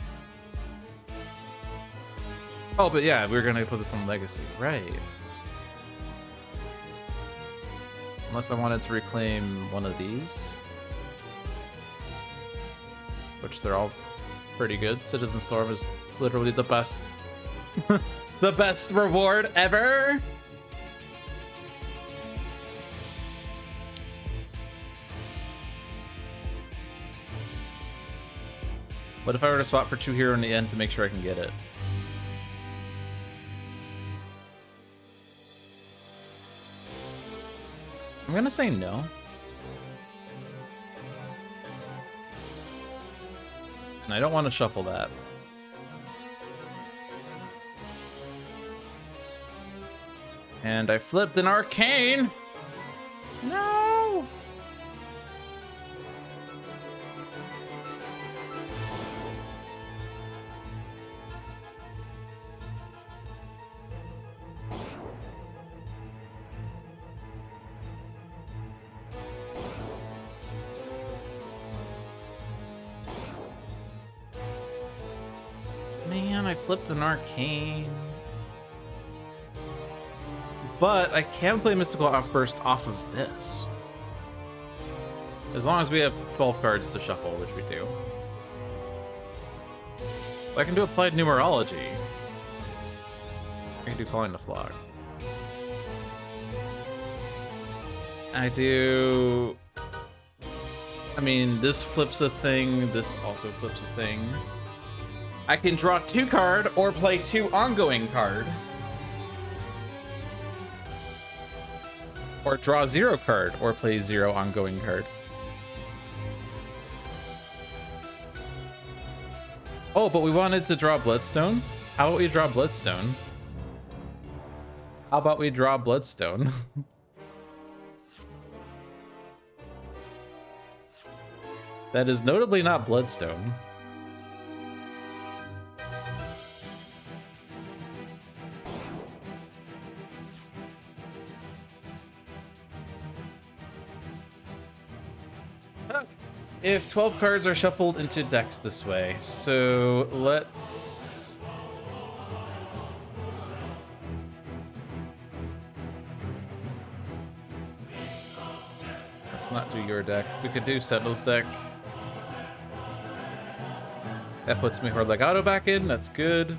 Speaker 1: Oh, but yeah, we're gonna put this on Legacy, right? Unless I wanted to reclaim one of these. Which they're all pretty good. Citizen Storm is literally the best the best reward ever. What if I were to swap for 2 here in the end to make sure I can get it? I'm gonna say no. And I don't want to shuffle that. And I flipped an Arcane! No! Man, I flipped an arcane. But I can play Mystical Outburst off of this. As long as we have 12 cards to shuffle, which we do. I can do Applied Numerology. I can do Calling the Flock. I do... I mean, this flips a thing, this also flips a thing. I can draw 2 card or play 2 ongoing card. Or draw 0 card or play 0 ongoing card. Oh, but we wanted to draw Bloodstone? How about we draw Bloodstone? How about we draw Bloodstone? That is notably not Bloodstone. If 12 cards are shuffled into decks this way, so let's... Let's not do your deck. We could do Sentinel's deck. That puts me Horde Legato back in, that's good.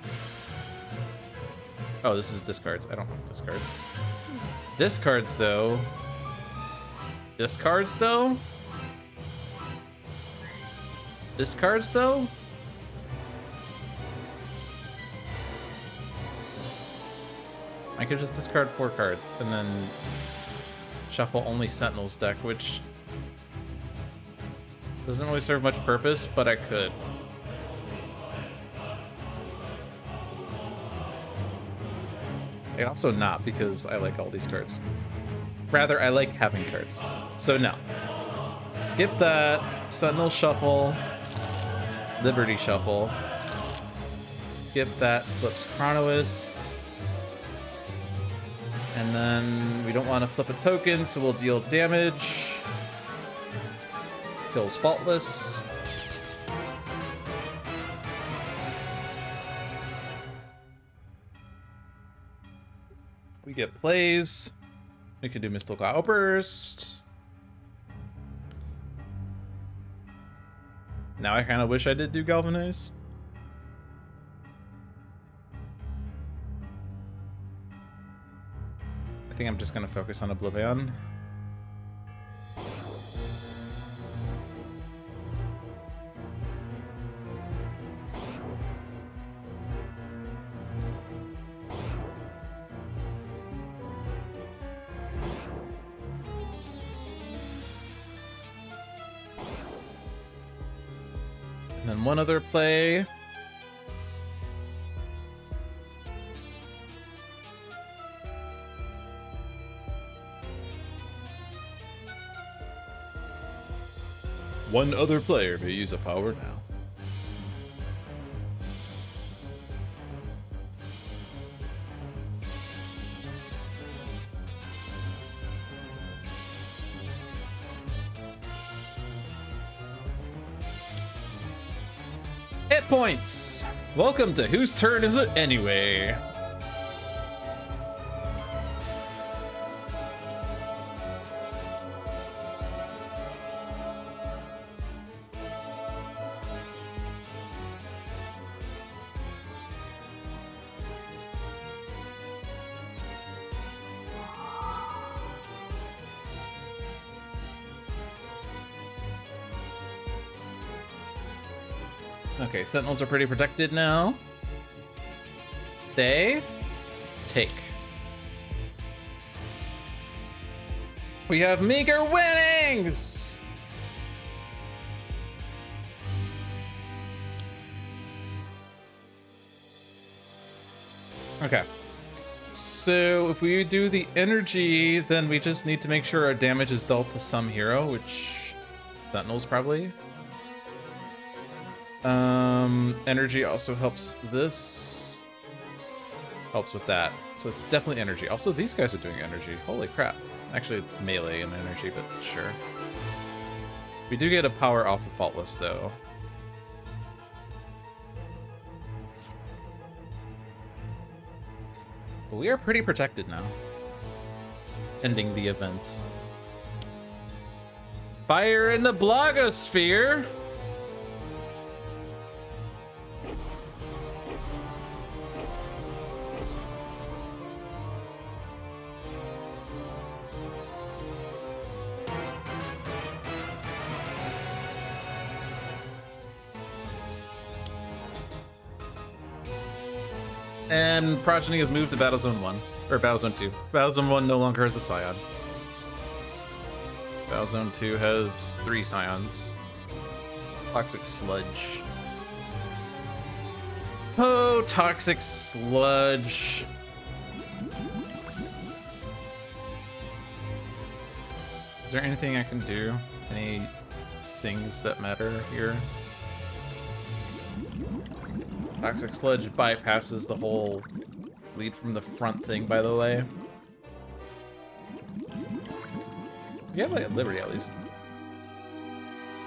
Speaker 1: Oh, this is discards. I don't want discards. Discards, though. Discards, though? Discards, though? I could just discard 4 cards and then shuffle only Sentinel's deck, which doesn't really serve much purpose, but I could. I can also not, because I like all these cards. Rather, I like having cards. So no. Skip that. Sentinel shuffle. Liberty shuffle. Skip that. Flips Chronoist. And then we don't want to flip a token, so we'll deal damage. Kills Faultless. We get plays. We can do Mystical Outburst. Now I kind of wish I did do Galvanize. I think I'm just going to focus on Oblivion. And then one other play. One other player may use a power now. Hit points! Welcome to Whose Turn Is It Anyway? Okay, Sentinels are pretty protected now. Stay. Take. We have meager winnings! Okay. So if we do the energy, then we just need to make sure our damage is dealt to some hero, which Sentinels probably. Energy also helps this. Helps with that. So it's definitely energy. Also, these guys are doing energy. Holy crap. Actually, melee and energy, but sure. We do get a power off of Faultless, though. But we are pretty protected now. Ending the event. Fire in the blogosphere! And Progeny has moved to Battle Zone 1. Or Battle Zone 2. Battle Zone 1 no longer has a Scion. Battle Zone 2 has 3 Scions. Toxic Sludge. Oh, Toxic Sludge. Is there anything I can do? Any things that matter here? Toxic Sludge bypasses the whole lead from the front thing, by the way. We have like Liberty at least.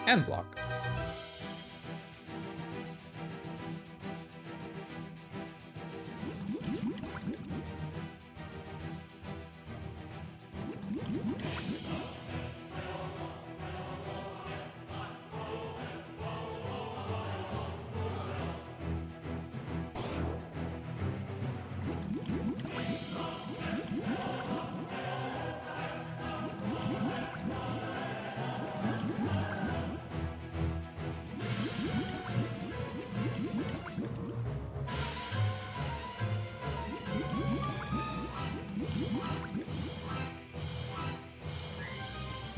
Speaker 1: And block.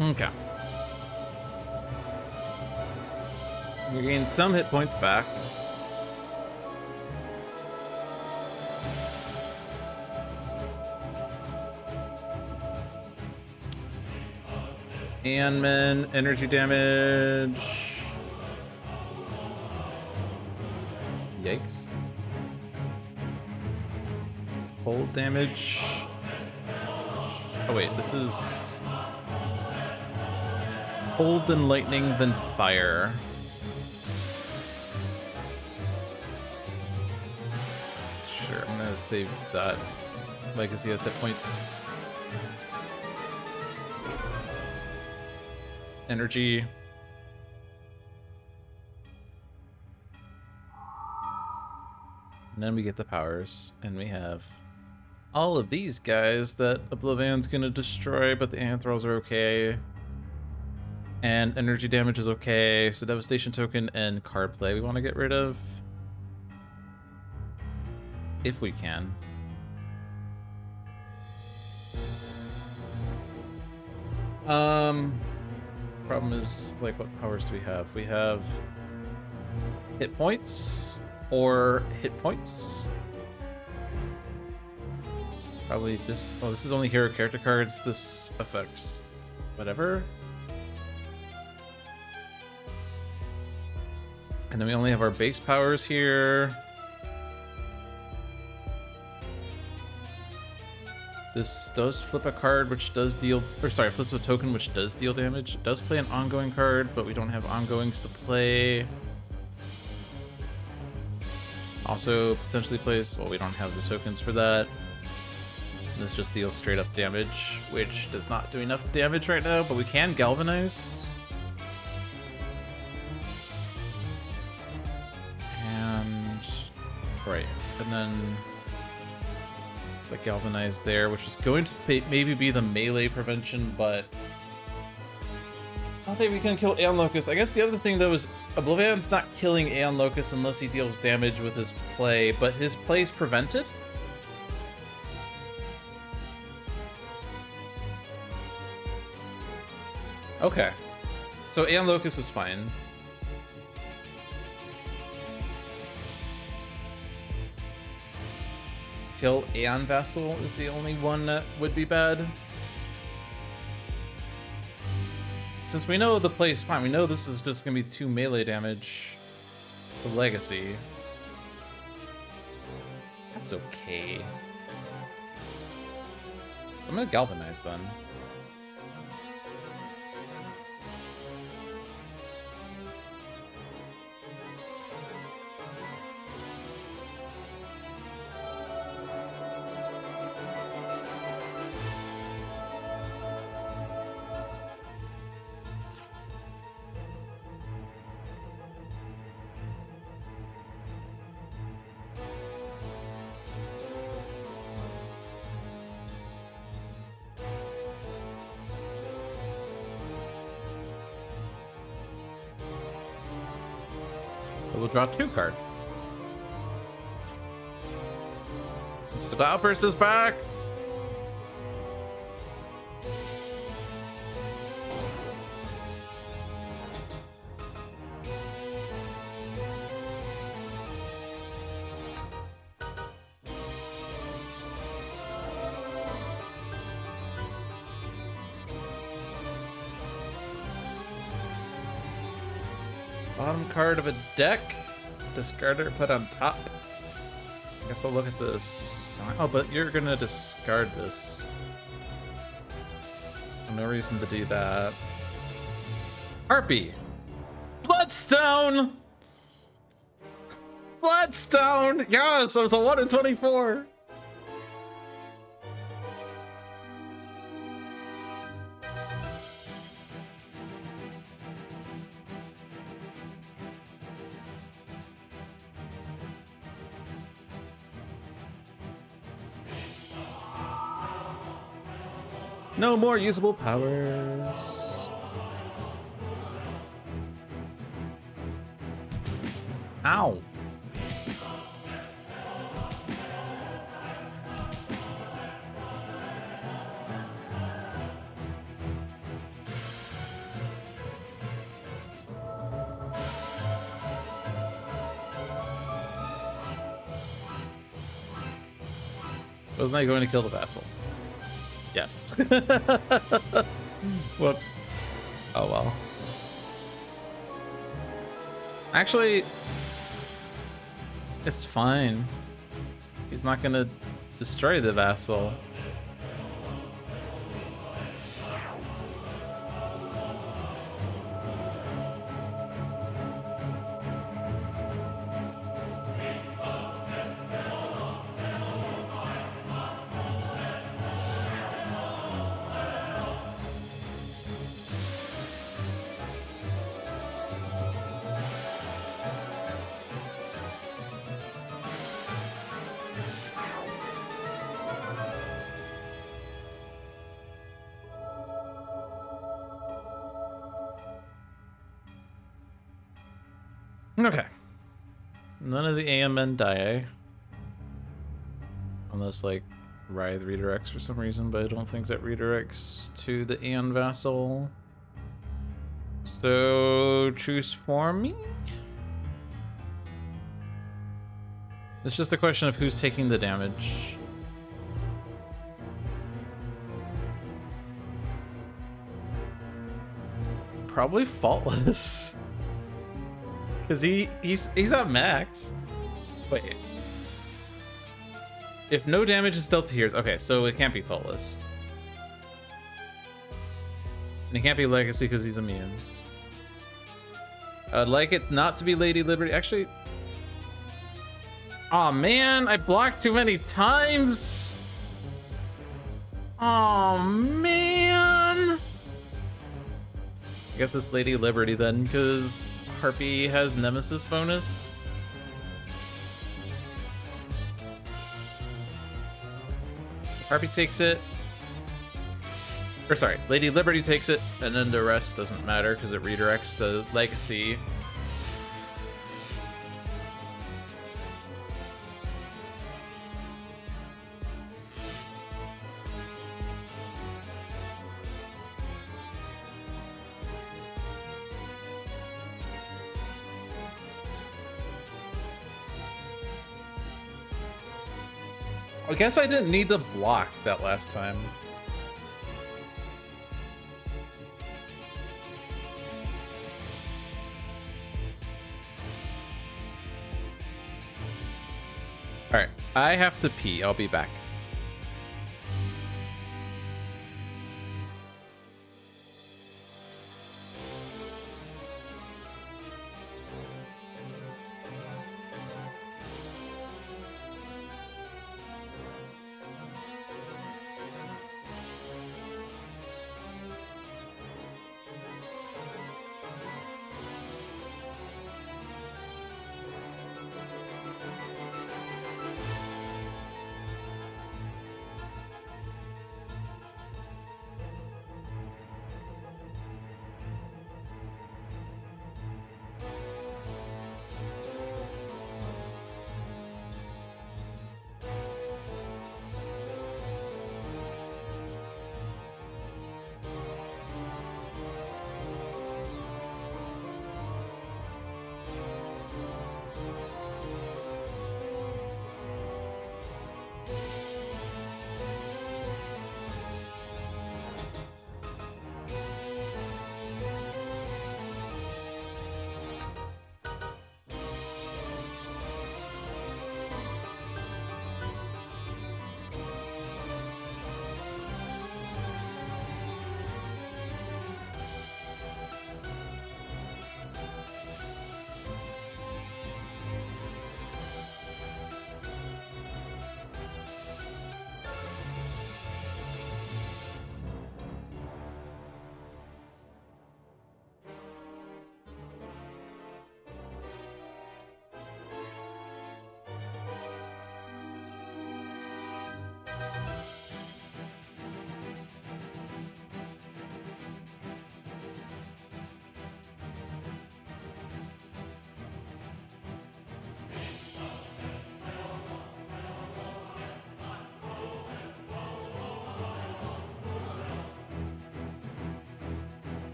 Speaker 1: Okay. We gain some hit points back. Anman, energy damage. Yikes. Hold damage. Oh wait, this is... Cold, then lightning, then fire. Sure, I'm gonna save that. Legacy has hit points. Energy. And then we get the powers, and we have all of these guys that Oblivion's gonna destroy, but the Anthrals are okay. And energy damage is okay, so Devastation Token and card play we want to get rid of. If we can. Problem is, like, what powers do we have? We have hit points or hit points. Probably this. Oh, this is only hero character cards. This affects whatever. And then we only have our base powers here. This does flip a card, which does deal, or sorry, flips a token, which does deal damage. It does play an ongoing card, but we don't have ongoings to play. Also potentially plays, well, we don't have the tokens for that. This just deals straight up damage, which does not do enough damage right now, but we can galvanize. Right, and then the galvanize there, which is going to maybe be the melee prevention, but I don't think we can kill Aeon Locust. I guess the other thing though is Oblivion's not killing Aeon Locust unless he deals damage with his play, but his play is prevented. Okay, so Aeon Locust is fine. Kill Aeon Vassal is the only one that would be bad. Since we know the play is fine, we know this is just going to be 2 melee damage for Legacy. That's okay. I'm going to Galvanize then. we'll draw 2 cards. Scalpers is back. Bottom card of a deck. Discard or put on top. I guess I'll look at this. Oh, but you're gonna discard this. So no reason to do that. Harpy. Bloodstone! Bloodstone! Yes, it was a 1 in 24. No more usable powers. Ow. Wasn't I going to kill the vassal? Yes. Whoops. Oh well. Actually, it's fine. He's not gonna destroy the vassal. Okay. None of the AMN die. Unless, like, Writhe redirects for some reason, but I don't think that redirects to the AN Vassal. So, choose for me? It's just a question of who's taking the damage. Probably Faultless. Cause he's at max. Wait. If no damage is dealt to heroes, okay, so it can't be Faultless. And it can't be Legacy because he's immune. I'd like it not to be Lady Liberty. Actually, oh man, I blocked too many times. Oh man. I guess it's Lady Liberty then, because Harpy has Nemesis bonus. Harpy takes it. Or sorry, Lady Liberty takes it, and then the rest doesn't matter because it redirects to Legacy. I guess I didn't need to block that last time. All right, I have to pee. I'll be back.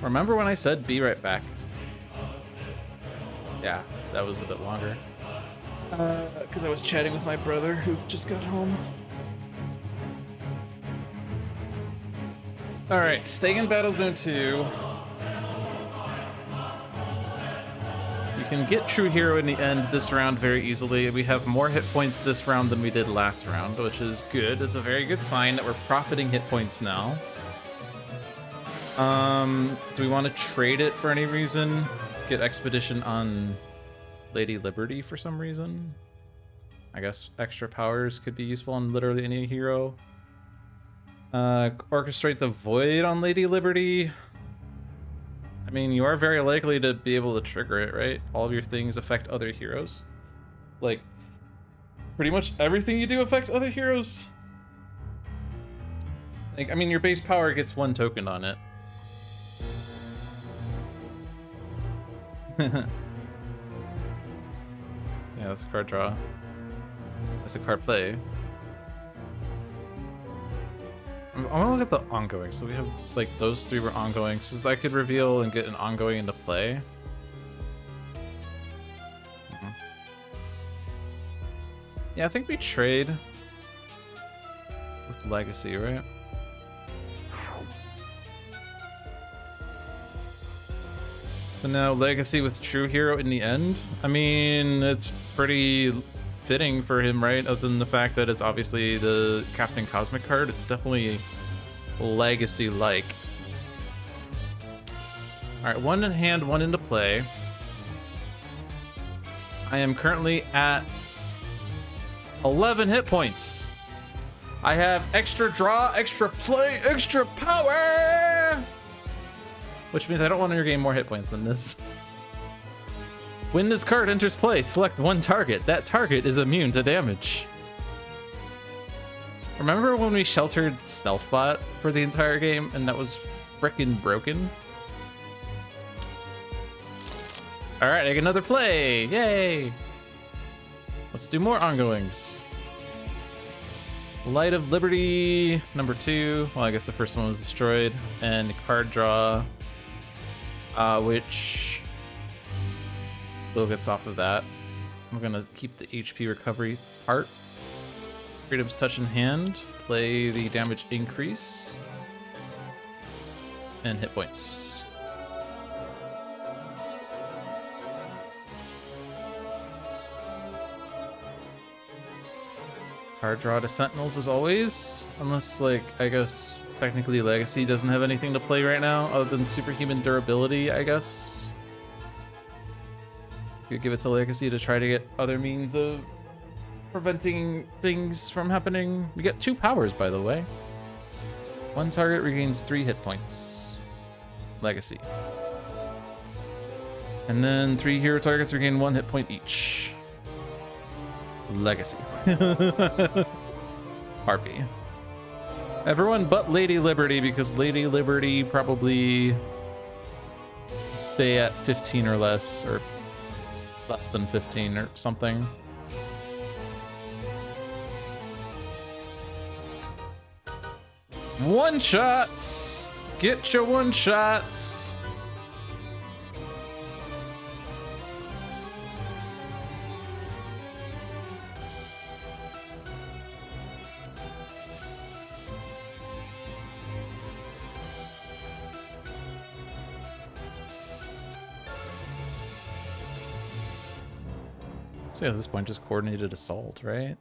Speaker 1: Remember when I said be right back? Yeah, that was a bit longer. Because I was chatting with my brother who just got home. Alright, staying in Battle Zone 2. You can get True Hero in the end this round very easily. We have more hit points this round than we did last round, which is good. It's a very good sign that we're profiting hit points now. Do we want to trade it for any reason? Get Expedition on Lady Liberty for some reason? I guess extra powers could be useful on literally any hero. Orchestrate the Void on Lady Liberty. I mean, you are very likely to be able to trigger it, right? All of your things affect other heroes. Like, pretty much everything you do affects other heroes. Like, I mean, your base power gets 1 token on it. Yeah, that's a card draw. That's a card play. I want to look at the ongoing. So we have, like, those 3 were ongoing. So I could reveal and get an ongoing into play. Yeah, I think we trade with Legacy, right? So now Legacy with True Hero in the end. I mean, it's pretty fitting for him, right? Other than the fact that it's obviously the Captain Cosmic card, it's definitely Legacy-like. All right, 1 in hand, 1 into play. I am currently at 11 hit points. I have extra draw, extra play, extra power! Which means I don't want to gain more hit points than this. When this card enters play, select 1 target. That target is immune to damage. Remember when we sheltered Stealthbot for the entire game and that was frickin' broken? Alright, I get another play! Yay! Let's do more ongoings. Light of Liberty, number 2. Well, I guess the first one was destroyed. And card draw, which Bill gets off of that. I'm gonna keep the HP recovery part. Freedom's Touch in hand. Play the damage increase. And hit points. Card draw to Sentinels as always. Unless, like, I guess technically Legacy doesn't have anything to play right now other than superhuman durability, I guess. You could give it to Legacy to try to get other means of preventing things from happening. We get 2 powers, by the way. 1 target regains 3 hit points. Legacy. And then 3 hero targets regain 1 hit point each. Legacy. Harpy. Everyone but Lady Liberty, because Lady Liberty probably stay at 15 or less, or less than 15 or something. One shots! Get your one shots! So at this point, just coordinated assault, right?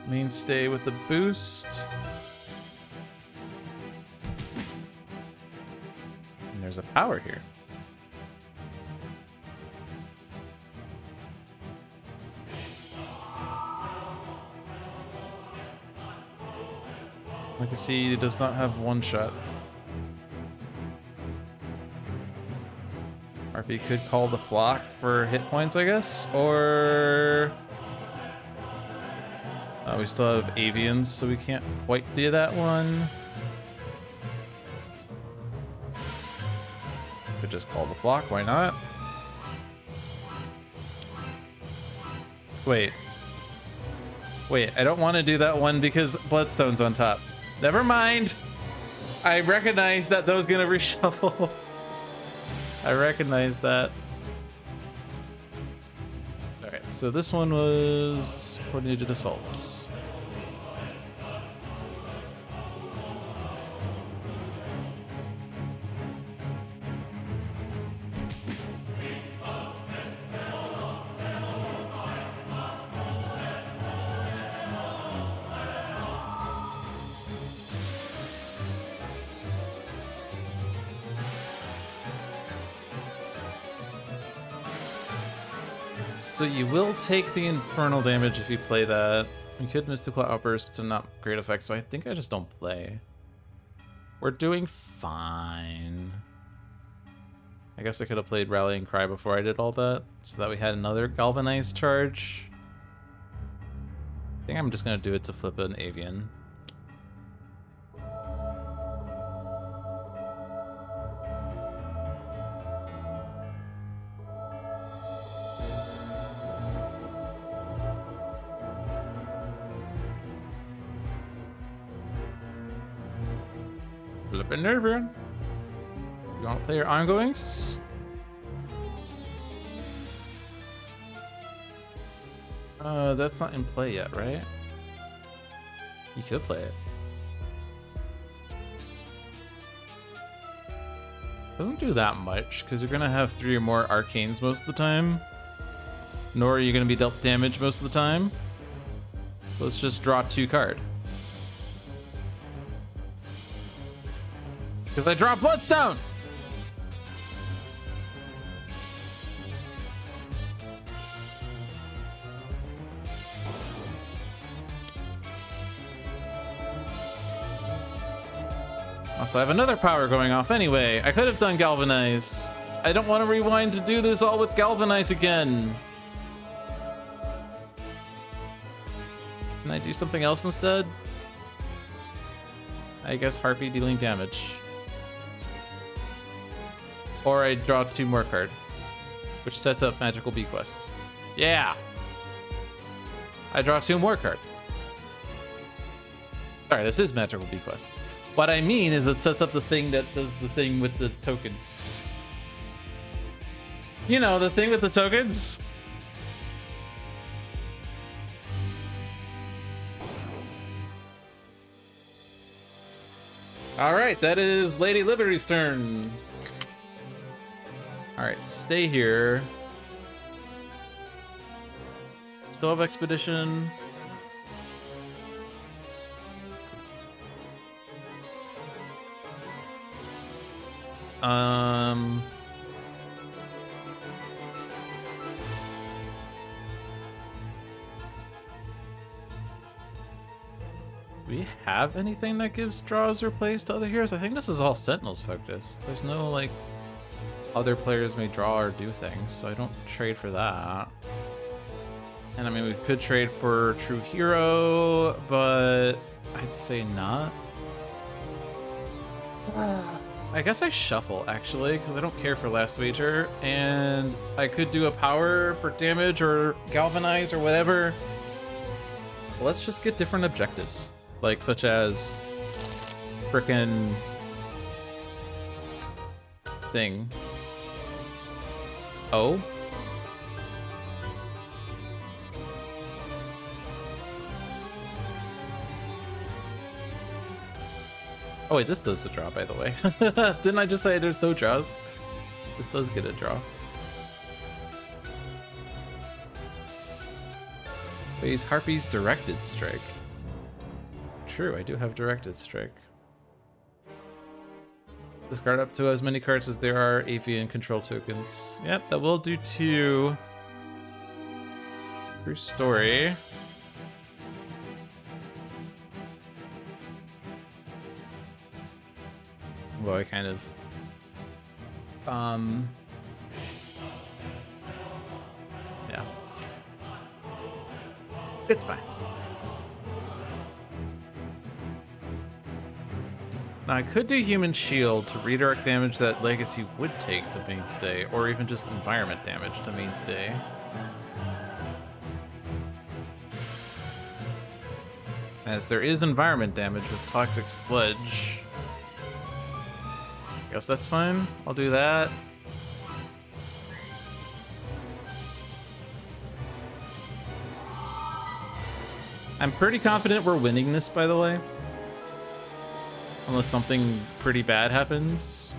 Speaker 1: Mainstay with the boost. And there's a power here. Legacy does not have one shots. RP could call the flock for hit points, I guess, or we still have avians, so we can't quite do that one. Could just call the flock, why not? Wait, I don't want to do that one because Bloodstone's on top. Never mind. I recognize that those gonna reshuffle. I recognize that. All right, so this one was coordinated assaults. So you will take the infernal damage if you play that. You could mystical outburst to not great effect, so I think I just don't play. We're doing fine. I guess I could have played Rallying Cry before I did all that, so that we had another galvanized charge. I think I'm just gonna do it to flip an avian. Flip an avian. You want to play your ongoings? That's not in play yet, right? You could play it. Doesn't do that much, because you're gonna have 3 or more arcanes most of the time. Nor are you gonna be dealt damage most of the time. So let's just draw 2 card. Because I draw Bloodstone! Also, I have another power going off anyway. I could have done Galvanize. I don't want to rewind to do this all with Galvanize again. Can I do something else instead? I guess Harpy dealing damage. Or I draw 2 more card, which sets up Magical Bequest. Yeah! I draw 2 more card. Sorry, this is Magical Bequest. What I mean is it sets up the thing that does the thing with the tokens. You know, the thing with the tokens? Alright, that is Lady Liberty's turn. Alright, stay here. Still have Expedition. Do we have anything that gives draws or plays to other heroes? I think this is all Sentinels focused. There's no, like, other players may draw or do things, so I don't trade for that. And I mean, we could trade for True Hero, but I'd say not. I guess I shuffle, actually, because I don't care for Last Wager, and I could do a power for damage or galvanize or whatever. Let's just get different objectives, like such as frickin' thing. Oh? Oh wait, this does a draw, by the way. Didn't I just say there's no draws? This does get a draw. Wait, he's Harpy's Directed Strike. True, I do have Directed Strike. Discard up to as many cards as there are avian control tokens. Yep, that will do 2. True story. Well, I kind of yeah, it's fine. Now I could do Human Shield to redirect damage that Legacy would take to Mainstay, or even just environment damage to Mainstay. as there is environment damage with toxic sludge. I guess that's fine. I'll do that. I'm pretty confident we're winning this, by the way. Unless something pretty bad happens.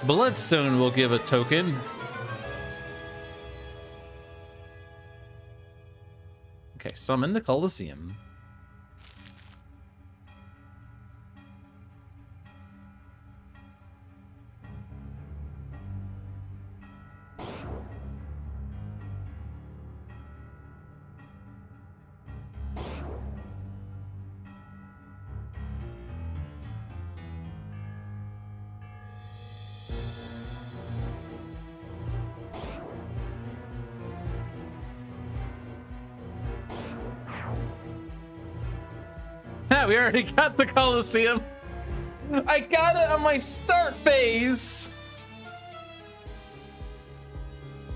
Speaker 1: Bloodstone will give a token. Okay, summon the Colosseum. We already got the Colosseum. I got it on my start phase.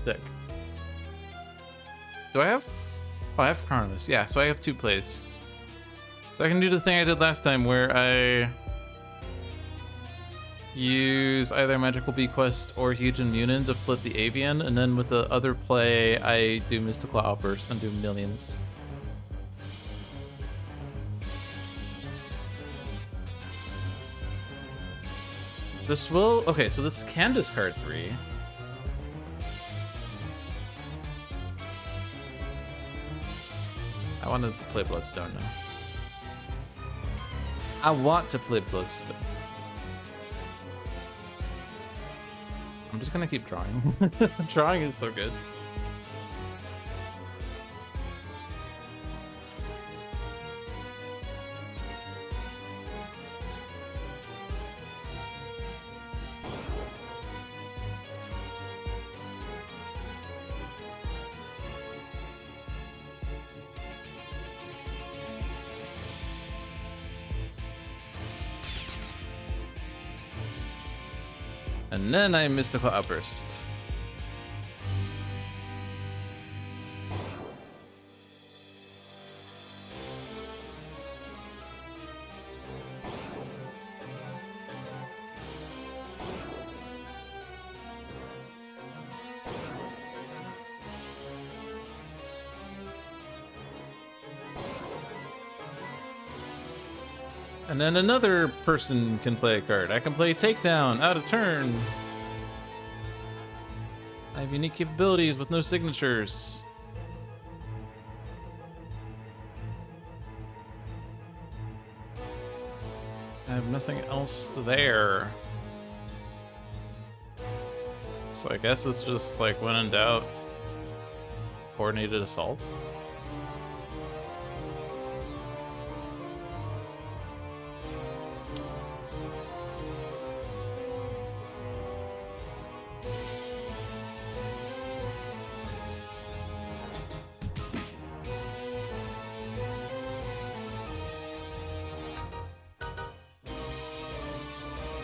Speaker 1: Sick. Do I have? Oh, I have Carlos. Yeah, so I have 2 plays. So I can do the thing I did last time where I use either Magical Bequest or Huge Immunity to flip the Avian, and then with the other play, I do Mystical Outburst and do millions. This will... Okay, so this can discard 3. I wanted to play Bloodstone now. I want to play Bloodstone. I'm just gonna keep drawing. Drawing is so good. And then I Mystical Outburst. And then another person can play a card. I can play Takedown out of turn. I have unique capabilities with no signatures. I have nothing else there. So I guess it's just like when in doubt, coordinated assault.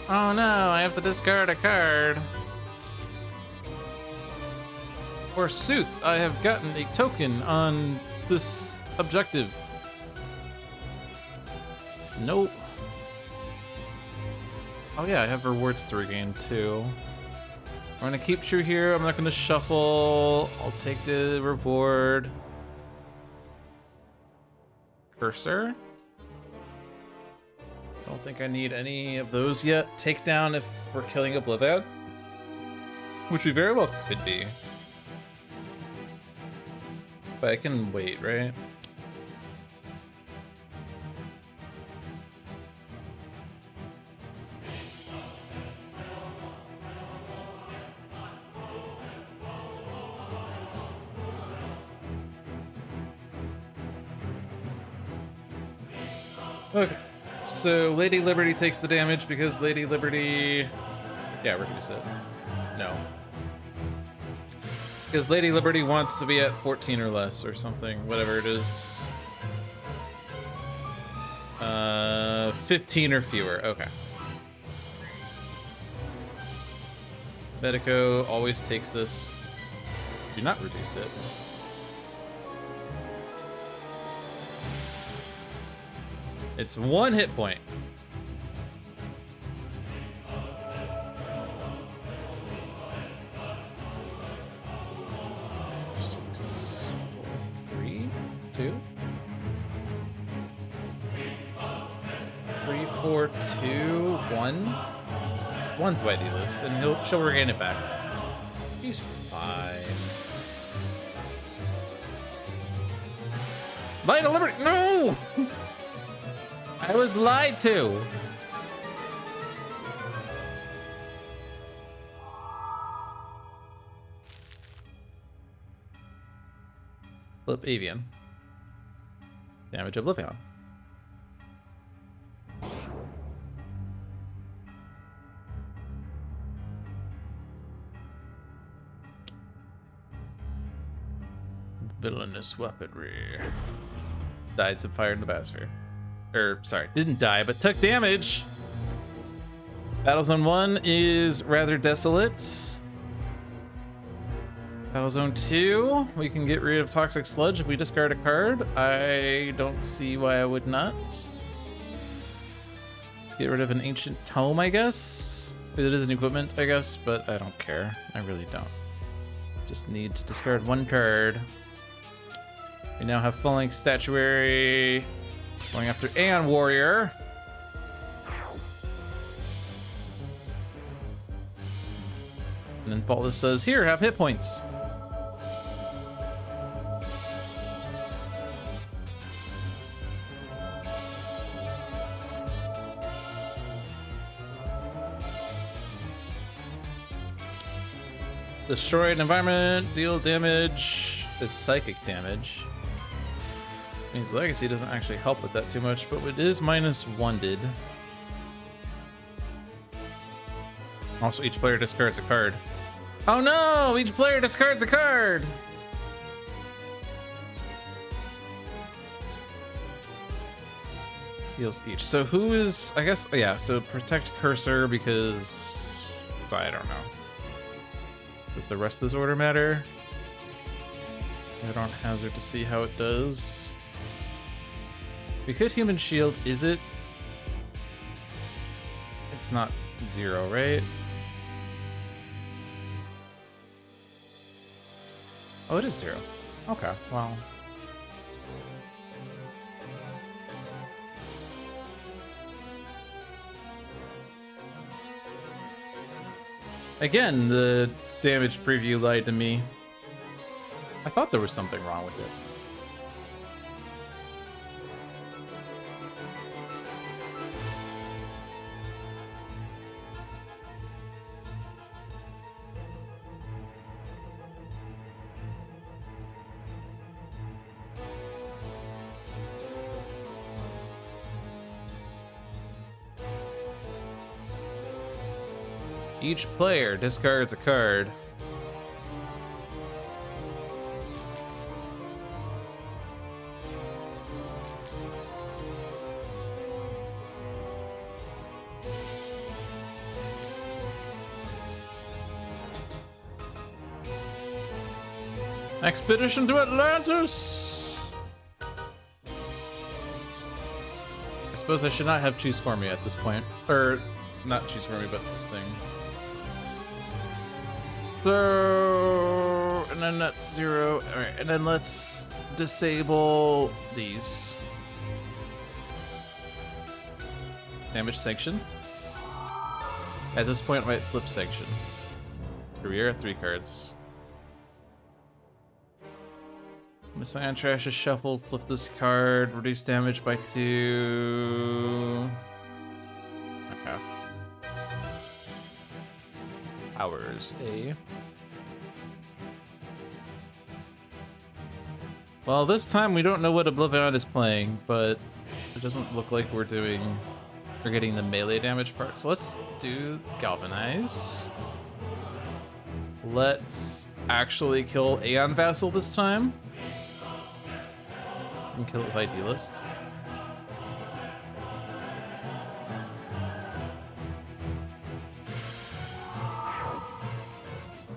Speaker 1: Oh no, I have to discard a card. Forsooth, I have gotten a token on this objective. Nope. Oh yeah, I have rewards to regain too. I'm gonna keep true here. I'm not gonna shuffle. I'll take the reward. Cursor. Don't think I need any of those yet. Takedown if we're killing Oblivion, which we very well could be. But I can wait, right? Okay. So Lady Liberty takes the damage because Lady Liberty... Yeah, reduce it. No. Because Lady Liberty wants to be at 14 or less or something, whatever it is. 15 or fewer, okay. Medico always takes this. Do not reduce it. It's 1 hit point. Two, 3, 4, 2, 1. One's Whitey list, and she'll regain it back. He's fine. Vital Liberty, no! I was lied to. Flip Avian. Damage Oblivion. Villainous weaponry. Died some fire in the biosphere. Sorry, didn't die, but took damage. Battlezone 1 is rather desolate. Battlezone 2, we can get rid of Toxic Sludge if we discard a card. I don't see why I would not. Let's get rid of an Ancient Tome, I guess. It is an equipment, I guess, but I don't care. I really don't. Just need to discard 1 card. We now have Phalanx Statuary going after Aeon Warrior. And then Faultless says, here, have hit points. Destroy an environment, deal damage. It's psychic damage. Means Legacy doesn't actually help with that too much, but it is -1-ded. Also, each player discards a card. Oh no! Each player discards a card! Heals each. So who is... I guess... Yeah, so protect Cursor because... I don't know. Does the rest of this order matter? I don't hazard to see how it does. We could Human Shield. Is it? It's not 0, right? Oh, it is 0. Okay, well. Again, the damage preview lied to me. I thought there was something wrong with it. Each player discards a card. Expedition to Atlantis! I suppose I should not have Choose For Me at this point. Or, not Choose For Me, but this thing. So, and then that's 0. Alright, and then let's disable these. Damage Sanction. At this point, I might flip Sanction. Career at 3 cards. Messiah Trash is shuffled, flip this card, reduce damage by 2. Okay. Powers A. Well, this time we don't know what Oblivion is playing, but It doesn't look like we're getting the melee damage part. So let's do Galvanize. Let's actually kill Aeon Vassal this time. And kill it with Idealist.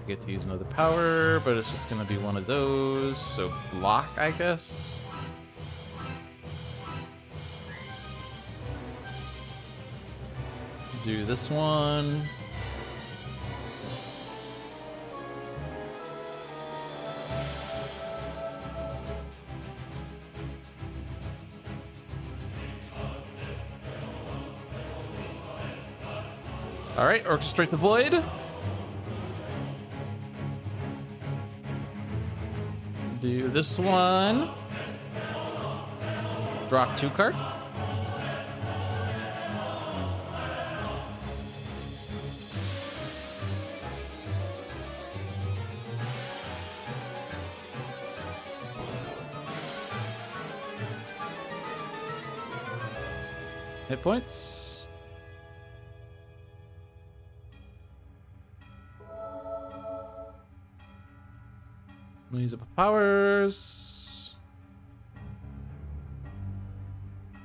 Speaker 1: Get to use another power, but it's just gonna be one of those. So block, I guess. Do this one. All right, Orchestrate the Void. Do this one. Draw 2 card. Hit points. We'll use up powers.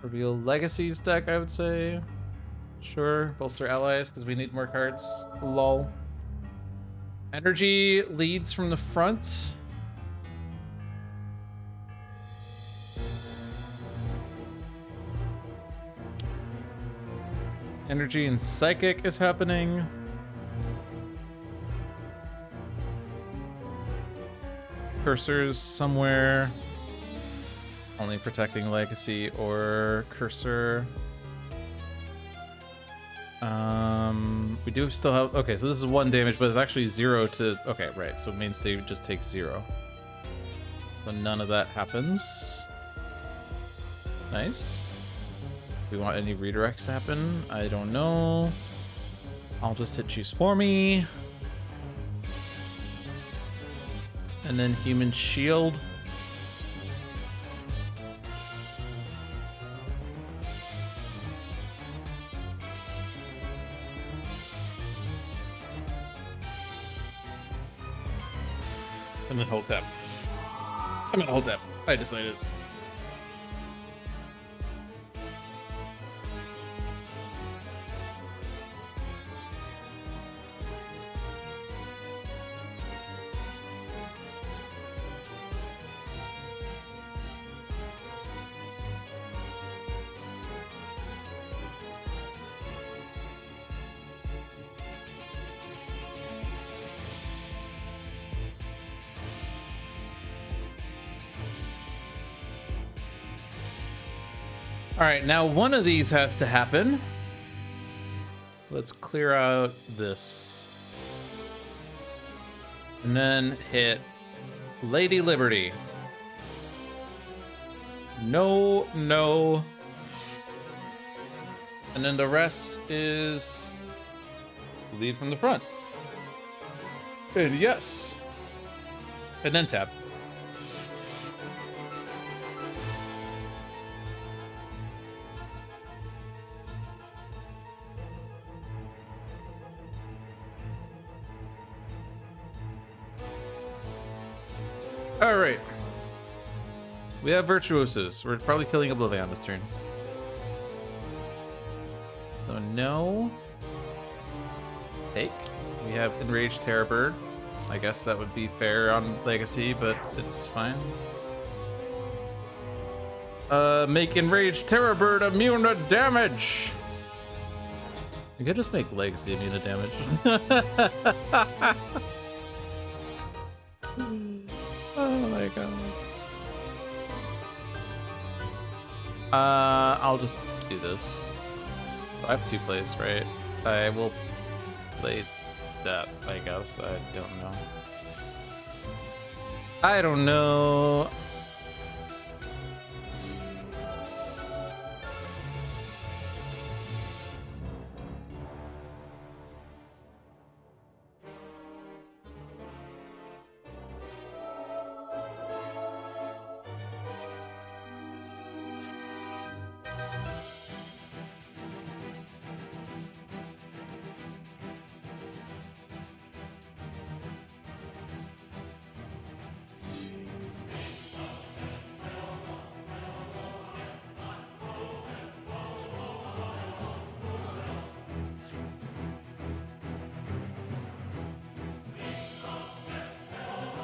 Speaker 1: Reveal Legacies deck, I would say. Sure, bolster allies because we need more cards. Lol. Energy leads from the front. Energy and Psychic is happening. Cursors somewhere. Only protecting Legacy or Cursor. We do still have... Okay, so this is 1 damage, but it's actually 0 to... Okay, right, so mainstay just takes 0. So none of that happens. Nice. Do we want any redirects to happen? I don't know. I'll just hit choose for me. And then Human Shield. And then hold tap. I'm gonna hold tap. I decided. All right, now one of these has to happen. Let's clear out this. And then hit Lady Liberty. No, no. And then the rest is lead from the front. And yes. And then tap. All right. We have Virtuosos. We're probably killing Oblivion this turn. So no. Take. We have Enraged Terrorbird. I guess that would be fair on Legacy, but it's fine. Make Enraged Terrorbird immune to damage. You could just make Legacy immune to damage. Oh my god. I'll just do this. I have 2 plays, right? I will play that, I guess. I don't know. I don't know.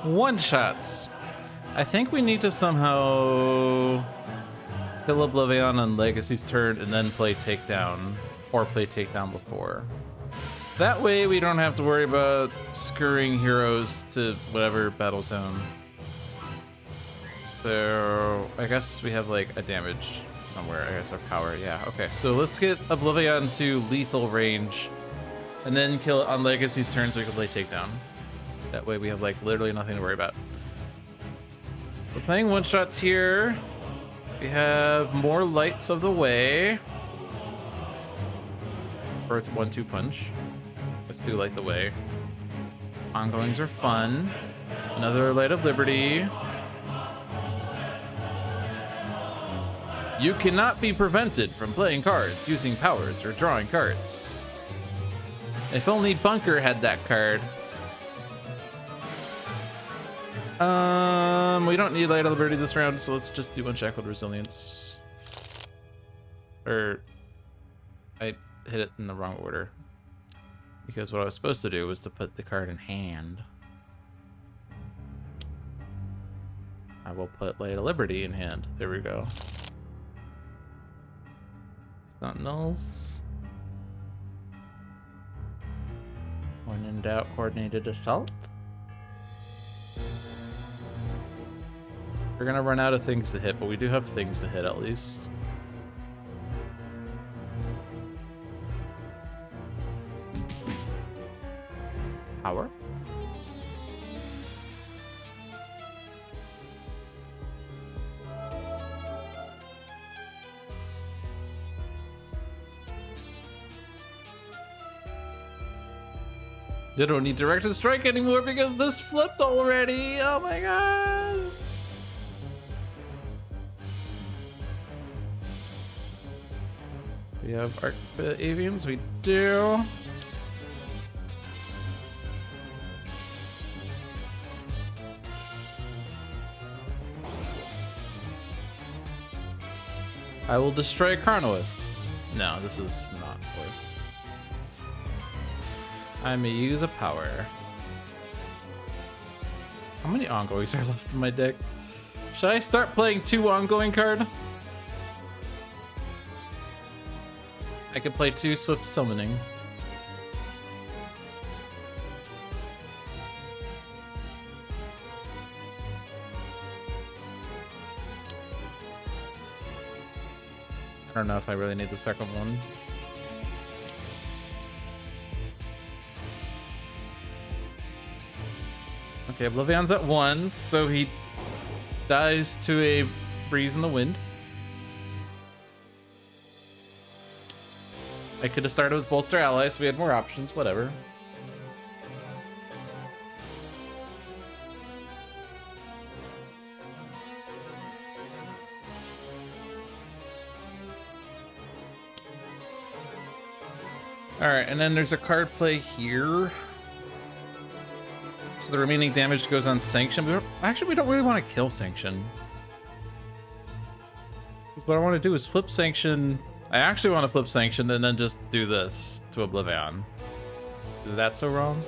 Speaker 1: One-shots. I think we need to somehow kill Oblivion on Legacy's turn and then play Takedown, or play Takedown before. That way we don't have to worry about scurrying heroes to whatever battle zone. So I guess we have like a damage somewhere. I guess our power, yeah. Okay, so let's get Oblivion to lethal range and then kill it on Legacy's turn so we can play Takedown. That way we have like literally nothing to worry about. We're playing one-shots here. We have more Lights of the Way. Or it's 1-2 punch. Let's do Light the Way. Ongoings are fun. Another Light of Liberty. You cannot be prevented from playing cards, using powers, or drawing cards. If only Bunker had that card. We don't need Light of Liberty this round, so let's just do Unshackled Resilience. Or, I hit it in the wrong order. Because what I was supposed to do was to put the card in hand. I will put Light of Liberty in hand. There we go. Sentinels. When in doubt, Coordinated Assault. We're gonna run out of things to hit, but we do have things to hit at least. Power. You don't need Directed Strike anymore because this flipped already. Oh my god. We have Arc Avians, we do. I will destroy Carnous. No, this is not worth. I may use a power. How many ongoings are left in my deck? Should I start playing 2 ongoing card? I could play 2 Swift Summoning. I don't know if I really need the second one. Okay, Oblivion's at 1, so he dies to a breeze in the wind. I could have started with Bolster Allies, so we had more options, whatever. Alright, and then there's a card play here. So the remaining damage goes on Sanction. We don't really want to kill Sanction. What I want to do is flip Sanction. I actually want to flip Sanction and then just do this to Oblivion. Is that so wrong?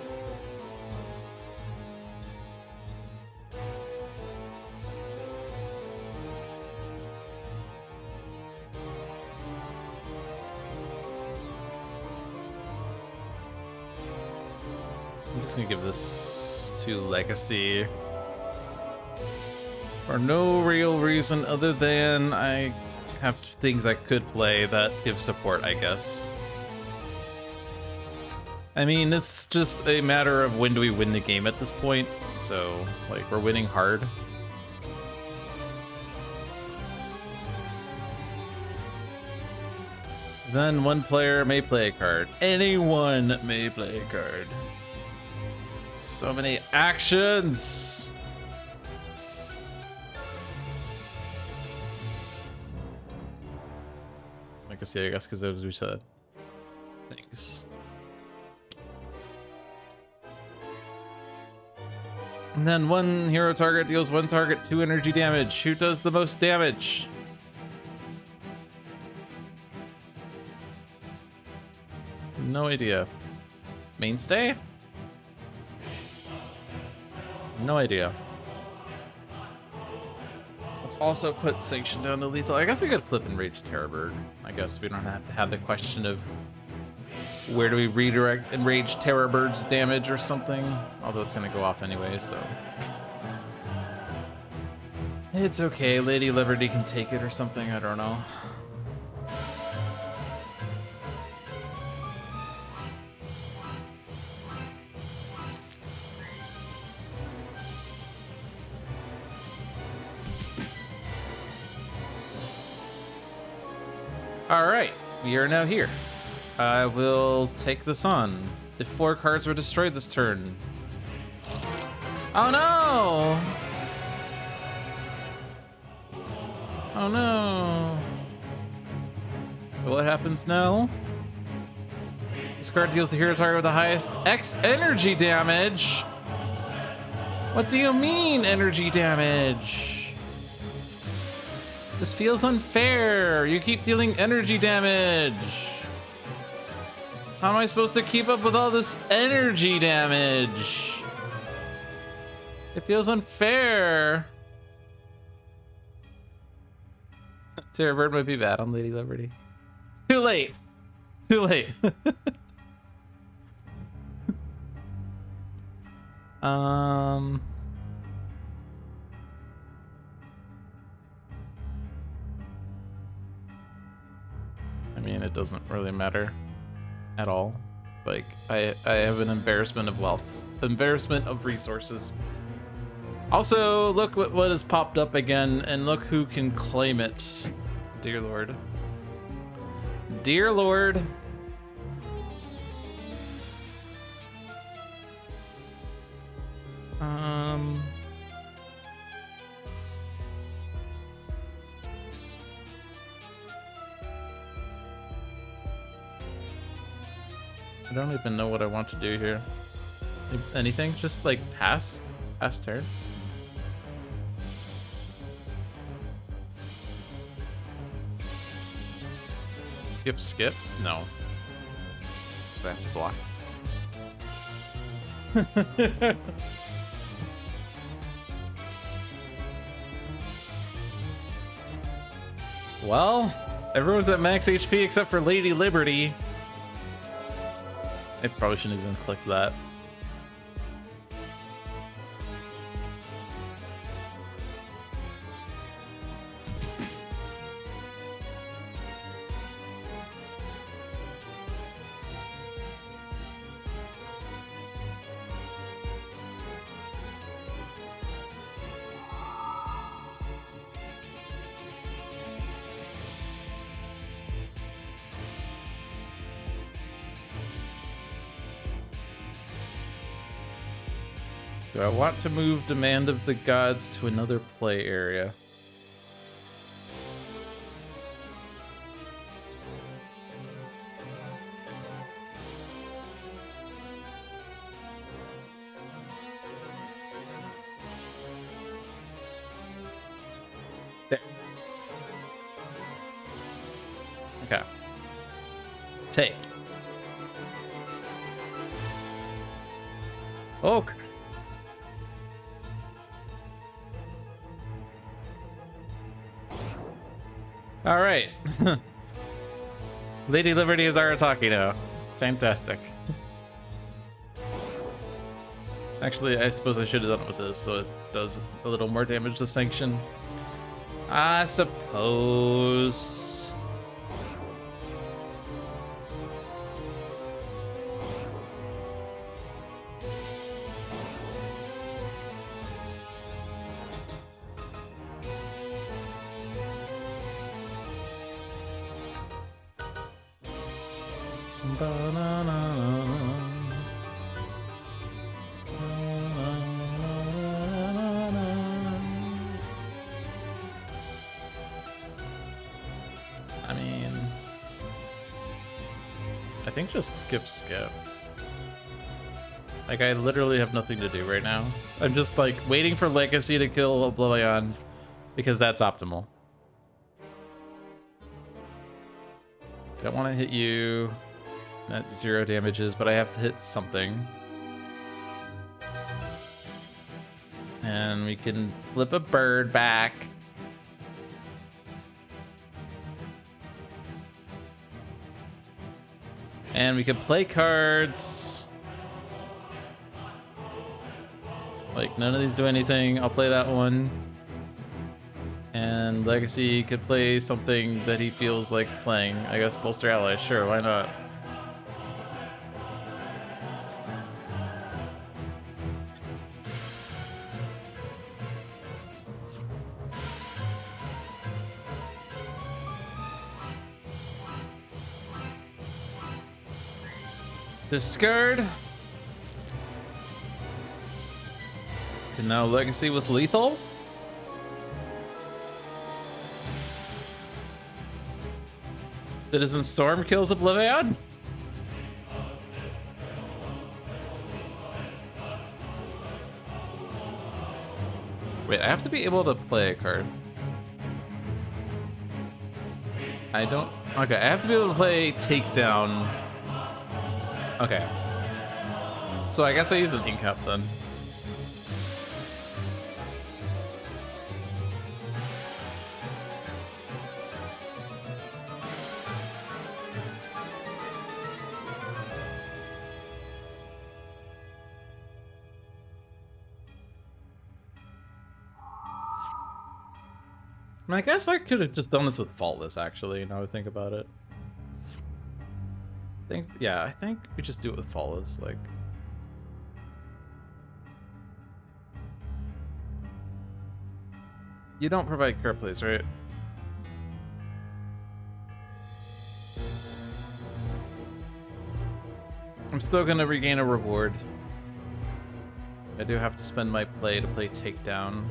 Speaker 1: I'm just gonna give this to Legacy for no real reason other than I have things I could play that give support, I guess. I mean, it's just a matter of when do we win the game at this point, so, like, we're winning hard. Then one player may play a card. Anyone may play a card. So many actions! I can see, I guess, because as we said. Thanks. And then one hero target deals 1 target 2 energy damage. Who does the most damage? No idea. Mainstay? No idea. Let's also put Sanction down to lethal. I guess we could flip Enraged Terrorbird. I guess we don't have to have the question of where do we redirect Enraged Terrorbird's damage or something. Although it's going to go off anyway, so. It's okay. Lady Liberty can take it or something. I don't know. Alright, we are now here. I will take this on. If 4 cards were destroyed this turn. Oh no! Oh no! What happens now? This card deals the hero target with the highest X energy damage. What do you mean, energy damage? This feels unfair. You keep dealing energy damage. How am I supposed to keep up with all this energy damage? It feels unfair. Terrorbird might be bad on Lady Liberty. Too late. Too late. I mean, it doesn't really matter at all. Like, I have an embarrassment of wealth, embarrassment of resources. Also, look what has popped up again, and look who can claim it. Dear Lord. Dear Lord. I don't even know what I want to do here. Anything? Just like pass turn. Skip? No. So I have to block. Well, everyone's at max HP except for Lady Liberty. I probably shouldn't have even clicked that. Do I want to move Demand of the Gods to another play area? There. Okay. Take. Okay. All right. Lady Liberty is Arataki now. Fantastic. Actually, I suppose I should have done it with this, so it does a little more damage to Sanction. I suppose. I mean, I think just skip. Like, I literally have nothing to do right now. I'm just like waiting for Legacy to kill Oblivion because that's optimal. I don't want to hit you at 0 damages, but I have to hit something. And we can flip a bird back. And we can play cards. Like, none of these do anything. I'll play that one. And Legacy could play something that he feels like playing. I guess Bolster Ally. Sure, why not? Discard. And now Legacy with lethal. Citizen Storm kills Oblivion. Wait, I have to be able to play a card. I don't. Okay, I have to be able to play Takedown. Okay. So I guess I use an ink cup then. I guess I could have just done this with Faultless, actually, now I think about it. I think we just do it with Faultless, like... You don't provide card plays, right? I'm still gonna regain a reward. I do have to spend my play to play Takedown.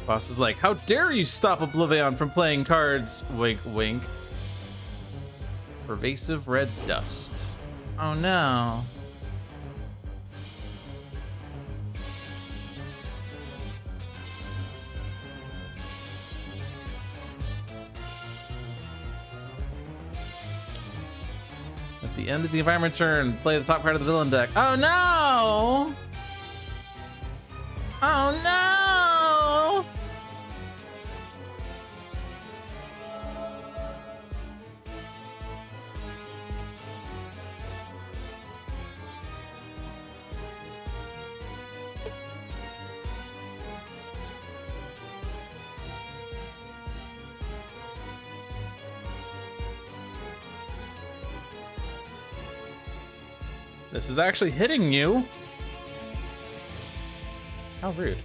Speaker 1: Boss is like, how dare you stop Oblivion from playing cards? Wink, wink. Pervasive red dust. Oh no. At the end of the environment turn, play the top card of the villain deck. Oh no! Oh no! This is actually hitting you. How rude.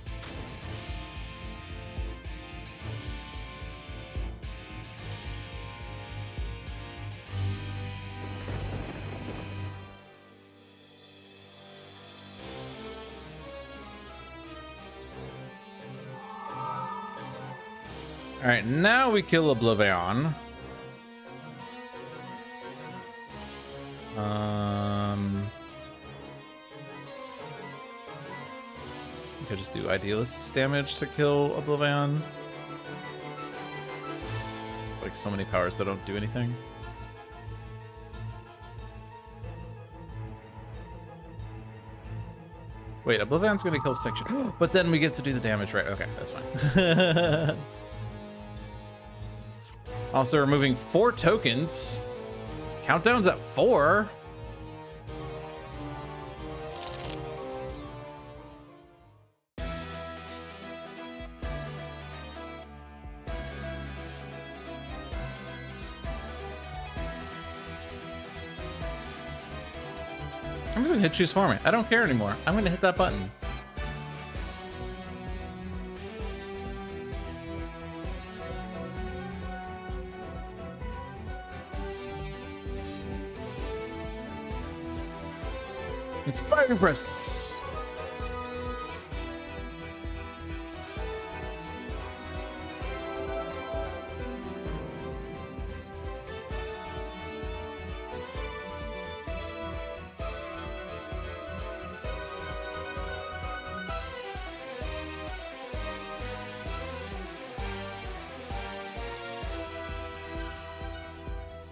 Speaker 1: All right, now we kill Oblivion. I could just do Idealist's damage to kill Oblivion. Like so many powers that don't do anything. Wait, Oblivion's gonna kill Section, but then we get to do the damage, right? Okay, that's fine. Also removing 4 tokens. Countdown's at 4. I'm just gonna hit choose for me. I don't care anymore. I'm gonna hit that button. Inspiring presence.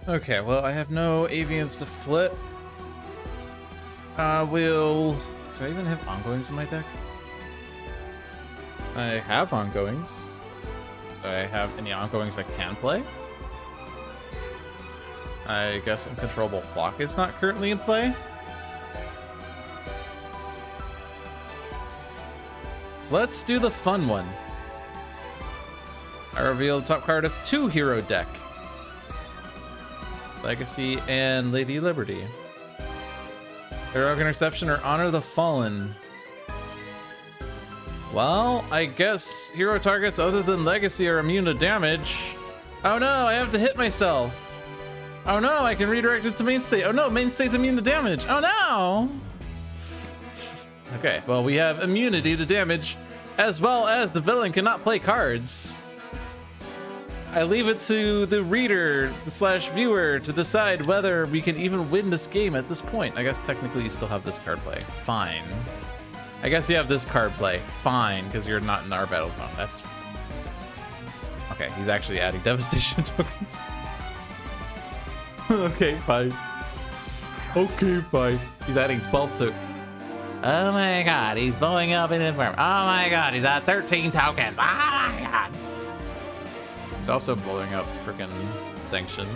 Speaker 1: Okay, well, I have no avians to flip. Do I even have ongoings in my deck? I have ongoings. Do I have any ongoings I can play? I guess Uncontrollable Flock is not currently in play. Let's do the fun one. I revealed top card of 2 hero deck. Legacy and Lady Liberty. Heroic Interception or Honor the Fallen. Well, I guess hero targets other than Legacy are immune to damage. Oh no, I have to hit myself. Oh no, I can redirect it to Mainstay. Oh no, Mainstay's immune to damage. Oh no! Okay, well, we have immunity to damage, as well as the villain cannot play cards. I leave it to the reader slash viewer to decide whether we can even win this game at this point. I guess technically you still have this card play. Fine. I guess you have this card play. Fine, because you're not in our battle zone. That's... Okay, he's actually adding devastation tokens. Okay, fine. Okay, fine. He's adding 12 tokens. Oh my god, he's blowing up in Infirm. Oh my god, he's at 13 tokens. Oh my god. He's also blowing up frickin' Sanction.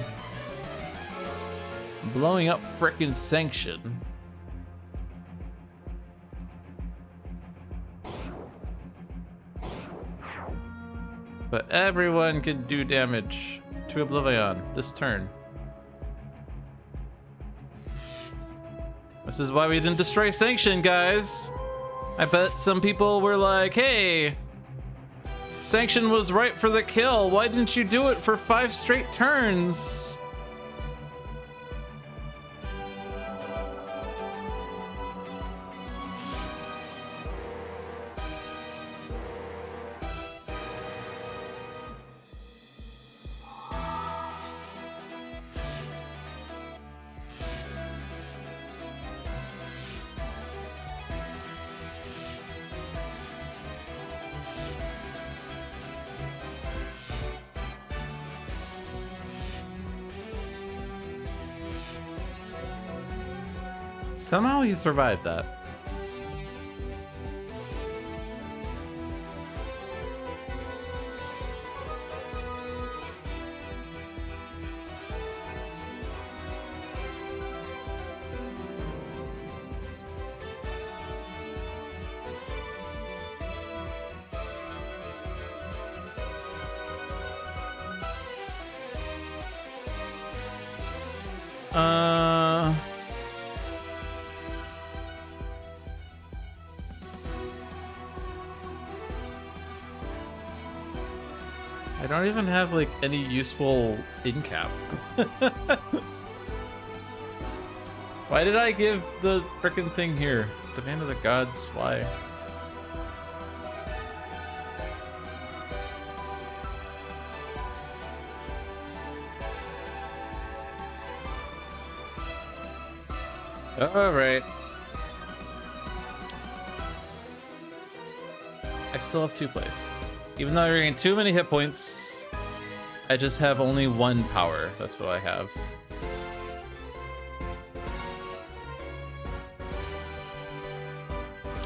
Speaker 1: Blowing up frickin' Sanction. But everyone can do damage to Oblivion this turn. This is why we didn't destroy Sanction, guys. I bet some people were like, hey, Sanction was right for the kill. Why didn't you do it for 5 straight turns? Somehow he survived that. I don't even have like any useful in cap. Why did I give the frickin' thing here? Demand of the Gods, why? All right. I still have 2 plays. Even though you're getting too many hit points, I just have only 1 power. That's what I have.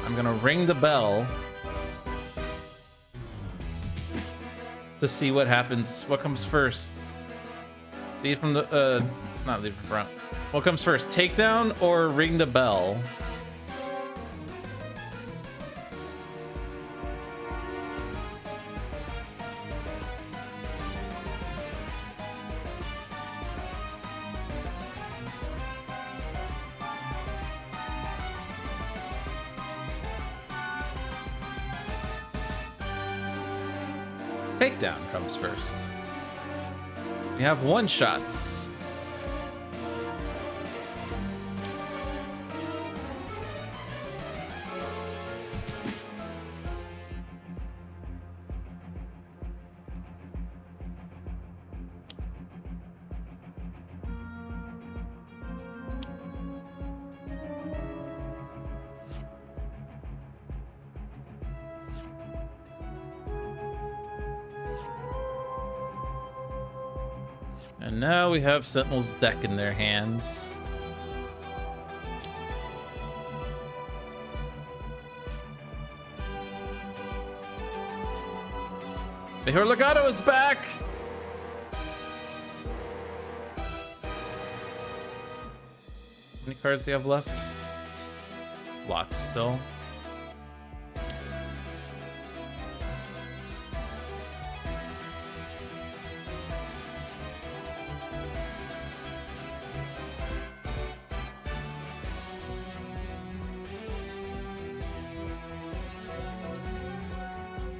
Speaker 1: I'm gonna ring the bell to see what happens. What comes first? Lead from the, not lead from front. What comes first, takedown or ring the bell? Takedown comes first. We have 1-shots. And now we have Sentinel's deck in their hands. Mejor Legado is back! How many cards do you have left? Lots still.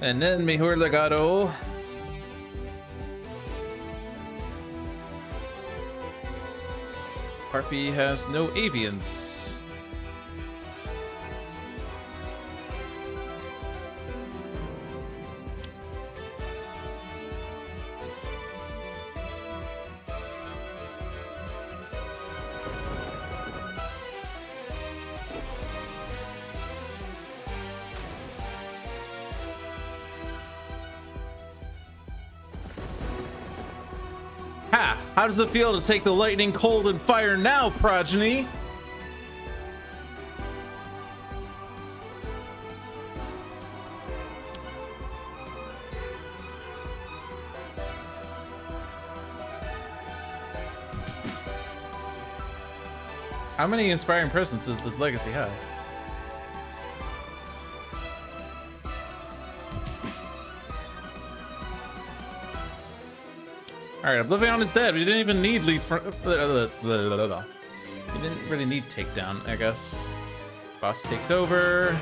Speaker 1: And then Mejor Legado. Harpy has no avians. Ha! How does it feel to take the lightning cold and fire now, progeny? How many inspiring presences does Legacy have? Alright, Oblivion is dead. We didn't even need lead for. We didn't really need takedown, I guess. Boss takes over.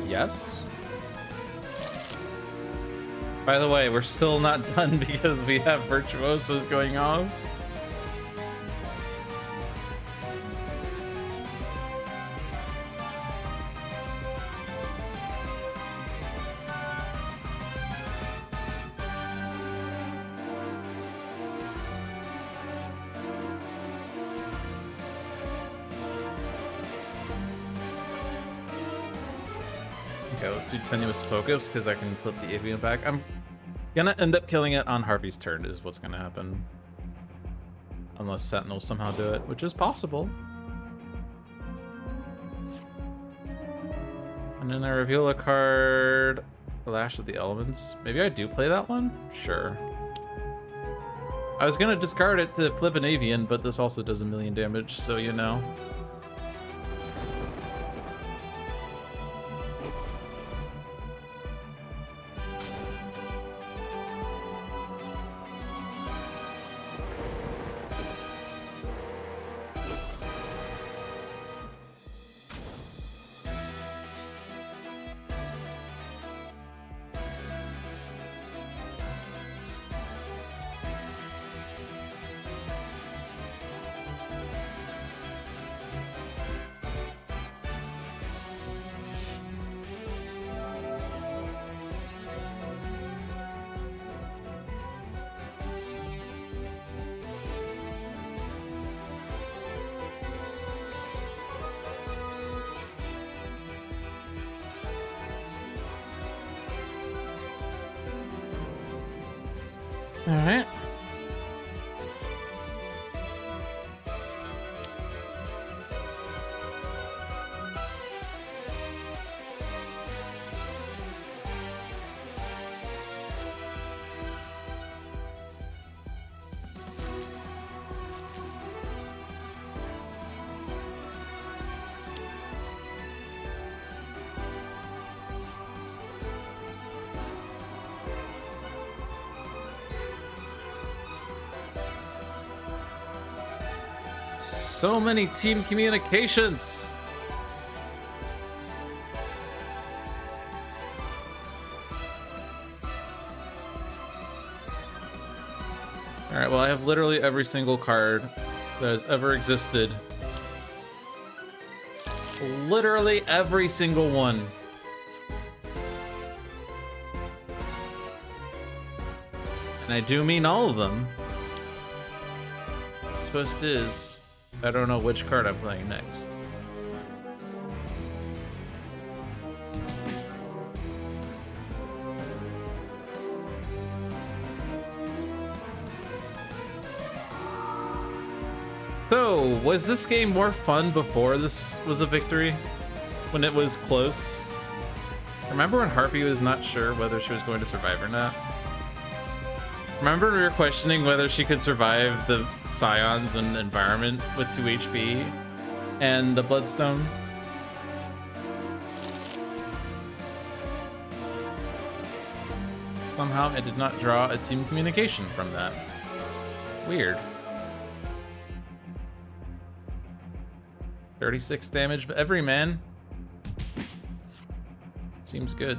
Speaker 1: Yes. By the way, we're still not done because we have Virtuosos going off. Okay, let's do Tenuous Focus because I can put the avian back. I'm gonna end up killing it on Harvey's turn is what's gonna happen. Unless Sentinel somehow do it, which is possible. And then I reveal a card, Lash of the Elements. Maybe I do play that one? Sure. I was gonna discard it to flip an avian, but this also does 1,000,000 damage, so you know. All right. So many team communications. All right, well, I have literally every single card that has ever existed. Literally every single one. And I do mean all of them. Twist is, I don't know which card I'm playing next. So, was this game more fun before this was a victory? When it was close? Remember when Harpy was not sure whether she was going to survive or not? Remember we were questioning whether she could survive the Scions and environment with 2 HP and the Bloodstone? Somehow I did not draw a team communication from that. Weird. 36 damage every man. Seems good.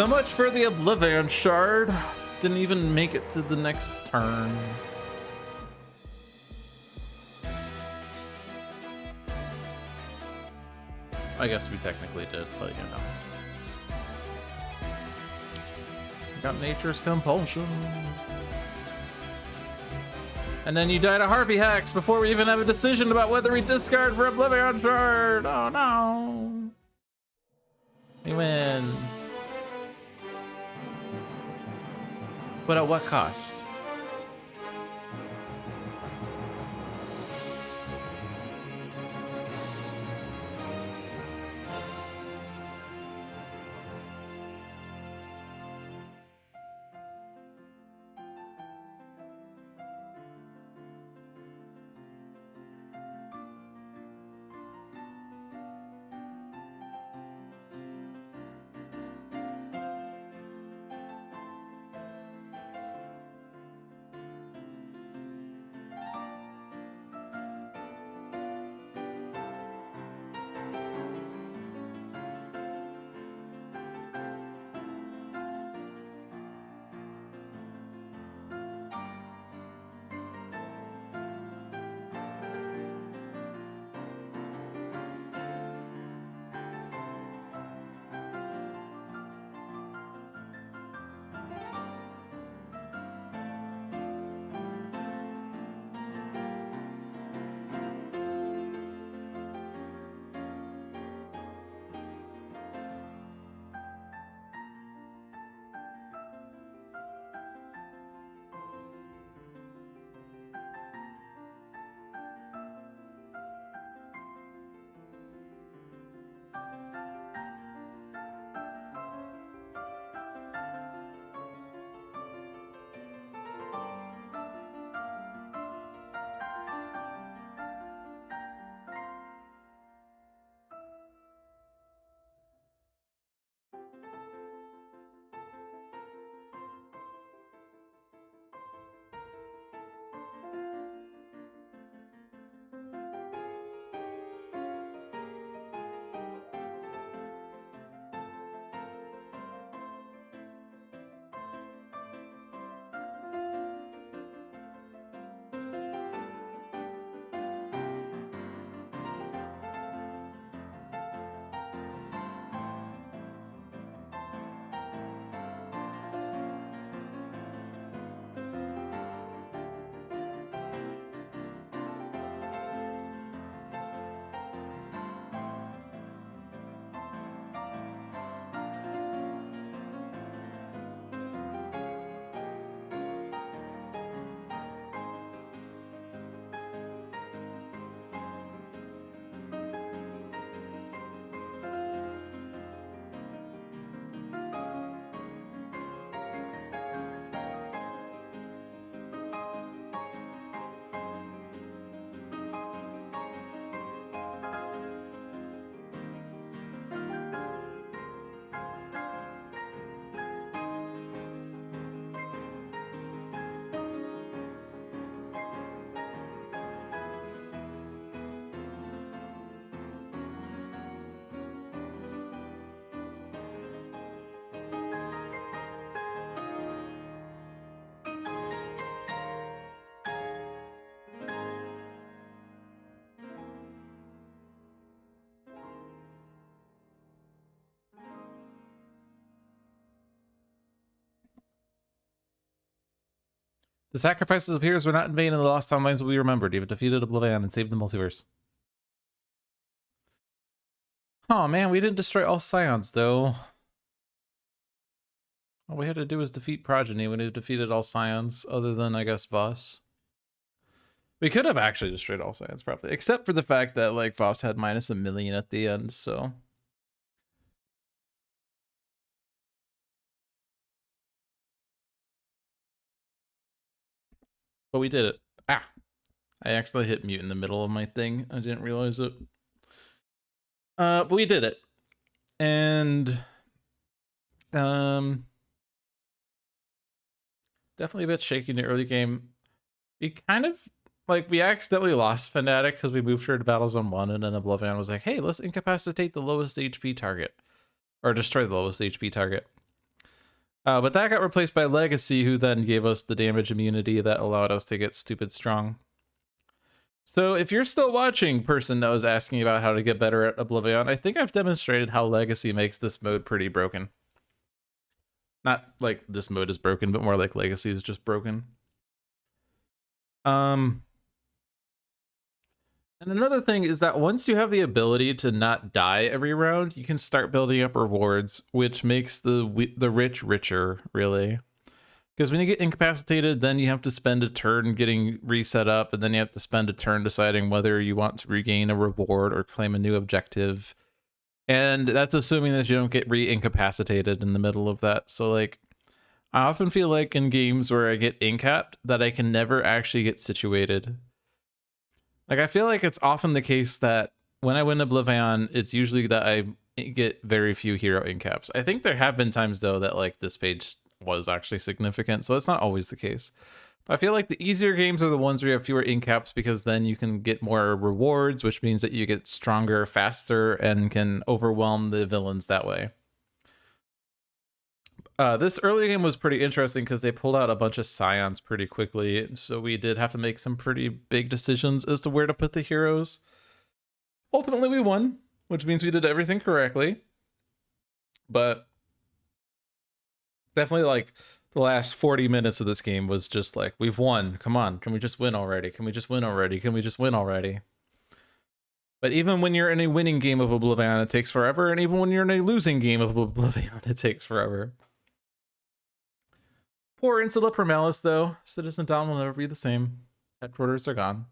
Speaker 1: So much for the Oblivion Shard. Didn't even make it to the next turn. I guess we technically did, but you know. Got Nature's Compulsion. And then you died a Harpy Hex before we even have a decision about whether we discard for Oblivion Shard. Oh no. We win. But at what cost? The sacrifices of heroes were not in vain, and the lost timelines will be remembered. You've defeated Oblivion and saved the multiverse. Oh man, we didn't destroy all Scions, though. All we had to do was defeat Progeny when we defeated all Scions, other than, I guess, Voss. We could have actually destroyed all Scions, probably. Except for the fact that, like, Voss had minus -1 million at the end, so... But we did it. Ah! I accidentally hit mute in the middle of my thing. I didn't realize it. But we did it. And... definitely a bit shaky in the early game. We kind of... Like, we accidentally lost Fanatic because we moved her to Battle Zone 1, and then Oblivion was like, hey, let's incapacitate the lowest HP target. Or destroy the lowest HP target. But that got replaced by Legacy, who then gave us the damage immunity that allowed us to get stupid strong. So if you're still watching, person that was asking about how to get better at Oblivion, I think I've demonstrated how Legacy makes this mode pretty broken. Not like this mode is broken, but more like Legacy is just broken. And another thing is that once you have the ability to not die every round, you can start building up rewards, which makes the rich richer, really. Because when you get incapacitated, then you have to spend a turn getting reset up, and then you have to spend a turn deciding whether you want to regain a reward or claim a new objective. And that's assuming that you don't get re-incapacitated in the middle of that. So, like, I often feel like in games where I get incapped that I can never actually get situated. Like, I feel like it's often the case that when I win Oblivion, it's usually that I get very few hero incaps. I think there have been times, though, that, like, this page was actually significant, so it's not always the case. But I feel like the easier games are the ones where you have fewer incaps, because then you can get more rewards, which means that you get stronger faster and can overwhelm the villains that way. This early game was pretty interesting because they pulled out a bunch of Scions pretty quickly, so we did have to make some pretty big decisions as to where to put the heroes. Ultimately, we won, which means we did everything correctly. But definitely, like, the last 40 minutes of this game was just like, we've won. Come on, can we just win already? Can we just win already? Can we just win already? But even when you're in a winning game of Oblivion, it takes forever. And even when you're in a losing game of Oblivion, it takes forever. Poor Insula Primalis, though. Citizen Dawn will never be the same. Headquarters are gone.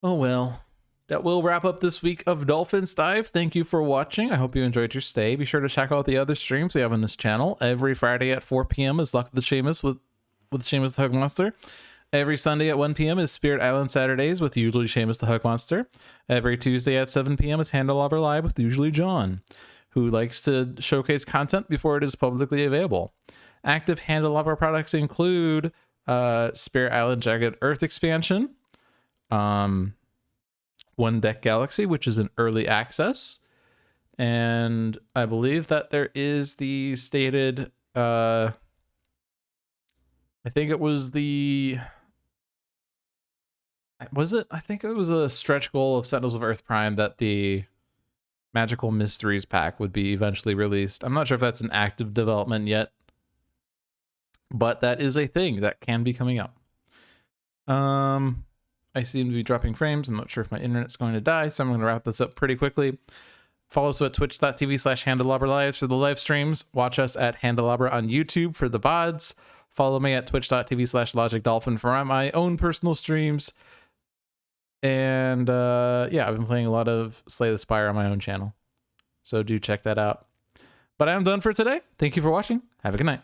Speaker 1: Oh well. That will wrap up this week of Dolphin's Dive. Thank you for watching. I hope you enjoyed your stay. Be sure to check out the other streams we have on this channel. Every Friday at 4 p.m. is Luck of the Seamus with Seamus the Hug Monster. Every Sunday at 1 p.m. is Spirit Island Saturdays with usually Seamus the Hug Monster. Every Tuesday at 7 p.m. is Handelabra Live with usually John, who likes to showcase content before it is publicly available. Active Handelabra products include Spirit Island Jagged Earth expansion, One Deck Galaxy, which is in early access, and I believe that there is the stated, I think it was the... Was it? I think it was a stretch goal of Sentinels of Earth Prime that the Magical Mysteries pack would be eventually released. I'm not sure if that's an active development yet, but that is a thing that can be coming up. I seem to be dropping frames. I'm not sure if my internet's going to die, so I'm going to wrap this up pretty quickly. Follow us at twitch.tv/Handelabra Lives for the live streams. Watch us at Handelabra on YouTube for the VODs. Follow me at twitch.tv/Logic Dolphin for my own personal streams. And yeah, I've been playing a lot of Slay the Spire on my own channel, so do check that out. But I'm done for today. Thank you for watching. Have a good night.